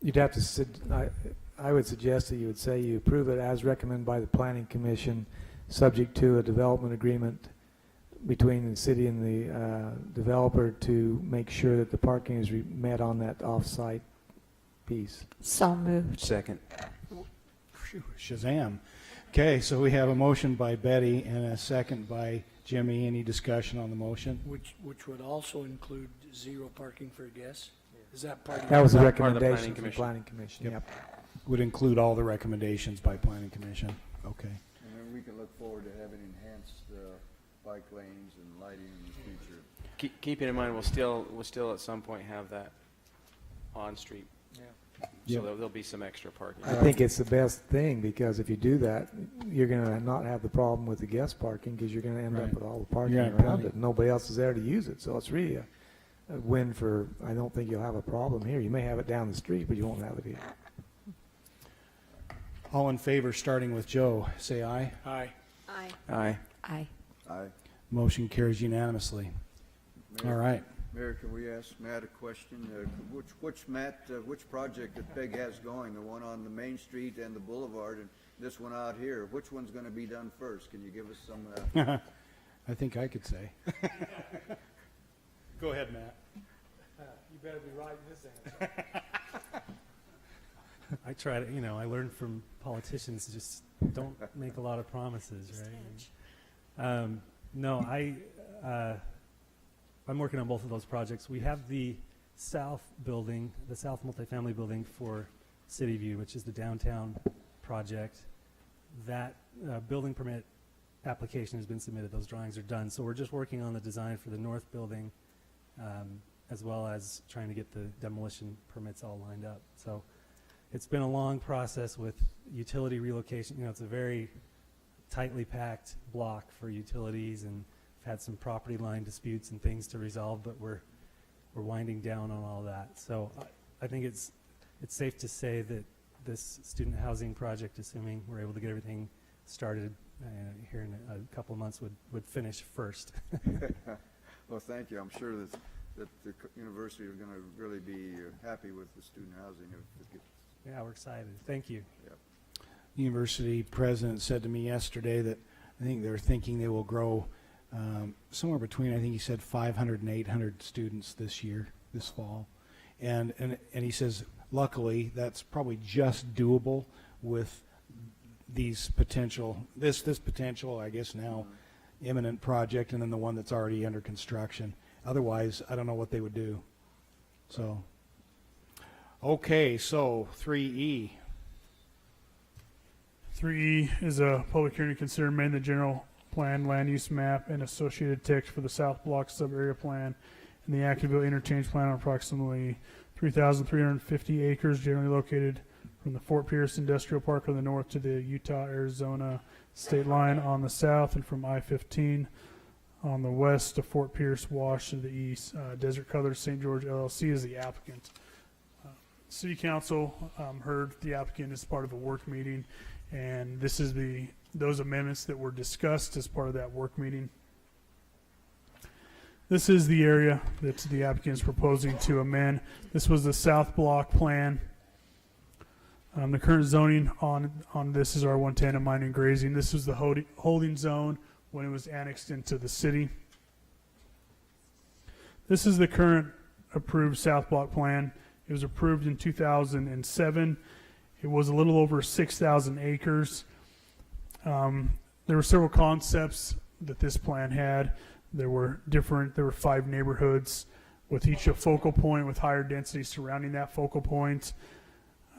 You'd have to, I would suggest that you would say you approve it as recommended by the Planning Commission, subject to a development agreement between the city and the developer to make sure that the parking is met on that off-site piece.
So moved.
Second.
Phew, Shazam. Okay, so we have a motion by Betty and a second by Jimmy. Any discussion on the motion?
Which would also include zero parking for guests? Is that part of
That was a
That part of the
recommendation
Planning
from the
Commission.
Planning Commission, yep.
Would include all the recommendations by Planning Commission. Okay.
And then we can look forward to having enhanced bike lanes and lighting in the future.
Keeping in mind, we'll still at some point have that on street.
Yep.
So there'll be some extra parking.
I think it's the best thing, because if you do that, you're going to not have the problem with the guest parking, because you're going to end
Right.
up with all the parking
Yeah,
around
probably.
it. Nobody else is there to use it, so it's really a win for, I don't think you'll have a problem here. You may have it down the street, but you won't have it here.
All in favor, starting with Joe, say aye.
Aye.
Aye.
Aye.
Aye.
Aye.
Motion carries unanimously. All right.
Mayor, can we ask Matt a question? Which project that Peg has going, the one on the Main Street and the Boulevard, and this one out here, which one's going to be done first? Can you give us some?
I think I could say. Go ahead, Matt.
You better be right in this answer. I try to, I learned from politicians, just don't make a lot of promises, right? No, I'm working on both of those projects. We have the south building, the south multifamily building for City View, which is the downtown project. That building permit application has been submitted. Those drawings are done. So we're just working on the design for the north building, as well as trying to get the demolition permits all lined up. So it's been a long process with utility relocation. It's a very tightly packed block for utilities, and we've had some property line disputes and things to resolve, but we're winding down on all that. So I think it's safe to say that this student housing project, assuming we're able to get everything started here in a couple of months, would finish first.
Well, thank you. I'm sure that the university is going to really be happy with the student housing.
Yeah, we're excited. Thank you.
Yep.
University president said to me yesterday that I think they're thinking they will grow somewhere between, I think he said 500 and 800 students this fall. And he says, luckily, that's probably just doable with these potential, this potential, I guess now, imminent project, and then the one that's already under construction. Otherwise, I don't know what they would do. So, okay, so 3E.
3E is a public hearing to consider amending the general plan, land use map, and associated text for the South Block sub-area plan and the Activeville Interchange plan on approximately 3,350 acres generally located from the Fort Pierce Industrial Park on the north to the Utah-Arizona state line on the south, and from I-15 on the west to Fort Pierce Wash to the east. Desert Colors St. George LLC is the applicant. City Council heard the applicant as part of a work meeting, and this is those amendments that were discussed as part of that work meeting. This is the area that the applicant is proposing to amend. This was the South Block plan. The current zoning on this is R110 and mining and grazing. This was the holding zone when it was annexed into the city. This is the current approved South Block plan. It was approved in 2007. It was a little over 6,000 acres. There were several concepts that this plan had. There were 5 neighborhoods with each a focal point with higher density surrounding that focal point.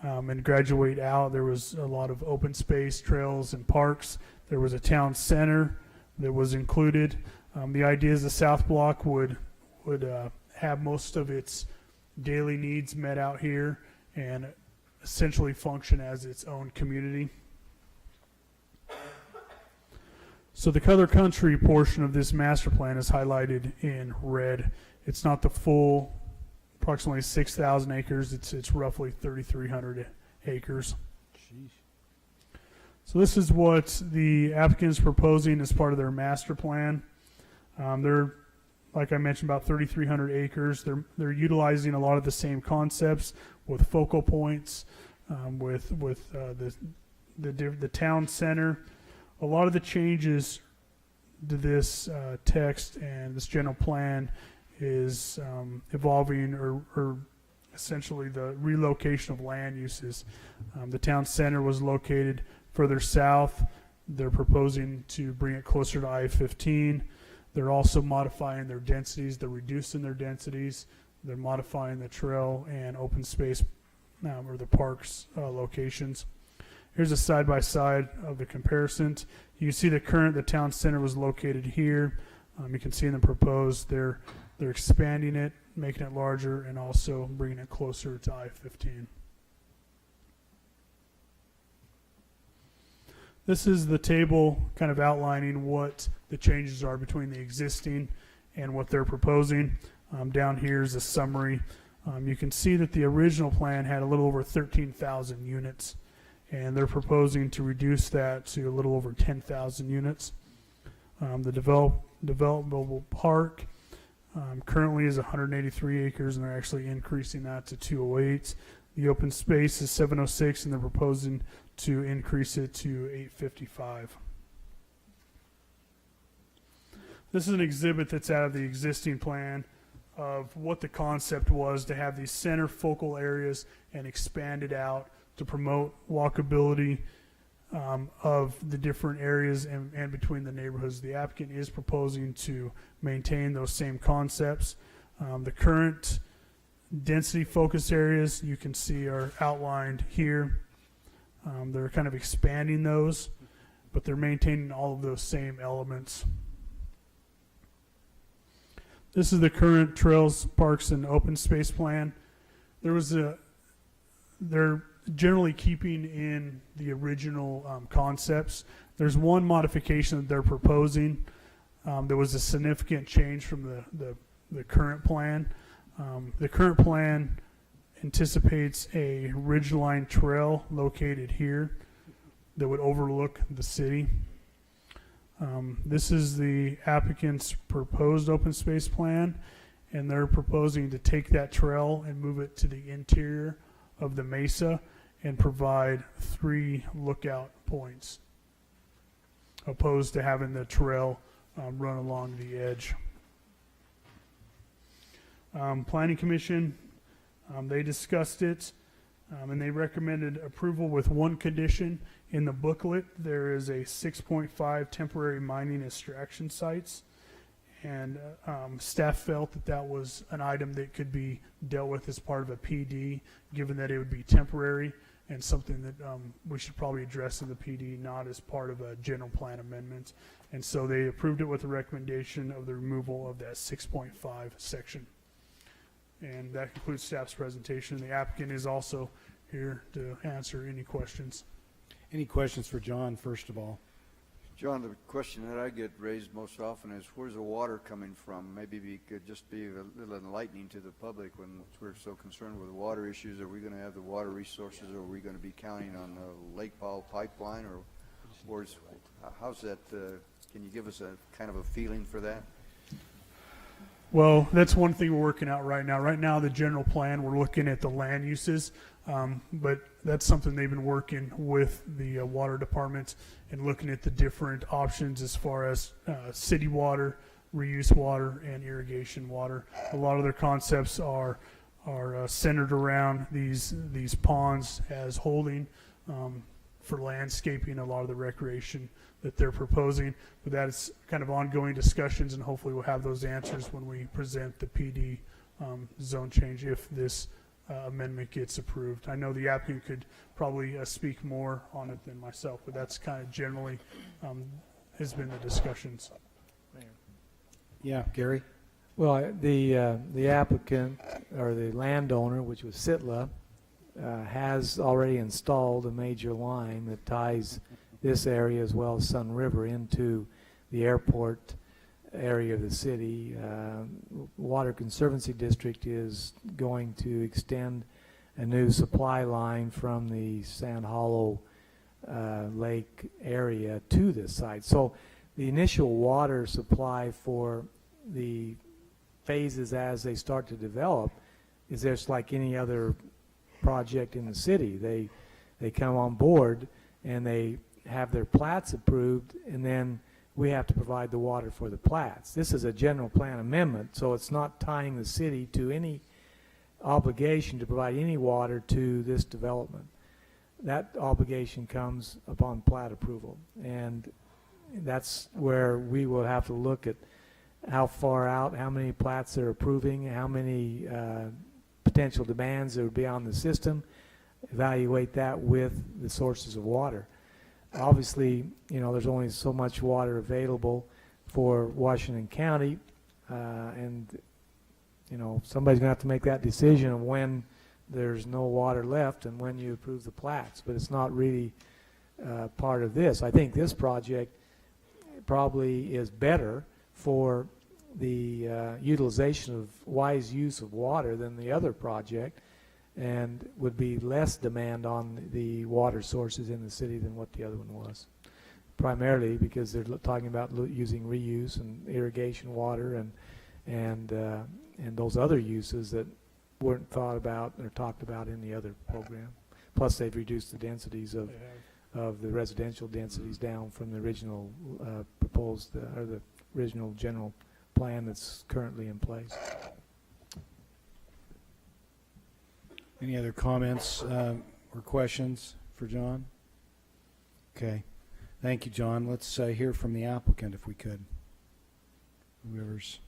and graduate out. There was a lot of open space, trails, and parks. There was a town center that was included. The idea is the South Block would have most of its daily needs met out here and essentially function as its own community. So the Color Country portion of this master plan is highlighted in red. It's not the full approximately 6,000 acres. It's roughly 3,300 acres.
Sheesh.
So this is what the applicant is proposing as part of their master plan. They're, like I mentioned, about 3,300 acres. They're utilizing a lot of the same concepts with focal points, with the town center. A lot of the changes to this text and this general plan is evolving or essentially the relocation of land uses. The town center was located further south. They're proposing to bring it closer to I-15. They're also modifying their densities. They're reducing their densities. They're modifying the trail and open space or the parks locations. Here's a side-by-side of the comparisons. You can see the town center was located here. You can see in the proposed, they're expanding it, making it larger, and also bringing it closer to I-15. This is the table kind of outlining what the changes are between the existing and what they're proposing. Down here is a summary. You can see that the original plan had a little over 13,000 units, and they're proposing to reduce that to a little over 10,000 units. The developable park currently is 183 acres, and they're actually increasing that to 208. The open space is 706, and they're proposing to increase it to 855. This is an exhibit that's out of the existing plan of what the concept was to have these center focal areas and expand it out to promote walkability of the different areas and between the neighborhoods. The applicant is proposing to maintain those same concepts. The current density focus areas you can see are outlined here. They're kind of expanding those, but they're maintaining all of those same elements. This is the current trails, parks, and open space plan. They're generally keeping in the original concepts. There's one modification that they're proposing. There was a significant change from the current plan. The current plan anticipates a ridgeline trail located here that would overlook the city. This is the applicant's proposed open space plan, and they're proposing to take that trail and move it to the interior of the mesa and provide 3 lookout points, opposed to having the trail run along the edge. Planning Commission, they discussed it, and they recommended approval with one condition. In the booklet, there is a 6.5 temporary mining extraction sites, and staff felt that that was an item that could be dealt with as part of a PD, given that it would be temporary and something that we should probably address in the PD, not as part of a general plan amendment. And so they approved it with the recommendation of the removal of that 6.5 section. And that concludes staff's presentation. The applicant is also here to answer any questions.
Any questions for John, first of all?
John, the question that I get raised most often is, where's the water coming from? Maybe we could just be a little enlightening to the public when we're so concerned with water issues. Are we going to have the water resources, or are we going to be counting on the Lake Powell pipeline, or how's that? Can you give us a kind of a feeling for that?
Well, that's one thing we're working out right now. Right now, the general plan, we're looking at the land uses, but that's something they've been working with the water department and looking at the different options as far as city water, reuse water, and irrigation water. A lot of their concepts are centered around these ponds as holding for landscaping, a lot of the recreation that they're proposing. But that is kind of ongoing discussions, and hopefully we'll have those answers when we present the PD zone change, if this amendment gets approved. I know the applicant could probably speak more on it than myself, but that's kind of generally has been the discussions.
Yeah, Gary?
Well, the applicant or the landowner, which was Sitla, has already installed a major line that ties this area as well as Sun River into the airport area of the city. Water Conservancy District is going to extend a new supply line from the Sand Hollow Lake area to this site. So the initial water supply for the phases as they start to develop is just like any other project in the city. They come on board and they have their plats approved, and then we have to provide the water for the plats. This is a general plan amendment, so it's not tying the city to any obligation to provide any water to this development. That obligation comes upon plat approval, and that's where we will have to look at how far out, how many plats they're approving, how many potential demands that would be on the system, evaluate that with the sources of water. Obviously, you know, there's only so much water available for Washington County, and, you know, somebody's going to have to make that decision of when there's no water left and when you approve the plats, but it's not really part of this. I think this project probably is better for the utilization of wise use of water than the other project, and would be less demand on the water sources in the city than what the other one was. Primarily because they're talking about using reuse and irrigation water and those other uses that weren't thought about or talked about in the other program. Plus, they've reduced the densities of the residential densities down from the original proposed or the original general plan that's currently in place.
Any other comments or questions for John? Okay. Thank you, John. Let's hear from the applicant if we could. Whoever's.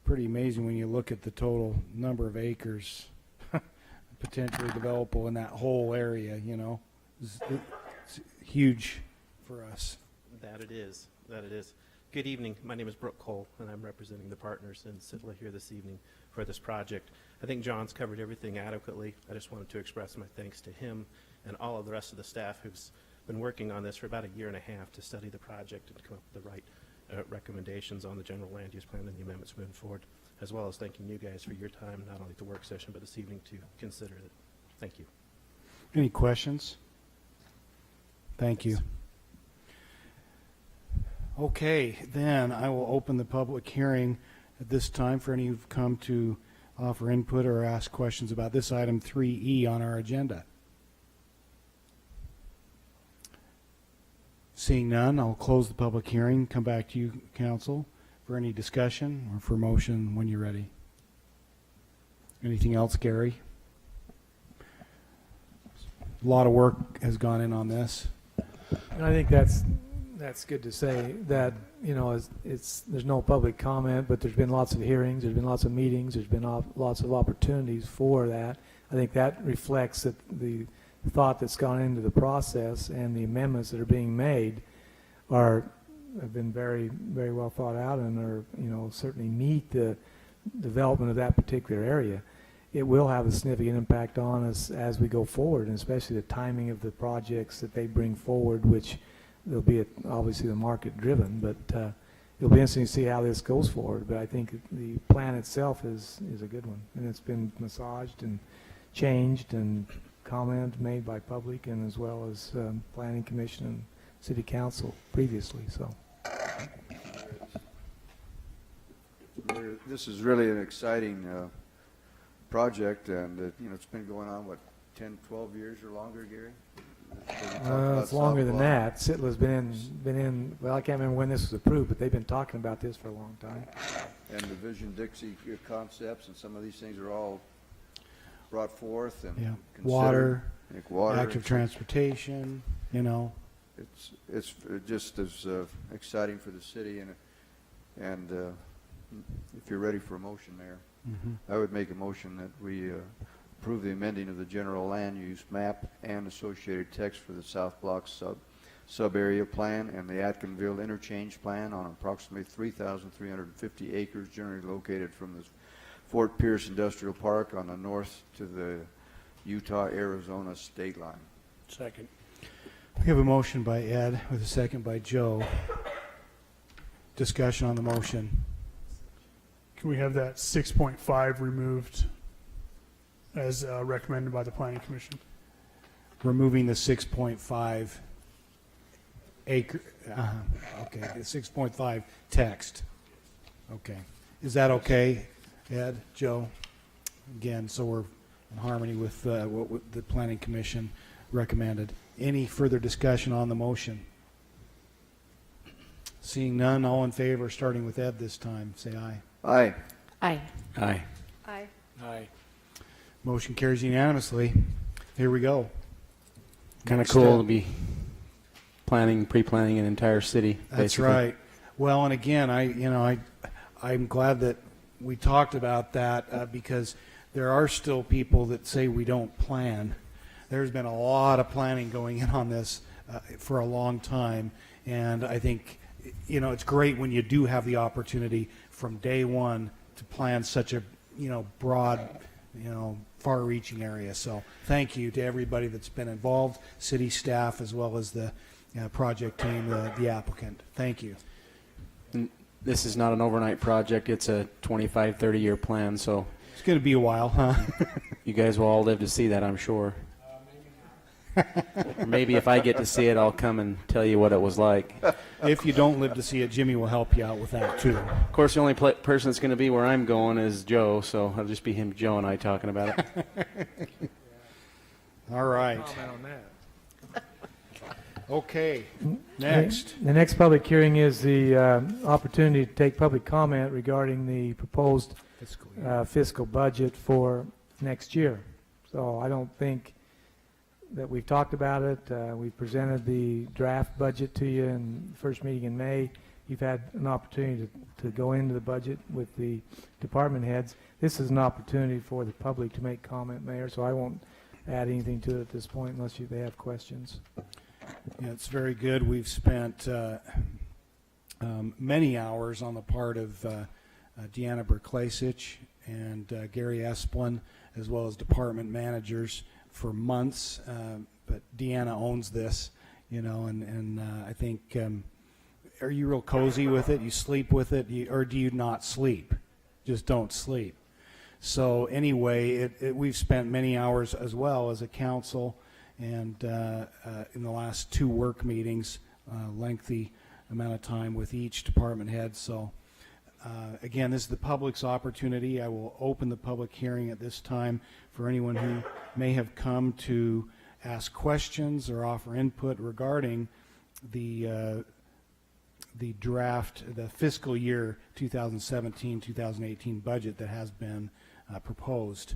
Pretty amazing when you look at the total number of acres potentially developable in that whole area, you know. It's huge for us.
That it is. That it is. Good evening. My name is Brooke Cole, and I'm representing the partners in Sitla here this evening for this project. I think John's covered everything adequately. I just wanted to express my thanks to him and all of the rest of the staff who's been working on this for about a year and a half to study the project and come up with the right recommendations on the general land use plan and the amendments moving forward, as well as thanking you guys for your time, not only at the work session, but this evening to consider it. Thank you.
Any questions? Thank you. Okay, then I will open the public hearing at this time for any who've come to offer input or ask questions about this item 3E on our agenda. Seeing none, I'll close the public hearing, come back to you, council, for any discussion or for motion when you're ready. Anything else, Gary? A lot of work has gone in on this.
And I think that's good to say that, you know, there's no public comment, but there's been lots of hearings, there's been lots of meetings, there's been lots of opportunities for that. I think that reflects that the thought that's gone into the process and the amendments that are being made have been very, very well thought out and are, you know, certainly meet the development of that particular area. It will have a significant impact on us as we go forward, and especially the timing of the projects that they bring forward, which they'll be obviously the market driven, but it'll be interesting to see how this goes forward. But I think the plan itself is a good one, and it's been massaged and changed and comment made by public and as well as planning commission and city council previously. So
this is really an exciting project, and you know, it's been going on what, 10, 12 years or longer, Gary?
It's longer than that. Sitla's been in. Well, I can't remember when this was approved, but they've been talking about this for a long time.
And the Vision Dixie concepts and some of these things are all brought forth and
water,
water,
active transportation. You know,
it's just as exciting for the city, and if you're ready for a motion, Mayor,
Mhm.
I would make a motion that we approve the amending of the general land use map and associated text for the South Block sub-area plan and the Atkinsville Interchange plan on approximately 3,350 acres generally located from the Fort Pierce Industrial Park on the north to the Utah-Arizona state line.
Second.
We have a motion by Ed with a second by Joe. Discussion on the motion.
Can we have that 6.5 removed as recommended by the Planning Commission?
Removing the 6.5 acre, okay, the 6.5 text. Okay. Is that okay, Ed, Joe? Again, so we're in harmony with what the Planning Commission recommended. Any further discussion on the motion? Seeing none, all in favor, starting with Ed this time, say aye.
Aye.
Aye.
Aye.
Aye.
Aye.
Motion carries unanimously. Here we go.
Kind of
Next
cool
step.
to be pre-planning an entire city.
That's
basically.
right. Well, and again, I'm glad that we talked about that because there are still people that say we don't plan. There's been a lot of planning going in on this for a long time, and I think it's great when you do have the opportunity from day one to plan such a broad, far-reaching area. So thank you to everybody that's been involved, city staff as well as the project team, the applicant. Thank you.
And this is not an overnight project. It's a 25, 30-year plan, so
It's going to be a while, huh?
you guys will all live to see that, I'm sure. Or maybe if I get to see it, I'll come and tell you what it was like.
If you don't live to see it, Jimmy will help you out with that, too.
Of course, the only person that's going to be where I'm going is Joe, so it'll just be him, Joe, and I talking about it.
All right.
Comment on that.
Okay. Next.
The next public hearing is the opportunity to take public comment regarding the proposed fiscal budget for next year. So I don't think that we've talked about it. We presented the draft budget to you in the first meeting in May. You've had an opportunity to go into the budget with the department heads. This is an opportunity for the public to make comment, Mayor, so I won't add anything to it at this point unless they have questions.
Yeah, it's very good. We've spent many hours on the part of Deanna Berklasich and Gary Esplin, as well as department managers for months. But Deanna owns this, and I think, are you real cozy with it? You sleep with it, or do you not sleep? Just don't sleep. So anyway, we've spent many hours as well as a council, and in the last 2 work meetings, lengthy amount of time with each department head. So again, this is the public's opportunity. I will open the public hearing at this time for anyone who may have come to ask questions or offer input regarding the draft, the fiscal year 2017-2018 budget that has been proposed.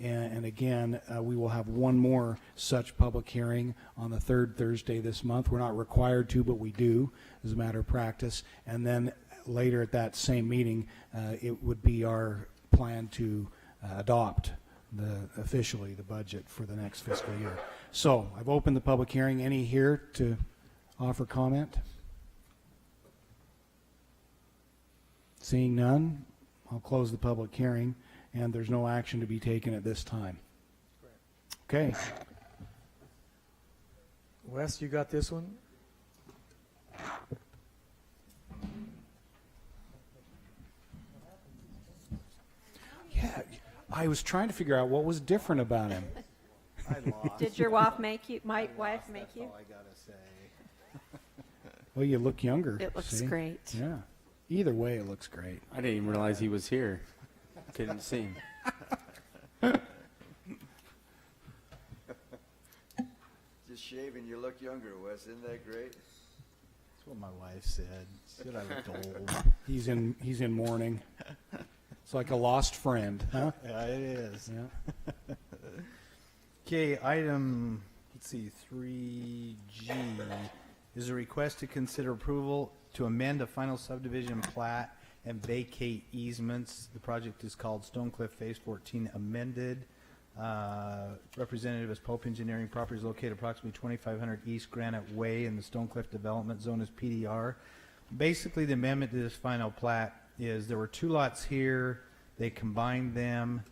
And again, we will have one more such public hearing on the 3rd Thursday this month. We're not required to, but we do as a matter of practice. And then later at that same meeting, it would be our plan to adopt officially the budget for the next fiscal year. So I've opened the public hearing. Any here to offer comment? Seeing none, I'll close the public hearing, and there's no action to be taken at this time. Okay.
Wes, you got this one?
Yeah, I was trying to figure out what was different about him.
Did your wife make you? My wife make you?
All I gotta say.
Well, you look younger.
It looks
see?
great.
Yeah. Either way, it looks great.
I didn't even realize he was here. Couldn't see him.
Just shaving, you look younger, Wes. Isn't that great?
That's what my wife said. She said I looked old.
He's in mourning. It's like a lost friend, huh?
Yeah, it is.
Yeah.
Okay, item, let's see, 3G is a request to consider approval to amend a final subdivision plat and vacate easements. The project is called Stonecliff Phase 14 Amended. Representative is Pope Engineering. Property is located approximately 2500 East Granite Way in the Stonecliff Development Zone is PDR. Basically, the amendment to this final plat is there were 2 lots here. They combined them.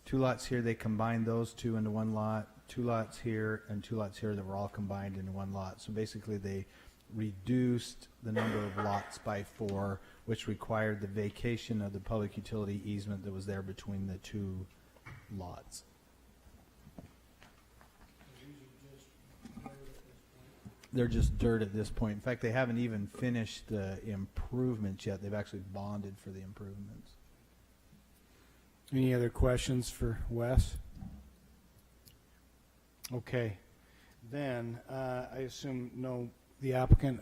2 lots here. They combined those 2 into 1 lot. 2 lots here and 2 lots here that were all combined into 1 lot. So basically, they reduced the number of lots by 4, which required the vacation of the public utility easement that was there between the 2 lots. They're just dirt at this point. In fact, they haven't even finished the improvements yet. They've actually bonded for the improvements.
Any other questions for Wes? Okay. Then, I assume the applicant,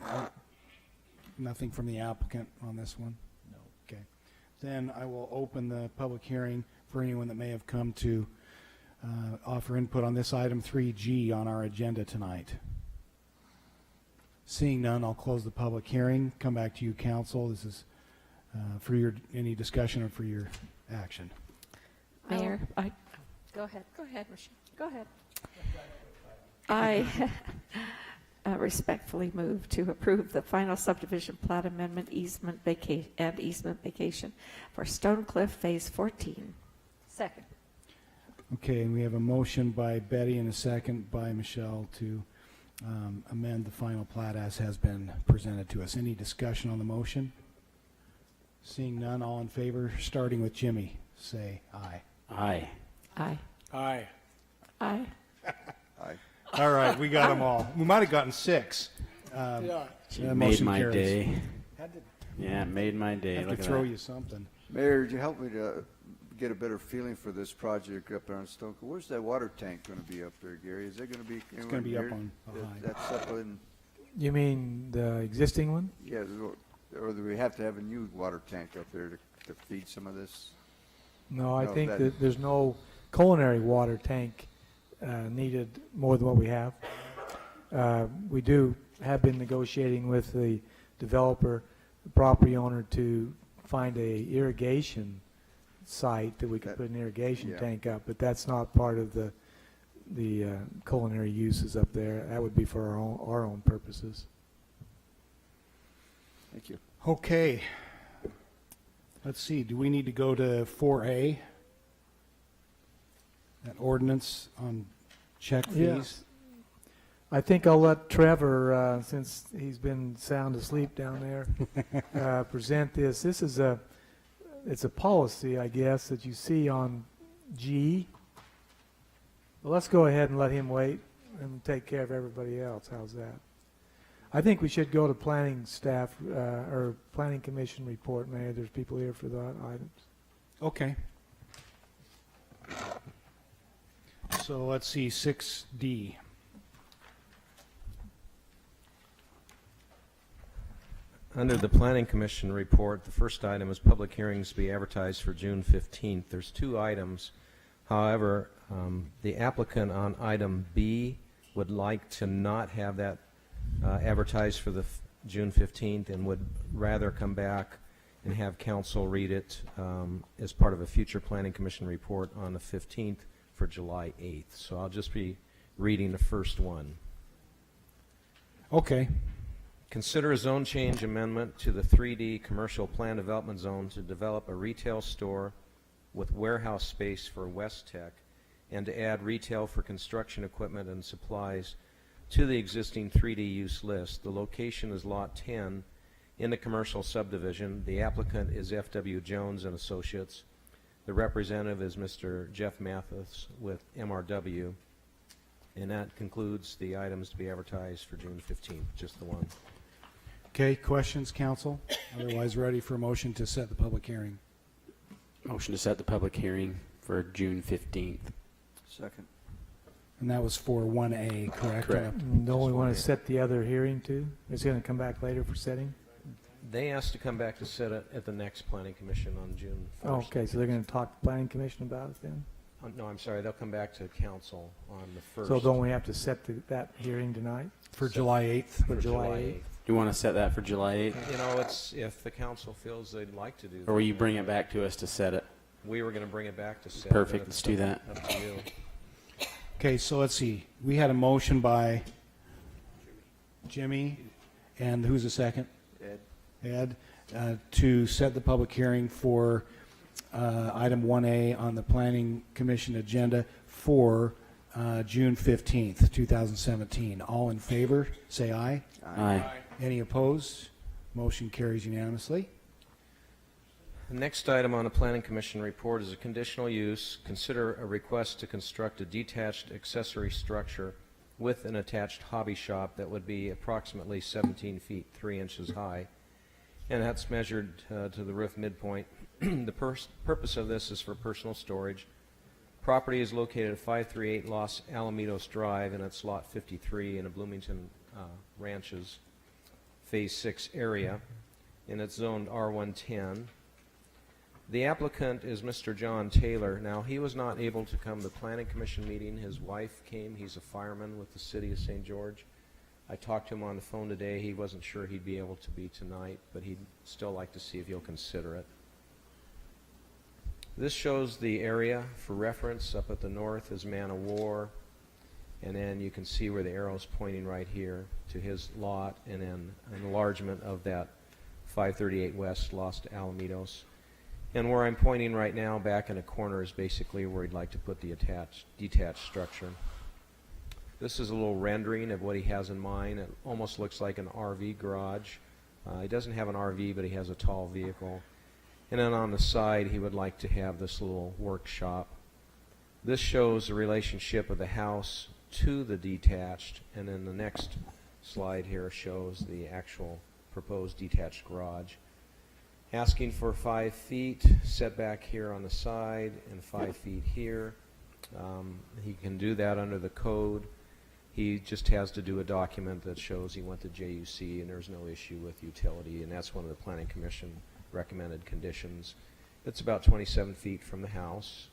nothing from the applicant on this one?
No.
Okay. Then I will open the public hearing for anyone that may have come to offer input on this item 3G on our agenda tonight. Seeing none, I'll close the public hearing. Come back to you, council. This is for any discussion or for your action.
Mayor,
Go ahead, Michelle. Go ahead.
I respectfully move to approve the final subdivision plat amendment easement vacation for Stonecliff Phase 14.
Second.
Okay, and we have a motion by Betty and a second by Michelle to amend the final plat as has been presented to us. Any discussion on the motion? Seeing none, all in favor, starting with Jimmy, say aye.
Aye.
Aye.
Aye.
Aye.
Aye.
All right, we got them all. We might have gotten 6.
Made
motion
my
carries.
day. Yeah, it made my day.
Have
Look
to
at
throw
that.
you something.
Mayor, would you help me to get a better feeling for this project up there on Stonecliff? Where's that water tank going to be up there, Gary? Is it going to be?
It's going to be up on behind.
That's up in.
You mean the existing one?
Yeah, or do we have to have a new water tank up there to feed some of this?
No, I think that there's no culinary water tank needed more than what we have. We have been negotiating with the developer, the property owner, to find a irrigation site that we could put an irrigation tank up, but that's not part of the culinary uses up there. That would be for our own purposes.
Thank you.
Okay. Let's see. Do we need to go to 4A? That ordinance on check fees?
Yes. I think I'll let Trevor, since he's been sound asleep down there, present this. This is it's a policy, I guess, that you see on G. Well, let's go ahead and let him wait and take care of everybody else. How's that? I think we should go to planning staff or planning commission report, Mayor. There's people here for that items.
Okay. So let's see, 6D.
Under the Planning Commission report, the first item is public hearings to be advertised for June 15th. There's 2 items. However, the applicant on item B would like to not have that advertised for the June 15th and would rather come back and have council read it as part of a future Planning Commission report on the 15th for July 8th. So I'll just be reading the first one.
Okay.
Consider a zone change amendment to the 3D commercial plan development zone to develop a retail store with warehouse space for West Tech and to add retail for construction equipment and supplies to the existing 3D use list. The location is Lot 10 in the commercial subdivision. The applicant is F.W. Jones and Associates. The representative is Mr. Jeff Mathis with MRW. And that concludes the items to be advertised for June 15th, just the one.
Okay, questions, council? Otherwise, ready for a motion to set the public hearing.
Motion to set the public hearing for June 15th.
Second.
And that was for 1A, correct?
Correct.
Don't we want to set the other hearing too? Is it going to come back later for setting?
They asked to come back to set it at the next Planning Commission on June 1st.
Oh, okay, so they're going to talk to the Planning Commission about it then?
No, I'm sorry, they'll come back to council on the 1st.
So don't we have to set that hearing tonight?
For July 8th?
For July 8th?
you want to set that for July 8th?
You know, it's, if the council feels they'd like to do that.
Or will you bring it back to us to set it?
We were going to bring it back to set.
Perfect,
but it's
let's do that.
Up to you.
Okay, so let's see. We had a motion by Jimmy, and who's the second? Ed, to set the public hearing for item 1A on the Planning Commission agenda for June 15th, 2017. All in favor, say aye.
Aye.
Any opposed? Motion carries unanimously.
The next item on the Planning Commission report is a conditional use. Consider a request to construct a detached accessory structure with an attached hobby shop that would be approximately 17 feet 3 inches high, and that's measured to the roof midpoint. The purpose of this is for personal storage. Property is located at 538 Los Alamitos Drive, and it's lot 53 in a Bloomington Ranches Phase 6 area, and it's zoned R110. The applicant is Mr. John Taylor. Now, he was not able to come to the Planning Commission meeting. His wife came. He's a fireman with the city of St. George. I talked to him on the phone today. He wasn't sure he'd be able to be tonight, but he'd still like to see if you'll consider it. This shows the area for reference. Up at the north is Man of War, and then you can see where the arrow's pointing right here to his lot, and then an enlargement of that 538 West Los Alamitos. And where I'm pointing right now, back in a corner, is basically where he'd like to put the detached structure. This is a little rendering of what he has in mind. It almost looks like an RV garage. He doesn't have an RV, but he has a tall vehicle. And then on the side, he would like to have this little workshop. This shows the relationship of the house to the detached, and then the next slide here shows the actual proposed detached garage. Asking for 5 feet setback here on the side and 5 feet here. He can do that under the code. He just has to do a document that shows he went to JUC and there's no issue with utility, and that's one of the Planning Commission recommended conditions. It's about 27 feet from the house.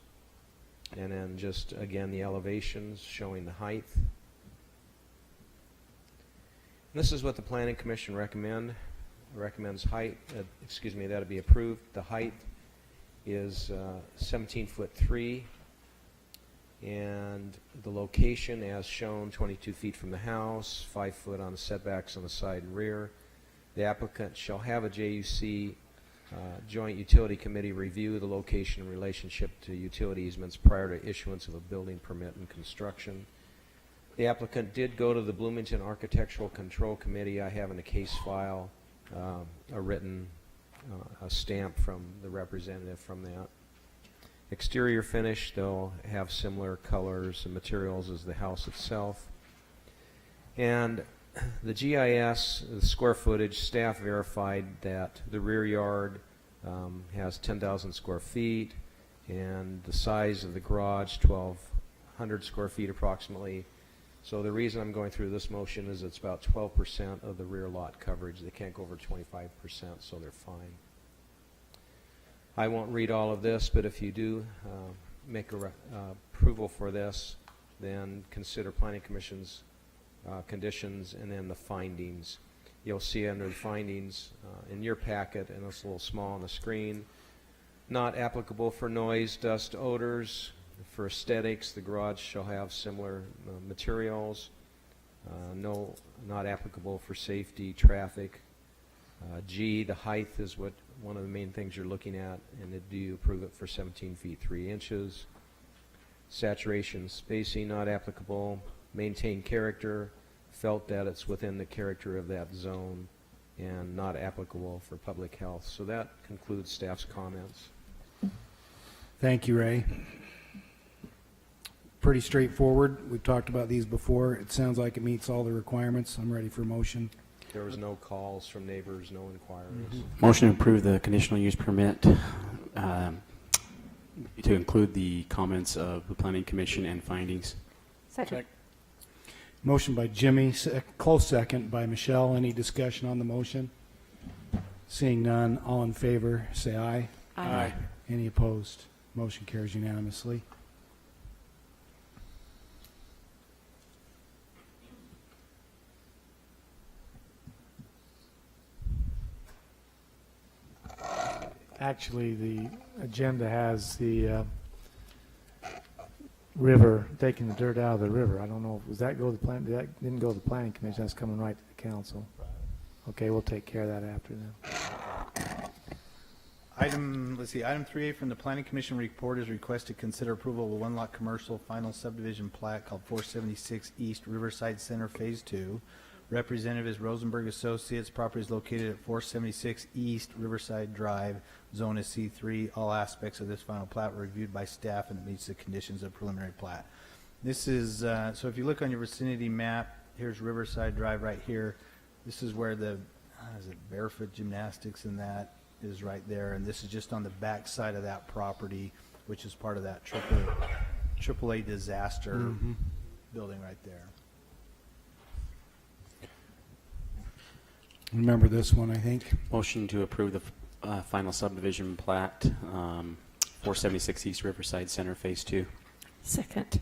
And then just, again, the elevations showing the height. And this is what the Planning Commission recommends height, that'll be approved. The height is 17'3", and the location as shown, 22 feet from the house, 5 foot on the setbacks on the side and rear. The applicant shall have a JUC Joint Utility Committee review the location in relationship to utility easements prior to issuance of a building permit and construction. The applicant did go to the Bloomington Architectural Control Committee. I have in a case file a written a stamp from the representative from that. Exterior finish, they'll have similar colors and materials as the house itself. And the GIS, the square footage, staff verified that the rear yard has 10,000 square feet, and the size of the garage, 1,200 square feet approximately. So the reason I'm going through this motion is it's about 12% of the rear lot coverage. They can't go over 25%, so they're fine. I won't read all of this, but if you do make a approval for this, then consider Planning Commission's conditions and then the findings. You'll see under the findings in your packet, and it's a little small on the screen, not applicable for noise, dust, odors. For aesthetics, the garage shall have similar materials. Not applicable for safety, traffic. G, the height is what one of the main things you're looking at, and do you approve it for 17 feet 3 inches? Saturation, spacing, not applicable. Maintain character, felt that it's within the character of that zone, and not applicable for public health. So that concludes staff's comments.
Thank you, Ray. Pretty straightforward. We've talked about these before. It sounds like it meets all the requirements. I'm ready for motion.
There was no calls from neighbors, no inquiries.
Motion to approve the conditional use permit to include the comments of the Planning Commission and findings.
Second.
Motion by Jimmy, close second by Michelle. Any discussion on the motion? Seeing none, all in favor, say aye.
Aye.
Any opposed? Motion carries unanimously.
Actually, the agenda has the river, taking the dirt out of the river. I don't know, was that go to the plan, that didn't go to the planning commission, that's coming right to the council. Okay, we'll take care of that after then.
Item 3A from the Planning Commission report is request to consider approval of a one-lot commercial final subdivision plat called 476 East Riverside Center Phase 2. Representative is Rosenberg Associates. Property is located at 476 East Riverside Drive. Zone is C3. All aspects of this final plat were reviewed by staff and it meets the conditions of preliminary plat. This is, so if you look on your vicinity map, here's Riverside Drive right here. This is where the, is it Barefoot Gymnastics and that is right there. And this is just on the back side of that property, which is part of that AAA disaster building right there.
Remember this one, I think.
Motion to approve the final subdivision plat, 476 East Riverside Center, Phase 2.
Second.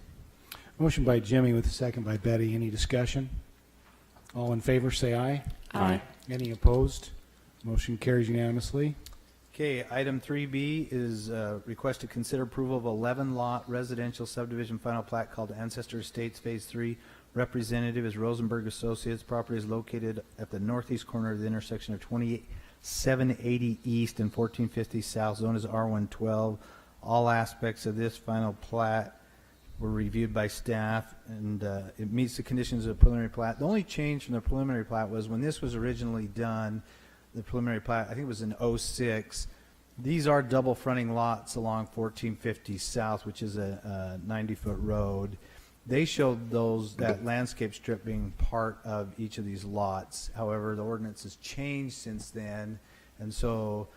Motion by Jimmy with a second by Betty. Any discussion? All in favor, say aye.
Aye.
Any opposed? Motion carries unanimously.
Okay, item 3B is request to consider approval of 11-lot residential subdivision final plat called Ancestor Estates Phase 3. Representative is Rosenberg Associates. Property is located at the northeast corner of the intersection of 2780 East and 1450 South. Zone is R112. All aspects of this final plat were reviewed by staff, and it meets the conditions of the preliminary plat. The only change from the preliminary plat was when this was originally done, the preliminary plat, I think it was in '06, these are double fronting lots along 1450 South, which is a 90-foot road. They showed that landscape strip being part of each of these lots. However, the ordinance has changed since then, and so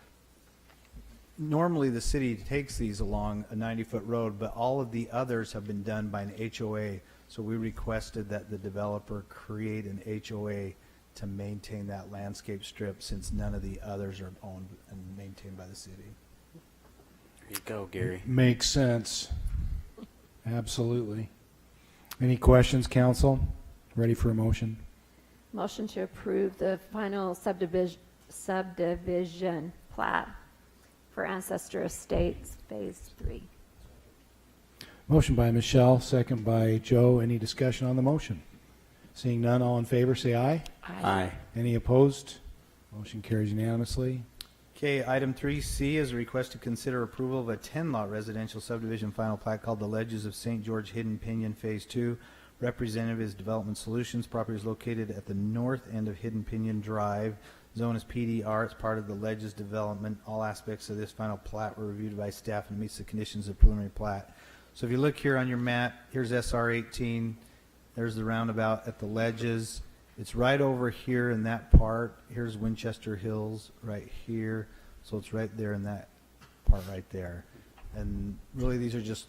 normally the city takes these along a 90-foot road, but all of the others have been done by an HOA. So we requested that the developer create an HOA to maintain that landscape strip, since none of the others are owned and maintained by the city.
There you go, Gary.
Makes sense. Absolutely. Any questions, council? Ready for a motion?
Motion to approve the final subdivision plat for Ancestor Estates Phase 3.
Motion by Michelle, second by Joe. Any discussion on the motion? Seeing none, all in favor, say aye.
Aye.
Any opposed? Motion carries unanimously.
Okay, item 3C is a request to consider approval of a 10-lot residential subdivision final plat called the Ledges of St. George Hidden Pinyon Phase 2. Representative is Development Solutions. Property is located at the north end of Hidden Pinyon Drive. Zone is PDR. It's part of the Ledges development. All aspects of this final plat were reviewed by staff and meets the conditions of preliminary plat. So if you look here on your map, here's SR 18. There's the roundabout at the Ledges. It's right over here in that part. Here's Winchester Hills right here. So it's right there in that part right there. And really these are just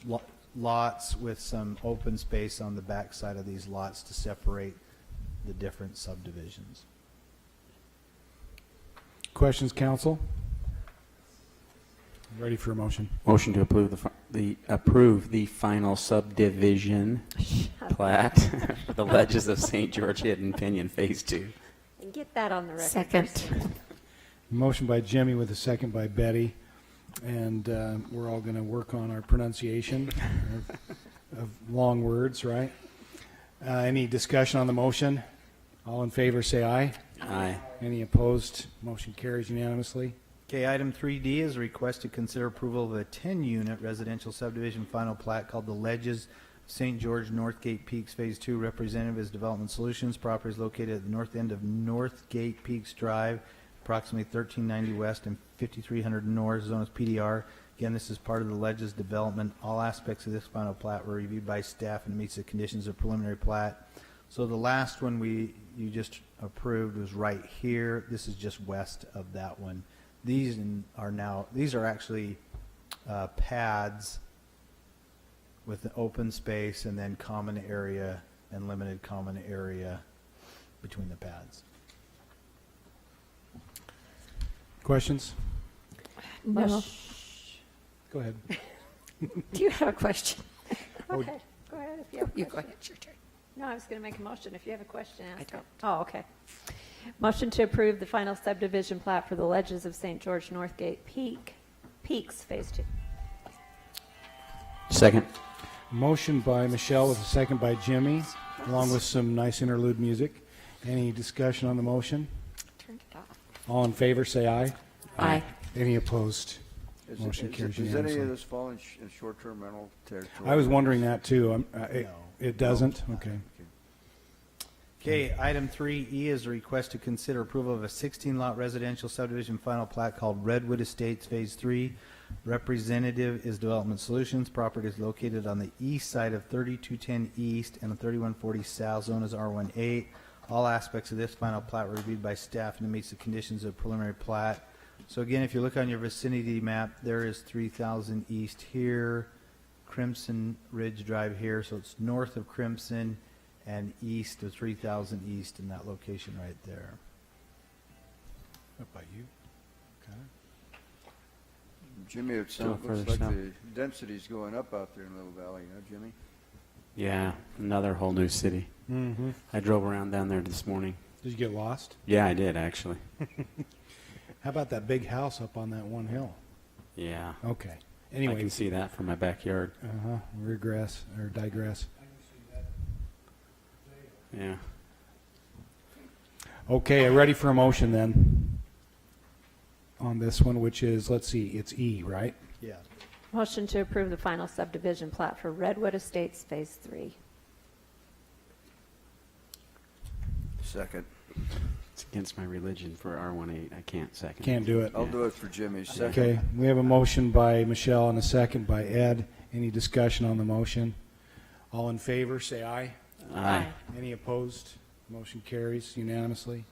lots with some open space on the back side of these lots to separate the different subdivisions.
Questions, council? Ready for a motion?
Motion to approve the final subdivision plat for the Ledges of St. George Hidden Pinyon Phase 2.
And get that on the record.
Second.
Motion by Jimmy with a second by Betty. And we're all going to work on our pronunciation of long words, right? Any discussion on the motion? All in favor, say aye.
Aye.
Any opposed? Motion carries unanimously.
Okay, item 3D is a request to consider approval of a 10-unit residential subdivision final plat called the Ledges St. George Northgate Peaks Phase 2. Representative is Development Solutions. Property is located at the north end of Northgate Peaks Drive, approximately 1390 west and 5300 north. Zone is PDR. Again, this is part of the Ledges development. All aspects of this final plat were reviewed by staff and meets the conditions of preliminary plat. So the last one you just approved was right here. This is just west of that one. These are actually pads with an open space and then common area and limited common area between the pads.
Questions?
No.
Go ahead.
Do you have a question? Okay, go ahead if you have a question.
You go ahead, it's your turn.
No, I was going to make a motion. If you have a question, ask it. Oh, okay. Motion to approve the final subdivision plat for the Ledges of St. George Northgate Peak Peaks Phase 2.
Second.
Motion by Michelle with a second by Jimmy, along with some nice interlude music. Any discussion on the motion?
Turned it off.
All in favor, say aye.
Aye.
Any opposed? Motion carries
Does any of
unanimously.
this fall in short-term rental territory?
I was wondering that too. It doesn't? Okay.
Okay, item 3E is a request to consider approval of a 16-lot residential subdivision final plat called Redwood Estates Phase 3. Representative is Development Solutions. Property is located on the east side of 3210 East and 3140 South, zone is R18. All aspects of this final plat were reviewed by staff and it meets the conditions of preliminary plat. So again, if you look on your vicinity map, there is 3000 East here, Crimson Ridge Drive here, so it's north of Crimson and east of 3000 East in that location right there.
What about you?
Jimmy, it
Still
looks
further
like
south.
the density's going up out there in Little Valley, huh, Jimmy?
Yeah, another whole new city.
Mm-hmm.
I drove around down there this morning.
Did you get lost?
Yeah, I did actually.
How about that big house up on that one hill?
Yeah.
Okay.
I
Anyway.
can see that from my backyard.
Uh-huh. Digress.
Yeah.
Okay, ready for a motion then on this one, which is, let's see, it's E, right?
Yeah.
Motion to approve the final subdivision plat for Redwood Estates Phase 3.
Second.
It's against my religion for R18. I can't second.
Can't do it.
I'll do it for Jimmy. Second.
Okay, we have a motion by Michelle and a second by Ed. Any discussion on the motion? All in favor, say aye.
Aye.
Any opposed? Motion carries unanimously.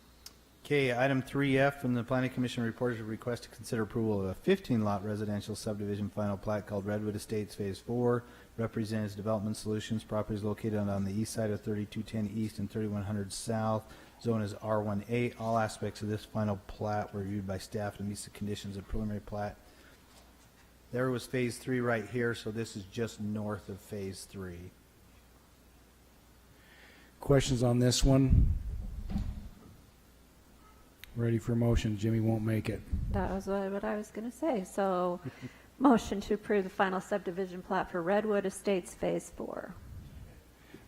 Okay, item 3F from the Planning Commission report is a request to consider approval of a 15-lot residential subdivision final plat called Redwood Estates Phase 4. Represents Development Solutions. Property is located on the east side of 3210 East and 3100 South. Zone is R18. All aspects of this final plat were reviewed by staff and meets the conditions of preliminary plat. There was Phase 3 right here, so this is just north of Phase 3.
Questions on this one? Ready for a motion. Jimmy won't make it.
That was what I was going to say. So, motion to approve the final subdivision plat for Redwood Estates Phase 4.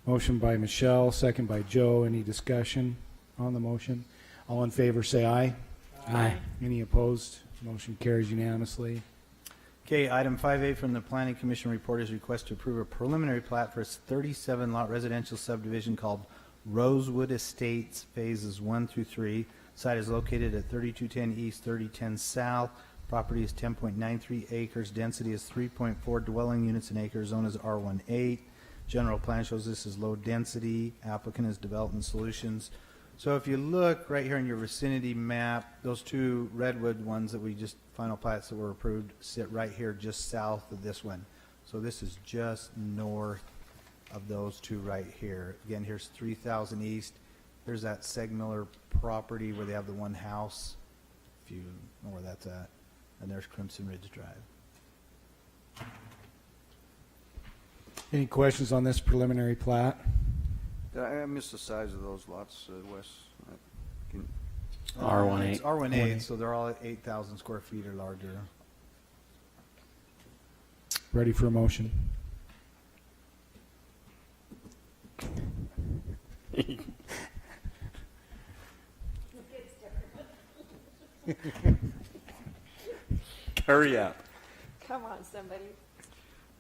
Motion by Michelle, second by Joe. Any discussion on the motion? All in favor, say aye.
Aye.
Any opposed? Motion carries unanimously.
Okay, item 5A from the Planning Commission report is request to approve a preliminary plat for a 37-lot residential subdivision called Rosewood Estates Phases 1 through 3. Site is located at 3210 East, 3010 South. Property is 10.93 acres. Density is 3.4 dwelling units an acre. Zone is R18. General plan shows this is low density. Applicant is Development Solutions. So if you look right here in your vicinity map, those two Redwood ones that we just, final plats that were approved, sit right here just south of this one. So this is just north of those two right here. Again, here's 3000 East. There's that Seg Miller property where they have the one house, if you know where that's at. And there's Crimson Ridge Drive.
Any questions on this preliminary plat?
I missed the size of those lots, Wes.
R18.
It's R18, so they're all 8,000 square feet or larger.
Ready for a motion.
Hurry up.
Come on, somebody.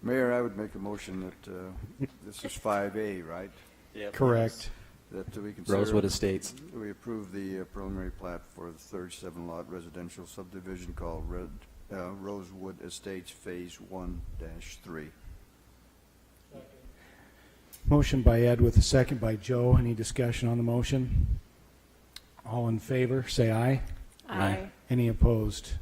Mayor, I would make a motion that this is 5A, right?
Yep.
Correct.
That we consider.
Rosewood Estates.
We approve the preliminary plat for the 37-lot residential subdivision called Rosewood Estates Phase 1-3.
Motion by Ed with a second by Joe. Any discussion on the motion? All in favor, say aye.
Aye.
Any opposed?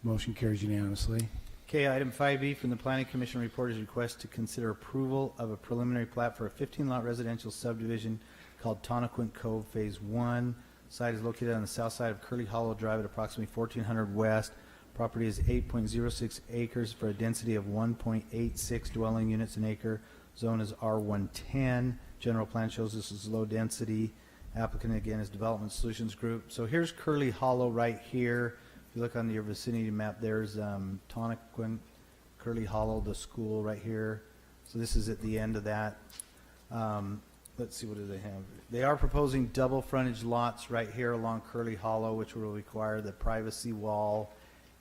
Motion carries unanimously.
Okay, item 5E from the Planning Commission report is request to consider approval of a preliminary plat for a 15-lot residential subdivision called Tonnequint Cove Phase 1. Site is located on the south side of Curly Hollow Drive at approximately 1400 West. Property is 8.06 acres for a density of 1.86 dwelling units an acre. Zone is R110. General plan shows this is low density. Applicant again is Development Solutions Group. So here's Curly Hollow right here. If you look on your vicinity map, there's Tonnequin, Curly Hollow, the school right here. So this is at the end of that. Let's see, what do they have? They are proposing double frontage lots right here along Curly Hollow, which will require the privacy wall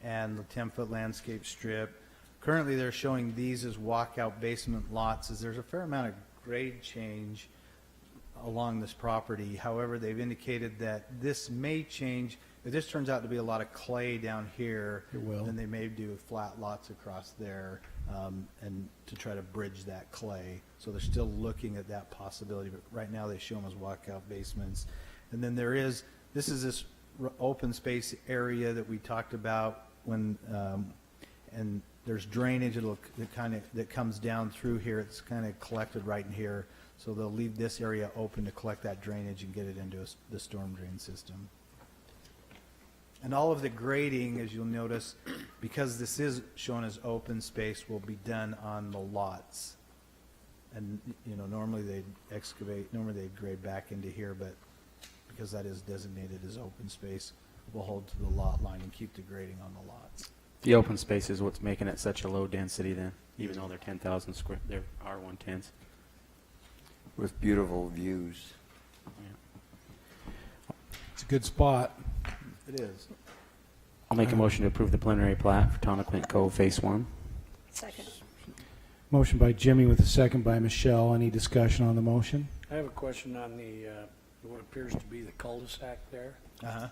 and the 10-foot landscape strip. Currently, they're showing these as walkout basement lots, as there's a fair amount of grade change along this property. However, they've indicated that this may change. If this turns out to be a lot of clay down here,
It will.
then they may do flat lots across there, and to try to bridge that clay. So they're still looking at that possibility, but right now they show them as walkout basements. And then this is this open space area that we talked about when, and there's drainage that comes down through here. It's kind of collected right in here. So they'll leave this area open to collect that drainage and get it into the storm drain system. And all of the grading, as you'll notice, because this is shown as open space, will be done on the lots. And, normally they'd they'd grade back into here, but because that is designated as open space, we'll hold to the lot line and keep the grading on the lots.
The open space is what's making it such a low density then, even though they're 10,000 square, they're R110s.
With beautiful views.
It's a good spot.
It is.
I'll make a motion to approve the preliminary plat for Tonnequin Cove Phase 1.
Second.
Motion by Jimmy with a second by Michelle. Any discussion on the motion?
I have a question on the, what appears to be the cul-de-sac there.
Uh-huh.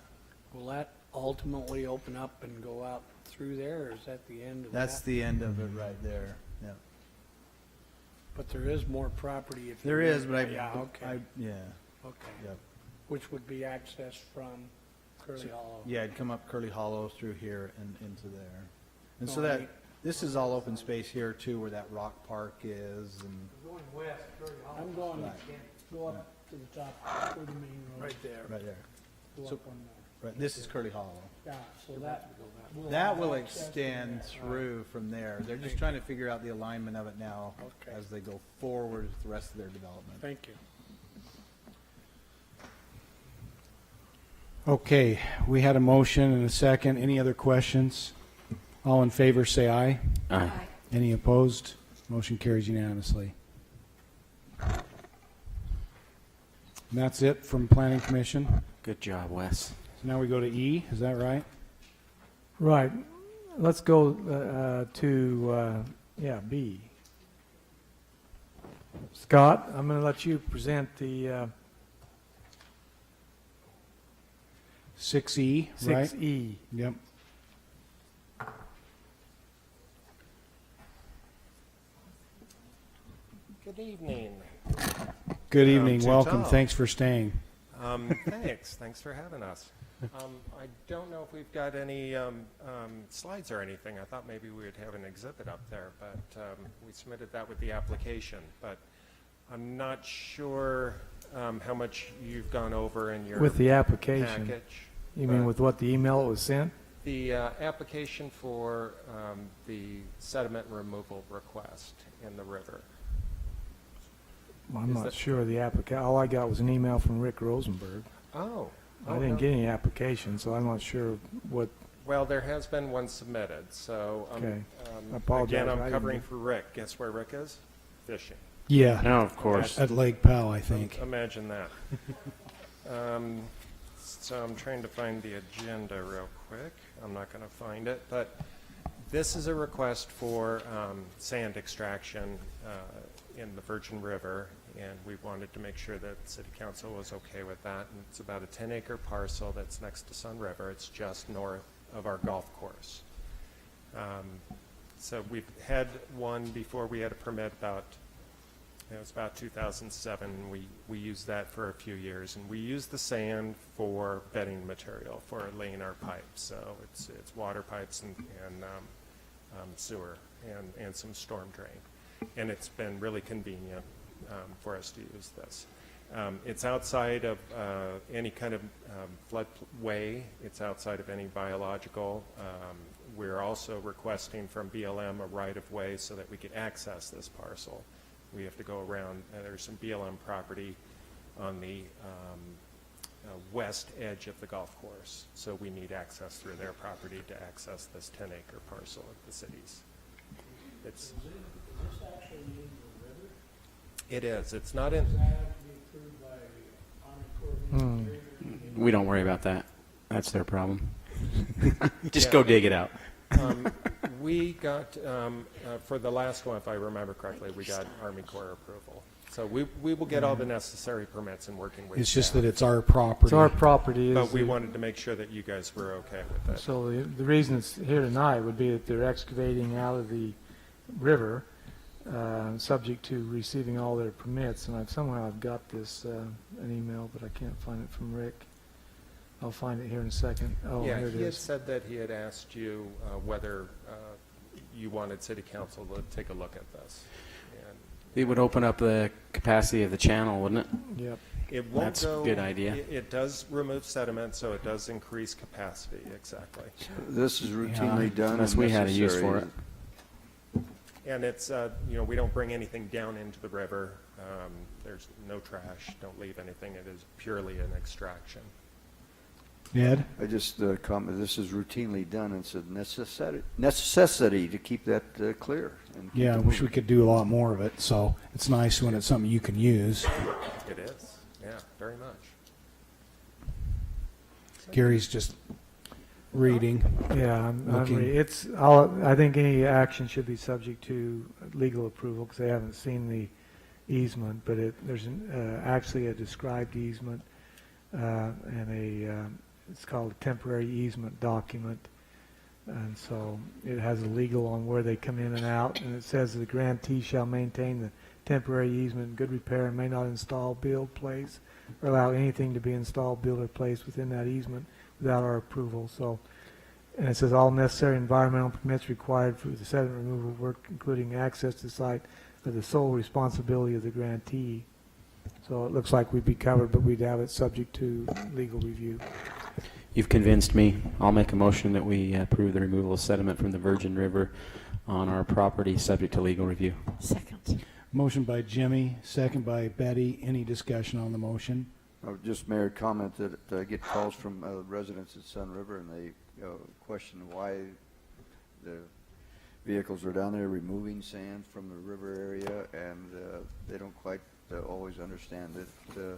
Will that ultimately open up and go out through there, or is that the end of that?
That's the end of it right there, yeah.
But there is more property if.
There is, but
Yeah, okay.
yeah.
Okay.
Yep.
Which would be accessed from Curly Hollow.
Yeah, it'd come up Curly Hollow through here and into there. And so
Oh,
that,
neat.
this is all open space here too, where that rock park is, and
Going west, Curly Hollow. I'm going,
Right.
go up to the top, where the main road. Right there.
right there.
Go
So-
up on
Right, this is Curly Hollow.
Yeah, so that.
That will
have access to
extend
that.
through from there. They're just trying to figure out the alignment of it now
Okay.
as they go forward with the rest of their development.
Thank you.
Okay, we had a motion and a second. Any other questions? All in favor, say aye.
Aye.
Any opposed? Motion carries unanimously. And that's it from Planning Commission.
Good job, Wes.
So now we go to E, is that right?
Right. Let's go to B. Scott, I'm going to let you present the
6E, right?
6E.
Yep.
Good evening.
Good evening,
Too
welcome,
tall.
thanks for staying.
Thanks for having us. I don't know if we've got any slides or anything. I thought maybe we would have an exhibit up there, but we submitted that with the application. But I'm not sure how much you've gone over in your
With the application.
package.
You mean with what the email was sent?
The application for the sediment removal request in the river.
Well, I'm
Is
not
that-
sure of the application. All I got was an email from Rick Rosenberg.
Oh.
I didn't get any application, so I'm not sure what.
Well, there has been one submitted, so
Okay. I apologize,
again,
I
I'm
didn't
covering
get-
for Rick. Guess where Rick is? Fishing.
Yeah.
No, of course.
At Lake Powell, I think.
Imagine that. So I'm trying to find the agenda real quick. I'm not going to find it, but this is a request for sand extraction in the Virgin River, and we wanted to make sure that City Council was okay with that. And it's about a 10-acre parcel that's next to Sun River. It's just north of our golf course. So we've had one before. We had a permit it was about 2007. We used that for a few years, and we used the sand for bedding material for laying our pipes. So it's water pipes and sewer and some storm drain, and it's been really convenient for us to use this. It's outside of any kind of floodway. It's outside of any biological. We're also requesting from BLM a right-of-way so that we could access this parcel. We have to go around. There's some BLM property on the west edge of the golf course. So we need access through their property to access this 10-acre parcel of the city's. It is. It's not in.
We don't worry about that. That's their problem. Just go dig it out.
We got, for the last one, if I remember correctly, we got Army Corps approval. So we will get all the necessary permits and working with
It's just
staff.
that it's our property.
It's our property.
But we wanted to make sure that you guys were okay with it.
So the reason it's here tonight would be that they're excavating out of the river, subject to receiving all their permits. And somehow I've got this, an email, but I can't find it from Rick. I'll find it here in a second. Oh,
Yeah,
here it
he had
is.
said that he had asked you whether you wanted city council to take a look at this. And
It would open up the capacity of the channel, wouldn't it?
Yep.
it won't
That's
go.
a good idea.
It does remove sediment, so it does increase capacity, exactly.
This is routinely done.
Unless
and
we had a use for
necessary.
it.
And it's, we don't bring anything down into the river. There's no trash, don't leave anything. It is purely an extraction.
Ed?
I just comment, this is routinely done, and it's a necessity to keep that clear. And keep
Yeah, I
it
wish we
moving.
could do a lot more of it, so it's nice when it's something you can use.
It is, yeah, very much.
Gary's just reading.
Yeah, I'm
Looking.
it's, I think any action should be subject to legal approval because they haven't seen the easement, but there's actually a described easement and it's called a temporary easement document. And so it has a legal on where they come in and out, and it says the grantee shall maintain the temporary easement in good repair and may not install, build, place, or allow anything to be installed, built, or placed within that easement without our approval. So, and it says all necessary environmental permits required for the sediment removal work, including access to the site, are the sole responsibility of the grantee. So it looks like we'd be covered, but we'd have it subject to legal review.
You've convinced me. I'll make a motion that we approve the removal of sediment from the Virgin River on our property, subject to legal review.
Second.
Motion by Jimmy, second by Betty. Any discussion on the motion?
Just Mayor, comment that I get calls from residents at Sun River, and they question why the vehicles are down there removing sand from the river area, and they don't quite always understand that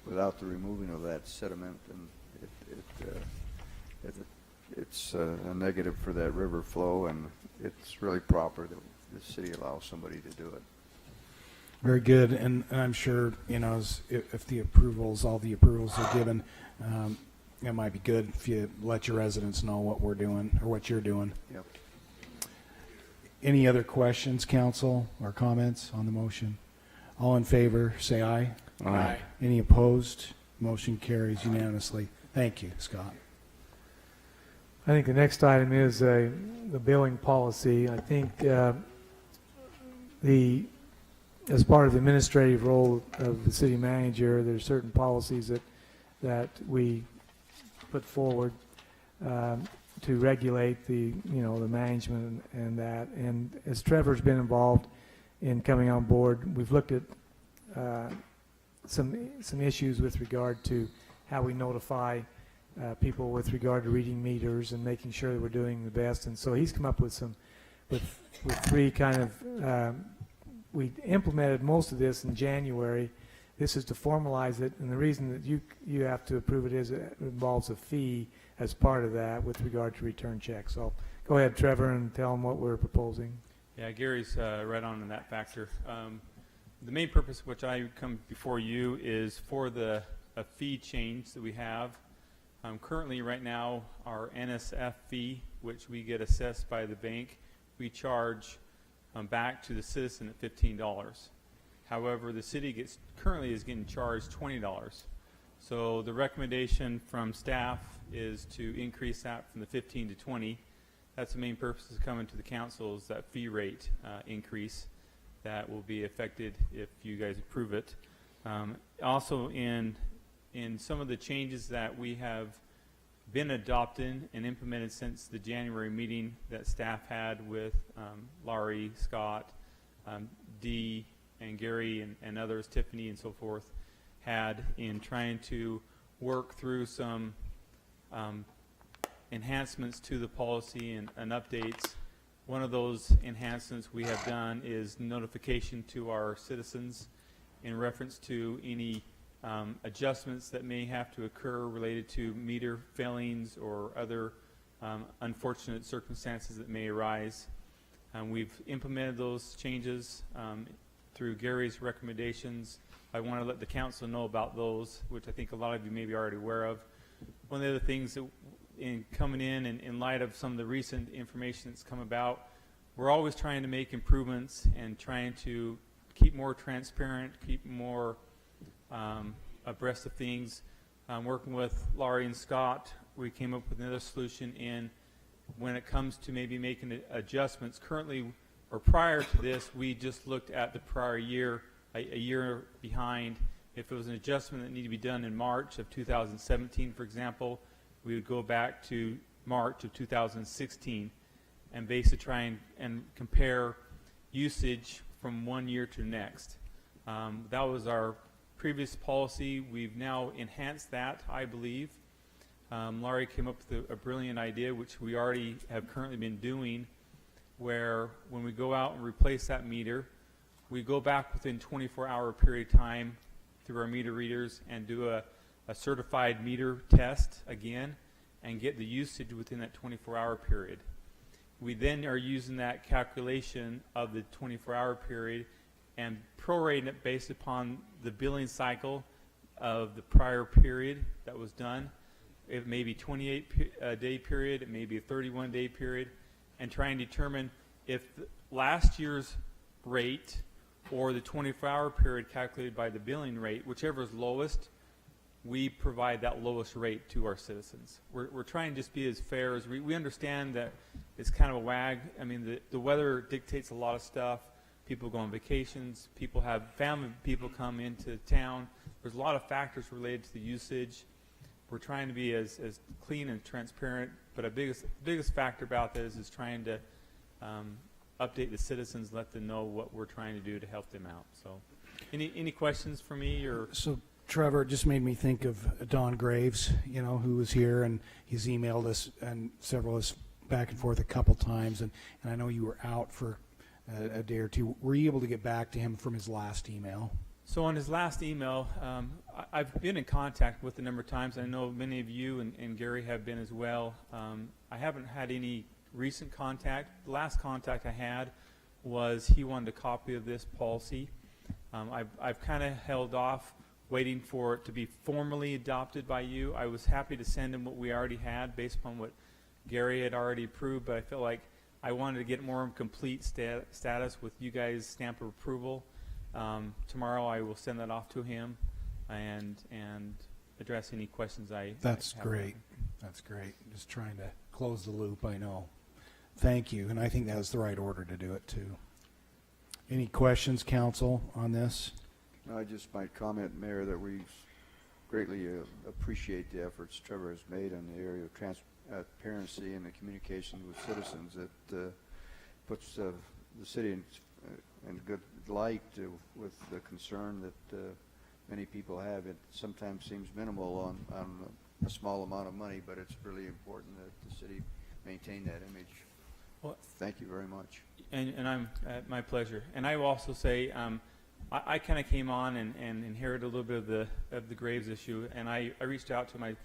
without the removing of that sediment, and it's a negative for that river flow, and it's really proper that the city allows somebody to do it.
Very good, and I'm sure, if the approvals, all the approvals are given, it might be good if you let your residents know what we're doing, or what you're doing.
Yep.
Any other questions, council, or comments on the motion? All in favor, say aye.
Aye.
Any opposed? Motion carries unanimously. Thank you, Scott.
I think the next item is the billing policy. I think as part of the administrative role of the city manager, there's certain policies that we put forward to regulate the management and that. And as Trevor's been involved in coming on board, we've looked at some issues with regard to how we notify people with regard to reading meters and making sure that we're doing the best. And so he's come up with with three kind of, we implemented most of this in January. This is to formalize it, and the reason that you have to approve it is it involves a fee as part of that with regard to return checks. So go ahead, Trevor, and tell them what we're proposing.
Yeah, Gary's right on in that factor. The main purpose which I come before you is for a fee change that we have. Currently, right now, our NSF fee, which we get assessed by the bank, we charge back to the citizen at $15. However, the city currently is getting charged $20. So the recommendation from staff is to increase that from the 15 to 20. That's the main purpose of coming to the council, is that fee rate increase that will be affected if you guys approve it. Also, in some of the changes that we have been adopted and implemented since the January meeting that staff had with Laurie, Scott, Dee, and Gary, and others, Tiffany, and so forth, had in trying to work through some enhancements to the policy and updates. One of those enhancements we have done is notification to our citizens in reference to any adjustments that may have to occur related to meter failings or other unfortunate circumstances that may arise. We've implemented those changes through Gary's recommendations. I want to let the council know about those, which I think a lot of you may be already aware of. One of the other things that in coming in light of some of the recent information that's come about, we're always trying to make improvements and trying to keep more transparent, keep more abreast of things. Working with Laurie and Scott, we came up with another solution in when it comes to maybe making adjustments. Currently, or prior to this, we just looked at the prior year, a year behind. If it was an adjustment that needed to be done in March of 2017, for example, we would go back to March of 2016 and basically try and compare usage from one year to the next. That was our previous policy. We've now enhanced that, I believe. Laurie came up with a brilliant idea, which we already have currently been doing, where when we go out and replace that meter, we go back within 24-hour period of time through our meter readers and do a certified meter test again and get the usage within that 24-hour period. We then are using that calculation of the 24-hour period and prorating it based upon the billing cycle of the prior period that was done. It may be 28-day period, it may be a 31-day period, and try and determine if last year's rate or the 24-hour period calculated by the billing rate, whichever is lowest, we provide that lowest rate to our citizens. We're trying to just be as fair as we understand that it's kind of a wag. I mean, the weather dictates a lot of stuff. People go on vacations. People have family people come into town. There's a lot of factors related to the usage. We're trying to be as clean and transparent, but a biggest factor about that is trying to update the citizens, let them know what we're trying to do to help them out. So, any questions for me? Or
so, Trevor, it just made me think of Don Graves, who was here, and he's emailed us and several of us back and forth a couple times, and I know you were out for a day or two. Were you able to get back to him from his last email?
So on his last email, I've been in contact with a number of times. I know many of you and Gary have been as well. I haven't had any recent contact. The last contact I had was he wanted a copy of this policy. I've kind of held off waiting for it to be formally adopted by you. I was happy to send him what we already had based upon what Gary had already approved, but I felt like I wanted to get more complete status with you guys' stamp of approval. Tomorrow I will send that off to him and address any questions I
That's
have.
great. That's great. Just trying to close the loop, I know. Thank you, and I think that was the right order to do it too. Any questions, council, on this?
I just might comment, Mayor, that we greatly appreciate the efforts Trevor has made in the area of transparency and the communication with citizens. That puts the city in good light with the concern that many people have. It sometimes seems minimal on a small amount of money, but it's really important that the city maintain that image.
Well,
thank you very much.
And I'm my pleasure. And I will also say I kind of came on and inherited a little bit of the Graves issue, and I reached out to and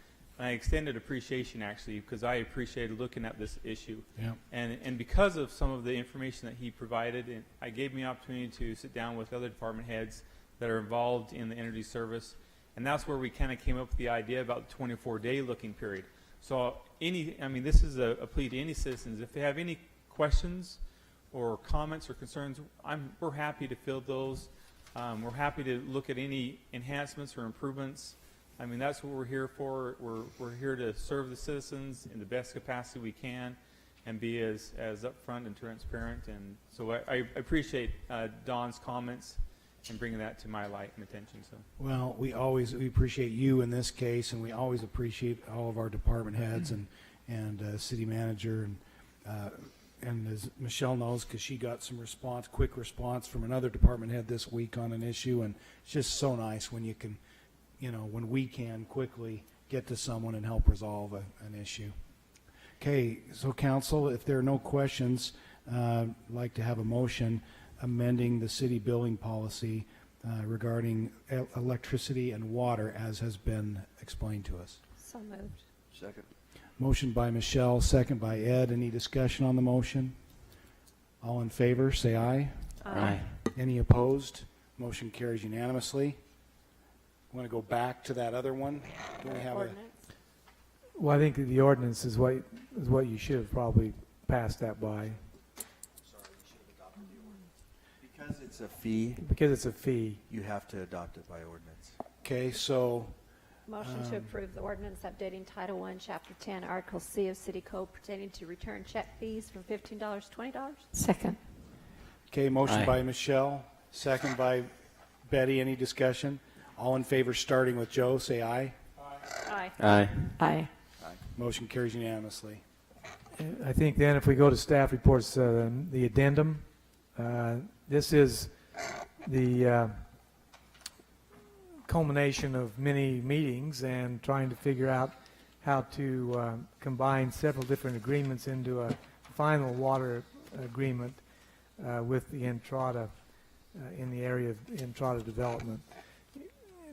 I extended appreciation actually because I appreciated looking at this issue.
Yeah.
And because of some of the information that he provided, I gave me an opportunity to sit down with other department heads that are involved in the energy service, and that's where we kind of came up with the idea about the 24-day looking period. So this is a plea to any citizens. If they have any questions or comments or concerns, we're happy to field those. We're happy to look at any enhancements or improvements. I mean, that's what we're here for. We're here to serve the citizens in the best capacity we can and be as upfront and transparent. And so I appreciate Don's comments and bringing that to my light and attention. So.
Well, we appreciate you in this case, and we always appreciate all of our department heads and city manager and as Michelle knows, because she got some quick response from another department head this week on an issue, and it's just so nice when you can when we can quickly get to someone and help resolve an issue. Okay, so council, if there are no questions, I'd like to have a motion amending the city billing policy regarding electricity and water as has been explained to us.
So moved.
Second.
Motion by Michelle, second by Ed. Any discussion on the motion? All in favor, say aye.
Aye.
Any opposed? Motion carries unanimously. Want to go back to that other one? Do we have
Ordinance.
Well, I think that the ordinance is what you should have probably passed that by.
Because it's a fee,
Because it's a fee.
you have to adopt it by ordinance.
Okay, so
Motion to approve the ordinance updating Title I, Chapter 10, Article C of City Code pertaining to return check fees from $15 to $20.
Second.
okay, motion
Aye.
by Michelle, second by Betty. Any discussion? All in favor, starting with Joe, say aye.
Aye.
Aye.
Aye.
Motion carries unanimously.
I think then if we go to staff reports, the addendum, this is the culmination of many meetings and trying to figure out how to combine several different agreements into a final water agreement with the Entrada in the area of Entrada development.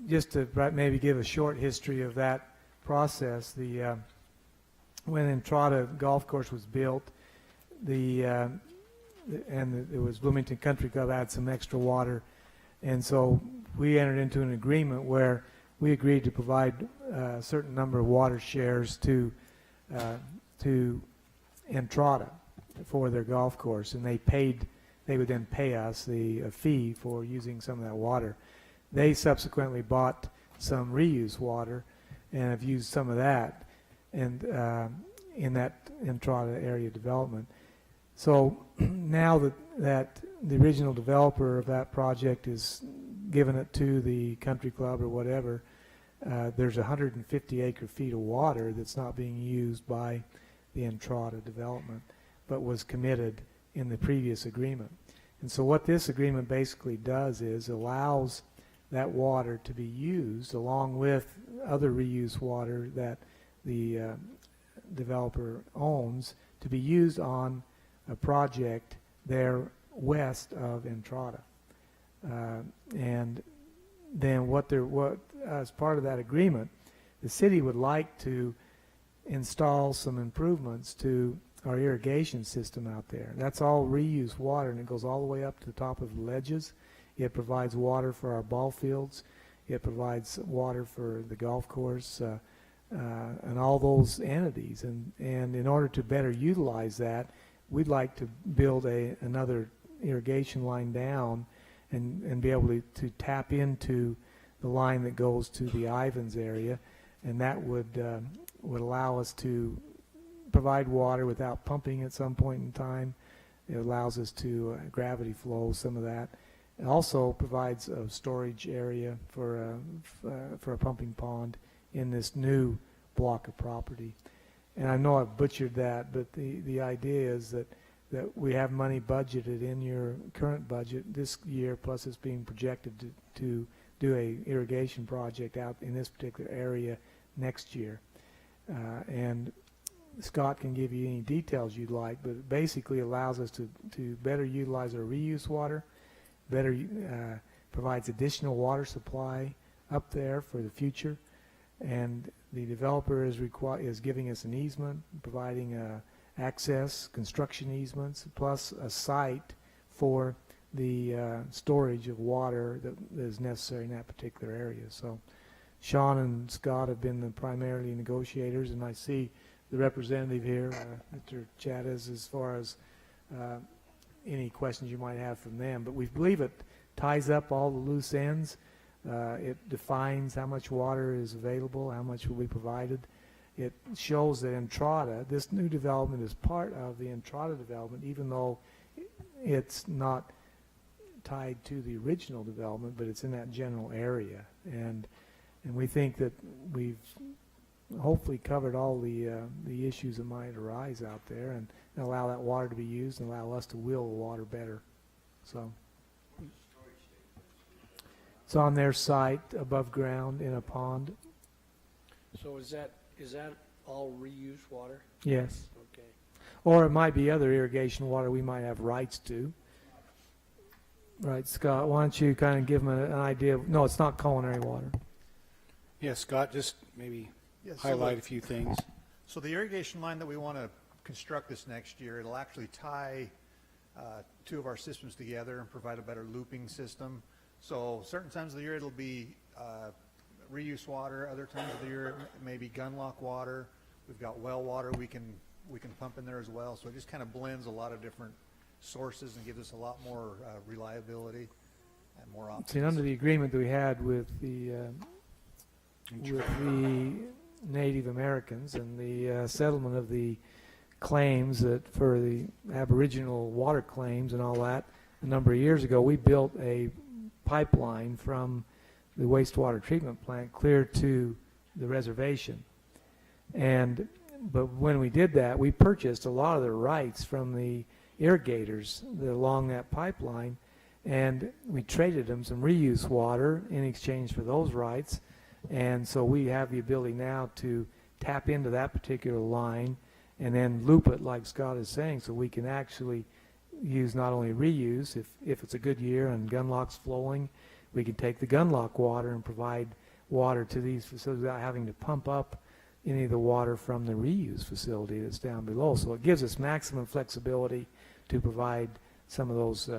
Just to maybe give a short history of that process, when Entrada Golf Course was built, and it was Bloomington Country Club had some extra water, and so we entered into an agreement where we agreed to provide a certain number of water shares to Entrada for their golf course, and they would then pay us a fee for using some of that water. They subsequently bought some reuse water and have used some of that and in that Entrada area development. So now that the original developer of that project is giving it to the country club or whatever, there's 150 acre feet of water that's not being used by the Entrada development, but was committed in the previous agreement. And so what this agreement basically does is allows that water to be used along with other reuse water that the developer owns to be used on a project there west of Entrada. And then as part of that agreement, the city would like to install some improvements to our irrigation system out there. That's all reused water, and it goes all the way up to the top of the ledges. It provides water for our ball fields. It provides water for the golf course and all those entities. And in order to better utilize that, we'd like to build another irrigation line down and be able to tap into the line that goes to the Ivans area, and that would allow us to provide water without pumping at some point in time. It allows us to gravity flow some of that. It also provides a storage area for a pumping pond in this new block of property. And I know I've butchered that, but the idea is that we have money budgeted in your current budget this year, plus it's being projected to do a irrigation project out in this particular area next year. And Scott can give you any details you'd like, but it basically allows us to better utilize our reuse water, better provides additional water supply up there for the future, and the developer is giving us an easement, providing access, construction easements, plus a site for the storage of water that is necessary in that particular area. So Sean and Scott have been the primarily negotiators, and I see the representative here, Mr. Chavez, as far as any questions you might have from them. But we believe it ties up all the loose ends. It defines how much water is available, how much will be provided. It shows that Entrada, this new development, is part of the Entrada development, even though it's not tied to the original development, but it's in that general area. And we think that we've hopefully covered all the issues that might arise out there, and allow that water to be used and allow us to will the water better. So It's on their site above ground in a pond.
So is that all reused water?
Yes.
Okay.
Or it might be other irrigation water we might have rights to. Right, Scott, why don't you kind of give them an idea of, no, it's not culinary water.
Yeah, Scott, just maybe
Yes,
highlight a few things.
So the irrigation line that we want to construct this next year, it'll actually tie two of our systems together and provide a better looping system. So certain times of the year it'll be reuse water, other times of the year it may be gunlock water. We've got well water we can pump in there as well. So it just kind of blends a lot of different sources and gives us a lot more reliability and more options.
See, under the agreement that we had with the Native Americans and the settlement of the claims that for the Aboriginal water claims and all that, a number of years ago, we built a pipeline from the wastewater treatment plant clear to the reservation. But when we did that, we purchased a lot of the rights from the irrigators along that pipeline, and we traded them some reuse water in exchange for those rights. And so we have the ability now to tap into that particular line and then loop it, like Scott is saying, so we can actually use not only reuse, if it's a good year and gunlock's flowing, we can take the gunlock water and provide water to these facilities without having to pump up any of the water from the reuse facility that's down below. So it gives us maximum flexibility to provide some of those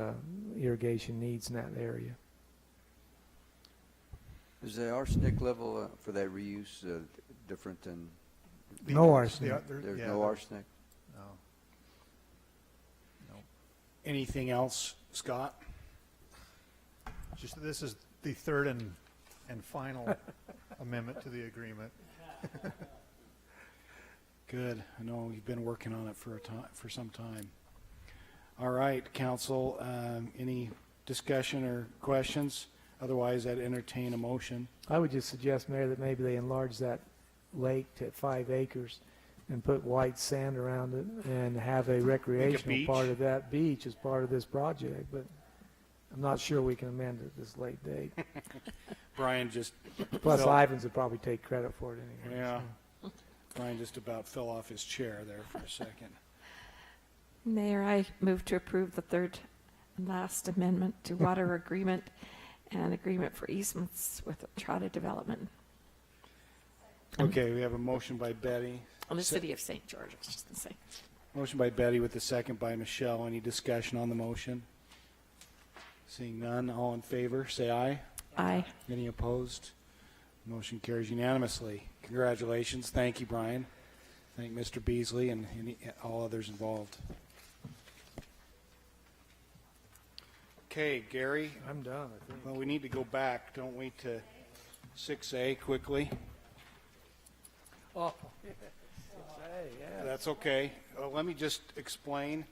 irrigation needs in that area.
Is the arsenic level for that reuse different than?
No arsenic.
There's no arsenic?
No.
Anything else, Scott?
Just that this is the third and final amendment to the agreement.
Good. I know you've been working on it for some time. All right, council, any discussion or questions? Otherwise, I'd entertain a motion.
I would just suggest, Mayor, that maybe they enlarge that lake to 5 acres and put white sand around it and have a recreational part of that beach as part of this project. But I'm not sure we can amend it this late date.
Brian just...
Plus, Ivans would probably take credit for it anyway.
Yeah.
So.
Brian just about fell off his chair there for a second.
Mayor, I move to approve the third and last amendment to water agreement and agreement for easements with Trotta Development.
Okay, we have a motion by Betty.
On the city of St. George, I was just going to say.
Motion by Betty with the second by Michelle. Any discussion on the motion? Seeing none, all in favor, say aye.
Aye.
Any opposed? Motion carries unanimously. Congratulations. Thank you, Brian. Thank Mr. Beasley and all others involved. Okay, Gary.
I'm done, I think.
Well, we need to go back, don't we, to 6A quickly.
Oh, yeah.
That's okay. Let me just explain.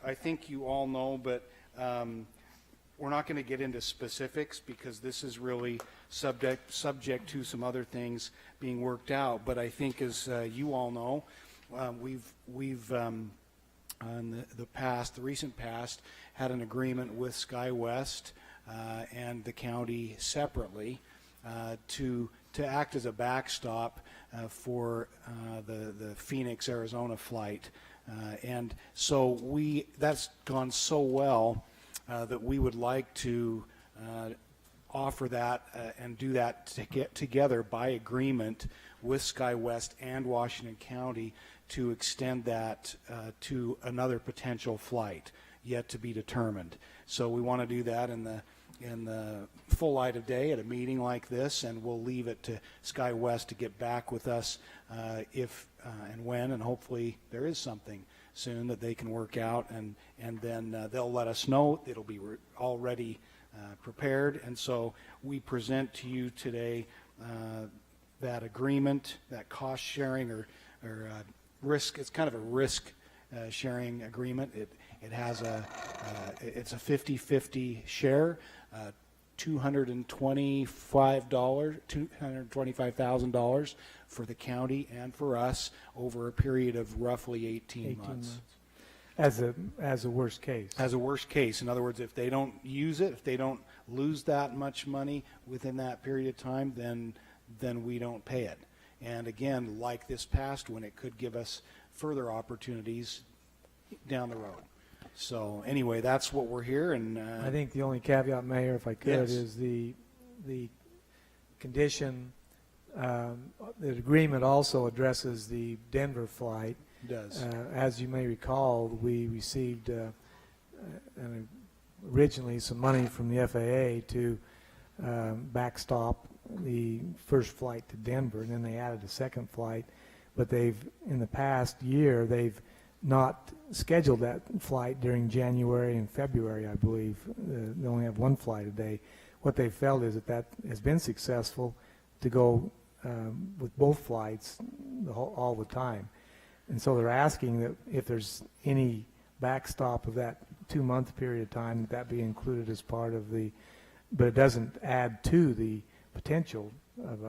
I think you all know, but we're not going to get into specifics because this is really subject to some other things being worked out. But I think, as you all know, we've in the recent past, had an agreement with SkyWest and the county separately to act as a backstop for the Phoenix, Arizona flight. And so that's gone so well that we would like to offer that and do that together by agreement with SkyWest and Washington County to extend that to another potential flight yet to be determined. So we want to do that in the full light of day at a meeting like this, and we'll leave it to SkyWest to get back with us if and when, and hopefully there is something soon that they can work out, and then they'll let us know. It'll be already prepared, and so we present to you today that agreement, that cost sharing or risk. It's kind of a risk sharing agreement. It has it's a 50-50 share, $225,000 for the county and for us over a period of roughly 18 months.
As a worst case.
As a worst case. In other words, if they don't use it, if they don't lose that much money within that period of time, then we don't pay it. And again, like this past one, it could give us further opportunities down the road. So anyway, that's what we're here. And
I think the only caveat, Mayor, if I could,
Yes.
is the condition. The agreement also addresses the Denver flight.
It does.
As you may recall, we received originally some money from the FAA to backstop the first flight to Denver, and then they added a second flight. But they've, in the past year, they've not scheduled that flight during January and February, I believe. They only have one flight a day. What they felt is that has been successful to go with both flights all the time. And so they're asking that if there's any backstop of that 2-month period of time, that be included as part of the, but it doesn't add to the potential of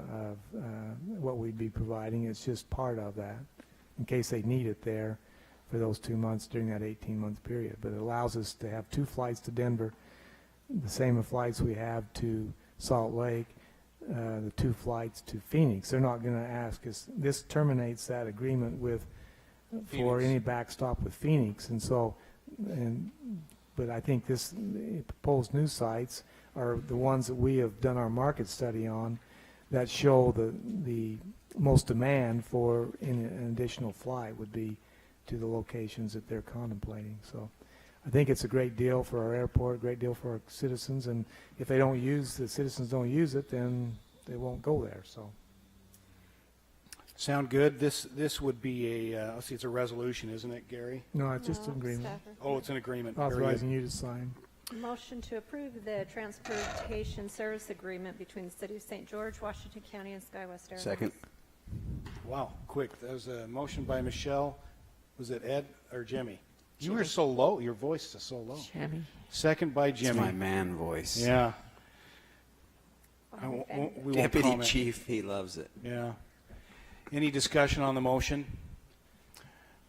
what we'd be providing. It's just part of that in case they need it there for those 2 months during that 18-month period. But it allows us to have 2 flights to Denver, the same flights we have to Salt Lake, the 2 flights to Phoenix. They're not going to ask us. This terminates that agreement with for any backstop with Phoenix. And so, but I think the proposed new sites are the ones that we have done our market study on that show the most demand for an additional flight would be to the locations that they're contemplating. So I think it's a great deal for our airport, a great deal for our citizens, and if they don't the citizens don't use it, then they won't go there. So.
Sound good? This would be let's see, it's a resolution, isn't it, Gary?
No, it's just an agreement.
Stafford.
Oh, it's an agreement. Very good.
Authorizing you to sign.
Motion to approve the transportation service agreement between the City of St. George, Washington County, and SkyWest Airlines.
Second.
Wow, quick. That was a motion by Michelle. Was it Ed or Jimmy? You were so low. Your voice is so low.
Jimmy.
Second by
It's
Jimmy.
my man voice.
Yeah. We won't
Deputy
comment.
Chief, he loves it.
Yeah. Any discussion on the motion?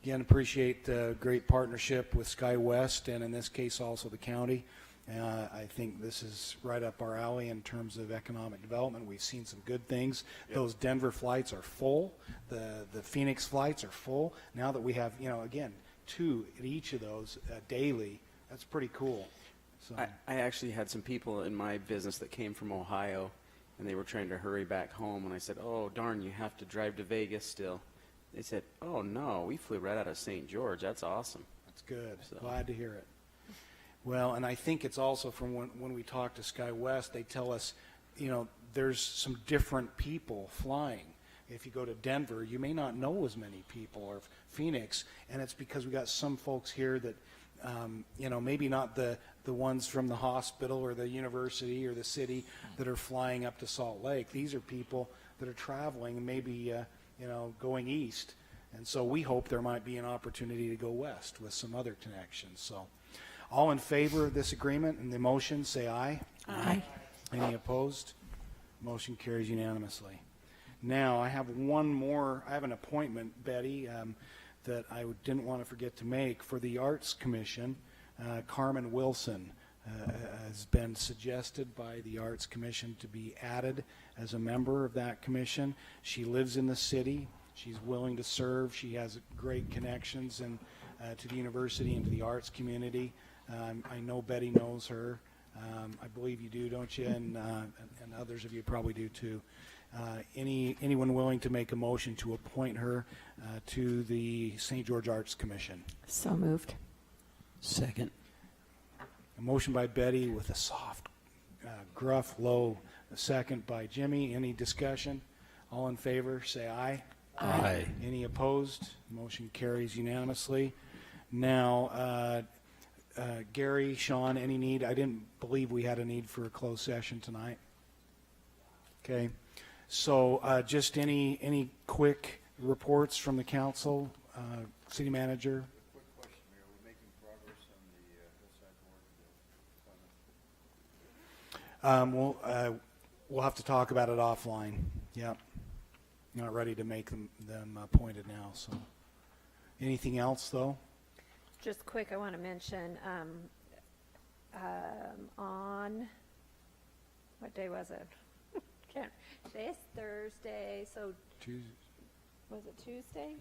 Again, appreciate the great partnership with SkyWest, and in this case also the county. I think this is right up our alley in terms of economic development. We've seen some good things. Yep. Those Denver flights are full. The Phoenix flights are full. Now that we have, again, 2 at each of those daily, that's pretty cool. So.
I actually had some people in my business that came from Ohio, and they were trying to hurry back home, and I said, oh, darn, you have to drive to Vegas still. They said, oh, no, we flew right out of St. George. That's awesome.
That's good. So. Glad to hear it. Well, and I think it's also from when we talk to SkyWest, they tell us, there's some different people flying. If you go to Denver, you may not know as many people, or Phoenix, and it's because we got some folks here that, maybe not the ones from the hospital or the university or the city that are flying up to Salt Lake. These are people that are traveling and maybe, going east. And so we hope there might be an opportunity to go west with some other connections. So all in favor of this agreement and the motion, say aye.
Aye.
Any opposed? Motion carries unanimously. Now, I have an appointment, Betty, that I didn't want to forget to make for the Arts Commission. Carmen Wilson has been suggested by the Arts Commission to be added as a member of that commission. She lives in the city. She's willing to serve. She has great connections to the university and to the arts community. I know Betty knows her. I believe you do, don't you? And others of you probably do too. Anyone willing to make a motion to appoint her to the St. George Arts Commission?
So moved. Second.
A motion by Betty with a soft, gruff, low second by Jimmy. Any discussion? All in favor, say aye.
Aye.
Any opposed? Motion carries unanimously. Now, Gary, Sean, any need? I didn't believe we had a need for a closed session tonight. Okay. So just any quick reports from the council, city manager?
Quick question, Mayor. Are we making progress on the hillside board?
We'll have to talk about it offline. Yep. Not ready to make them appointed now. So anything else, though?
Just quick, I want to mention on what day was it? Today's Thursday, so
Tuesday.
was it Tuesday?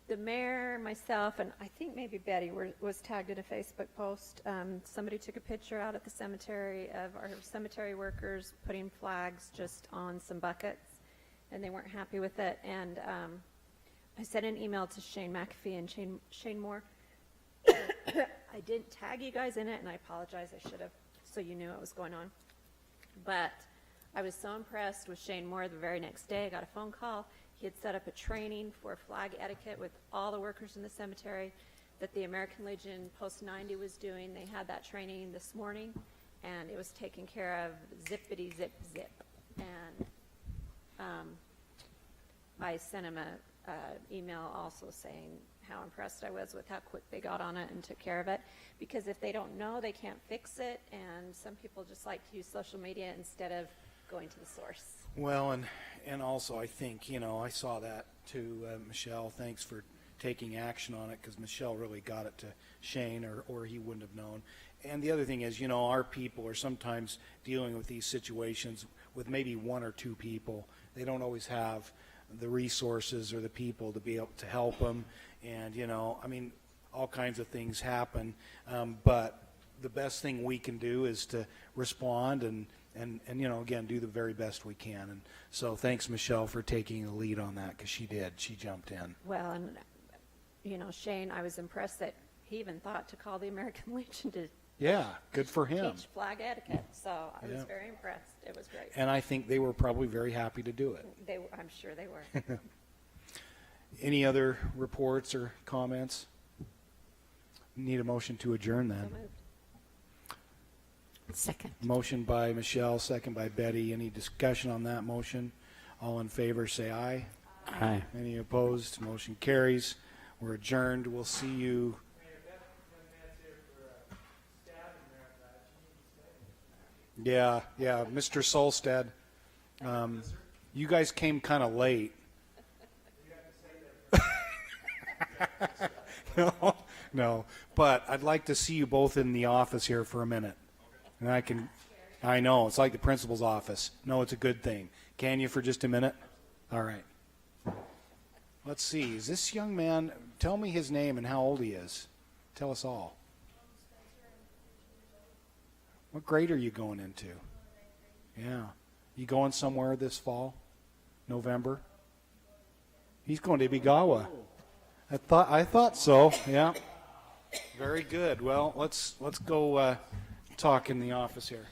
The mayor, myself, and I think maybe Betty was tagged in a Facebook post. Somebody took a picture out at the cemetery of our cemetery workers putting flags just on some buckets, and they weren't happy with it. And I sent an email to Shane McAfee and Shane Moore. I didn't tag you guys in it, and I apologize. I should have, so you knew what was going on. But I was so impressed with Shane Moore. The very next day, I got a phone call. He had set up a training for flag etiquette with all the workers in the cemetery that the American Legion Post 90 was doing. They had that training this morning, and it was taken care of zippity zip zip. And I sent him a email also saying how impressed I was with how quick they got on it and took care of it. Because if they don't know, they can't fix it, and some people just like to use social media instead of going to the source.
Well, and also I think, I saw that too, Michelle. Thanks for taking action on it, because Michelle really got it to Shane, or he wouldn't have known. And the other thing is, our people are sometimes dealing with these situations with maybe one or two people. They don't always have the resources or the people to be able to help them. And, all kinds of things happen. But the best thing we can do is to respond and again, do the very best we can. And so thanks, Michelle, for taking the lead on that, because she did. She jumped in.
Well, and, Shane, I was impressed that he even thought to call the American Legion to
Yeah, good for him.
teach flag etiquette. So I was very impressed. It was great.
And I think they were probably very happy to do it.
I'm sure they were.
Any other reports or comments? Need a motion to adjourn then.
So moved. Second.
Motion by Michelle, second by Betty. Any discussion on that motion? All in favor, say aye.
Aye.
Any opposed? Motion carries. We're adjourned. We'll see you. Yeah, Mr. Solstad. You guys came kind of late. No, but I'd like to see you both in the office here for a minute. And I know, it's like the principal's office. No, it's a good thing. Can you for just a minute? All right. Let's see, is this young man, tell me his name and how old he is. Tell us all. What grade are you going into? Yeah. You going somewhere this fall? November? He's going to Ibigawa. I thought so, yeah. Very good. Well, let's go talk in the office here.